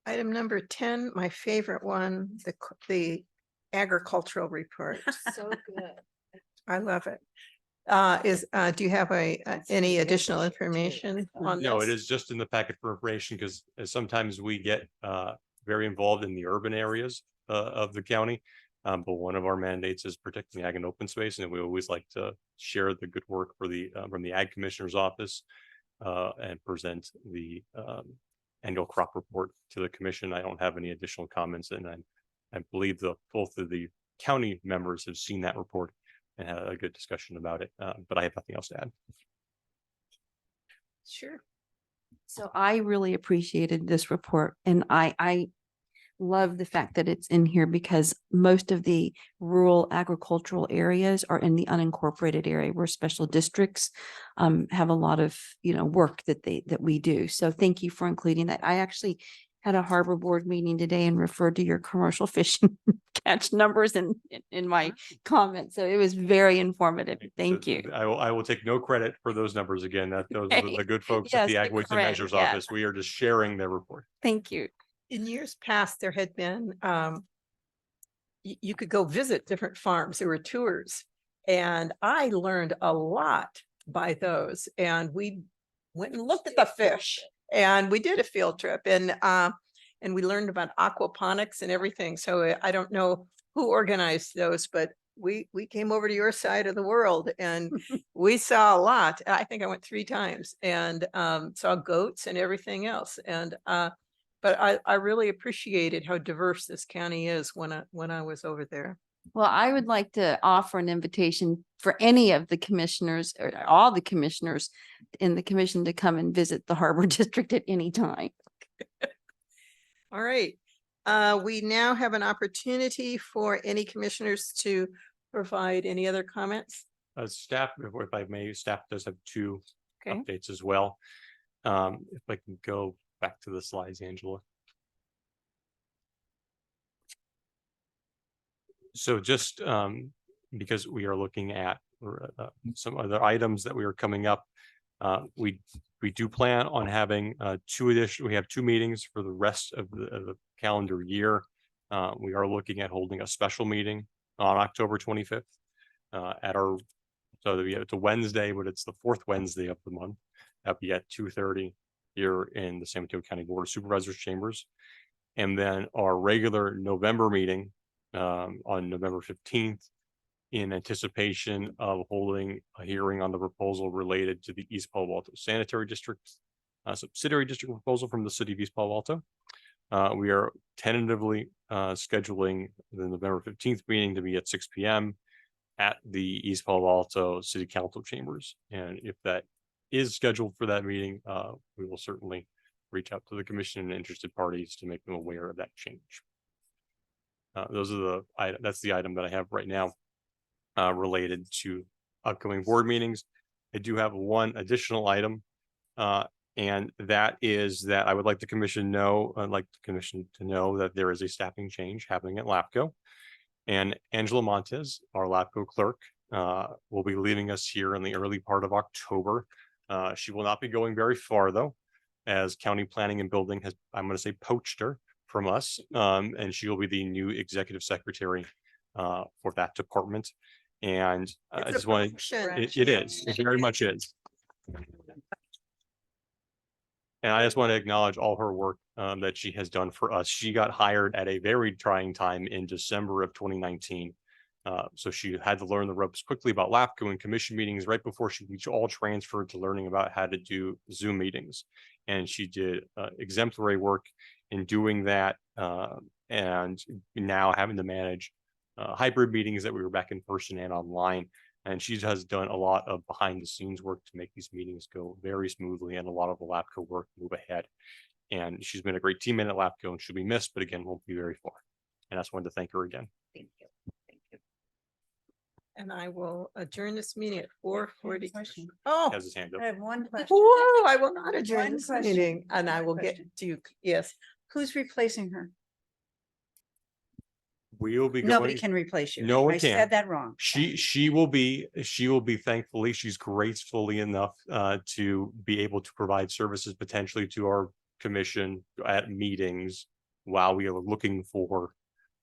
Item number 10, my favorite one, the agricultural report. So good. I love it. Do you have any additional information on this? No, it is just in the packet for information, because sometimes we get very involved in the urban areas of the county. But one of our mandates is protecting ag and open space, and we always like to share the good work for the from the Ag Commissioner's office and present the annual crop report to the commission. I don't have any additional comments, and I believe both of the county members have seen that report and had a good discussion about it, but I have nothing else to add. Sure. So I really appreciated this report, and I love the fact that it's in here because most of the rural agricultural areas are in the unincorporated area where special districts have a lot of, work that we do. So thank you for including that. I actually had a harbor board meeting today and referred to your commercial fishing catch numbers in my comments. So it was very informative. Thank So you. I will take no credit for those numbers again. That those are the good folks at Yes, the the Ag Weights and credit, Measures yes. office. We are just sharing their report. Thank you. In years past, there had been, you could go visit different farms. There were tours. And I learned a lot by those. And we went and looked at the fish. And we did a field trip. And we learned about aquaponics and everything. So I don't know who organized those, but we came over to your side of the world and we saw a lot. I think I went 3 times and saw goats and everything else. And but I really appreciated how diverse this county is when I was over there. Well, I would like to offer an invitation for any of the commissioners or all the commissioners in the commission to come and visit the Harbor District at any time. All right. We now have an opportunity for any commissioners to provide any other comments. Staff, if I may, staff does have 2 Okay. updates as well. If I can go back to the slides, Angela. So just because we are looking at some other items that we are coming up, we do plan on having we have 2 meetings for the rest of the calendar year. We are looking at holding a special meeting on October 25th at our, so it's a Wednesday, but it's the 4th Wednesday of the month. That'll be at 2:30 here in the San Mateo County Board of Supervisors chambers. And then our regular November meeting on November 15th in anticipation of holding a hearing on the proposal related to the East Palo Alto Sanitary District subsidiary district proposal from the city of East Palo Alto. We are tentatively scheduling the November 15th meeting to be at 6 p.m. at the East Palo Alto City Council chambers. And if that is scheduled for that meeting, we will certainly reach out to the commission and interested parties to make them aware of that change. Those are that's the item that I have right now related to upcoming board meetings. I do have one additional item, and that is that I would like the commission know, to know that there is a staffing change happening at LAFCo. And Angela Montez, our LAFCo clerk, will be leaving us here in the early part of October. She will not be going very far though, as County Planning and Building has, I'm going to say, poached her from us, and she will be the new executive secretary for that department. And I just want to, it is, it very much is. And I just want to acknowledge all her work that she has done for us. She got hired at a very trying time in December of 2019. So she had to learn the ropes quickly about LAFCo and commission meetings right before she all transferred to learning about how to do Zoom meetings. And she did exemplary work in doing that, and now having to manage hybrid meetings that we were back in person and online. And she has done a lot of behind the scenes work to make these meetings go very smoothly and a lot of the LAFCo work move ahead. And she's been a great teammate at LAFCo and she'll be missed, but again, won't be very far. And I just wanted to thank her again. Thank you. Thank you. And I will adjourn this meeting at 4:40. Oh, Has his hand up. I have one question. whoa, I will not adjourn One this question. meeting and I will One get question. to you. Yes. Who's replacing her? We'll be Nobody going. can replace you. No one I can. said that wrong. She will be thankfully, she's gracefully enough to be able to provide services potentially to our commission at meetings while we are looking for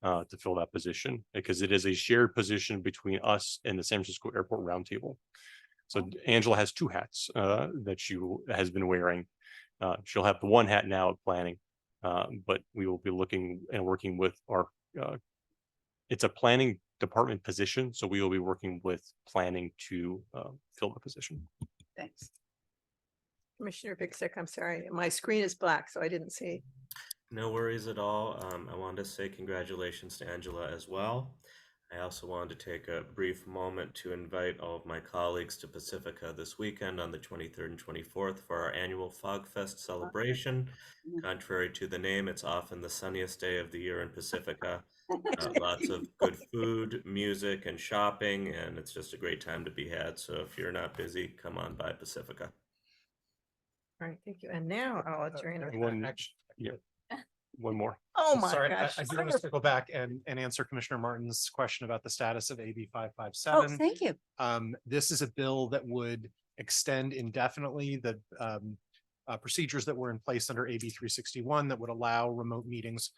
to fill that position, because it is a shared position between us and the San Francisco Airport Roundtable. So Angela has 2 hats that she has been wearing. She'll have the 1 hat now at planning, but we will be looking and working with our it's a planning department position, so we will be working with planning to fill the position. Thanks. Commissioner Bixick, I'm sorry, my screen is black, so I didn't see. No worries at all. I wanted to say congratulations to Angela as well. I also wanted to take a brief moment to invite all of my colleagues to Pacifica this weekend on the 23rd and 24th for our annual Fog Fest celebration. Contrary to the name, it's often the sunniest day of the year in Pacifica. Lots of good food, music, and shopping, and it's just a great time to be had. So if you're not busy, come on by Pacifica. All right, thank you. And now I'll adjourn. One more. Oh my Sorry, gosh. I do want to circle back and answer Commissioner Martin's question about the status of AB Oh, 557. thank you. This is a bill that would extend indefinitely the procedures that were in place under AB 361 that would allow remote meetings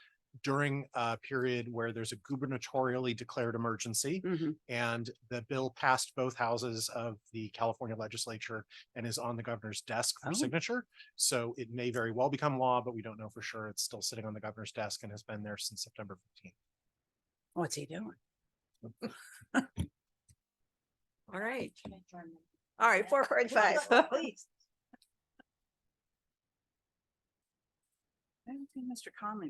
during a period where there's a gubernatorially declared emergency. Mhm. And the bill passed both houses of the California legislature and is on the governor's desk for Oh. signature. So it may very well become law, but we don't know for sure. It's still sitting on the governor's desk and has been there since September 15th. What's he doing? All right. All right, 4:45. Please. I don't think Mr. Conley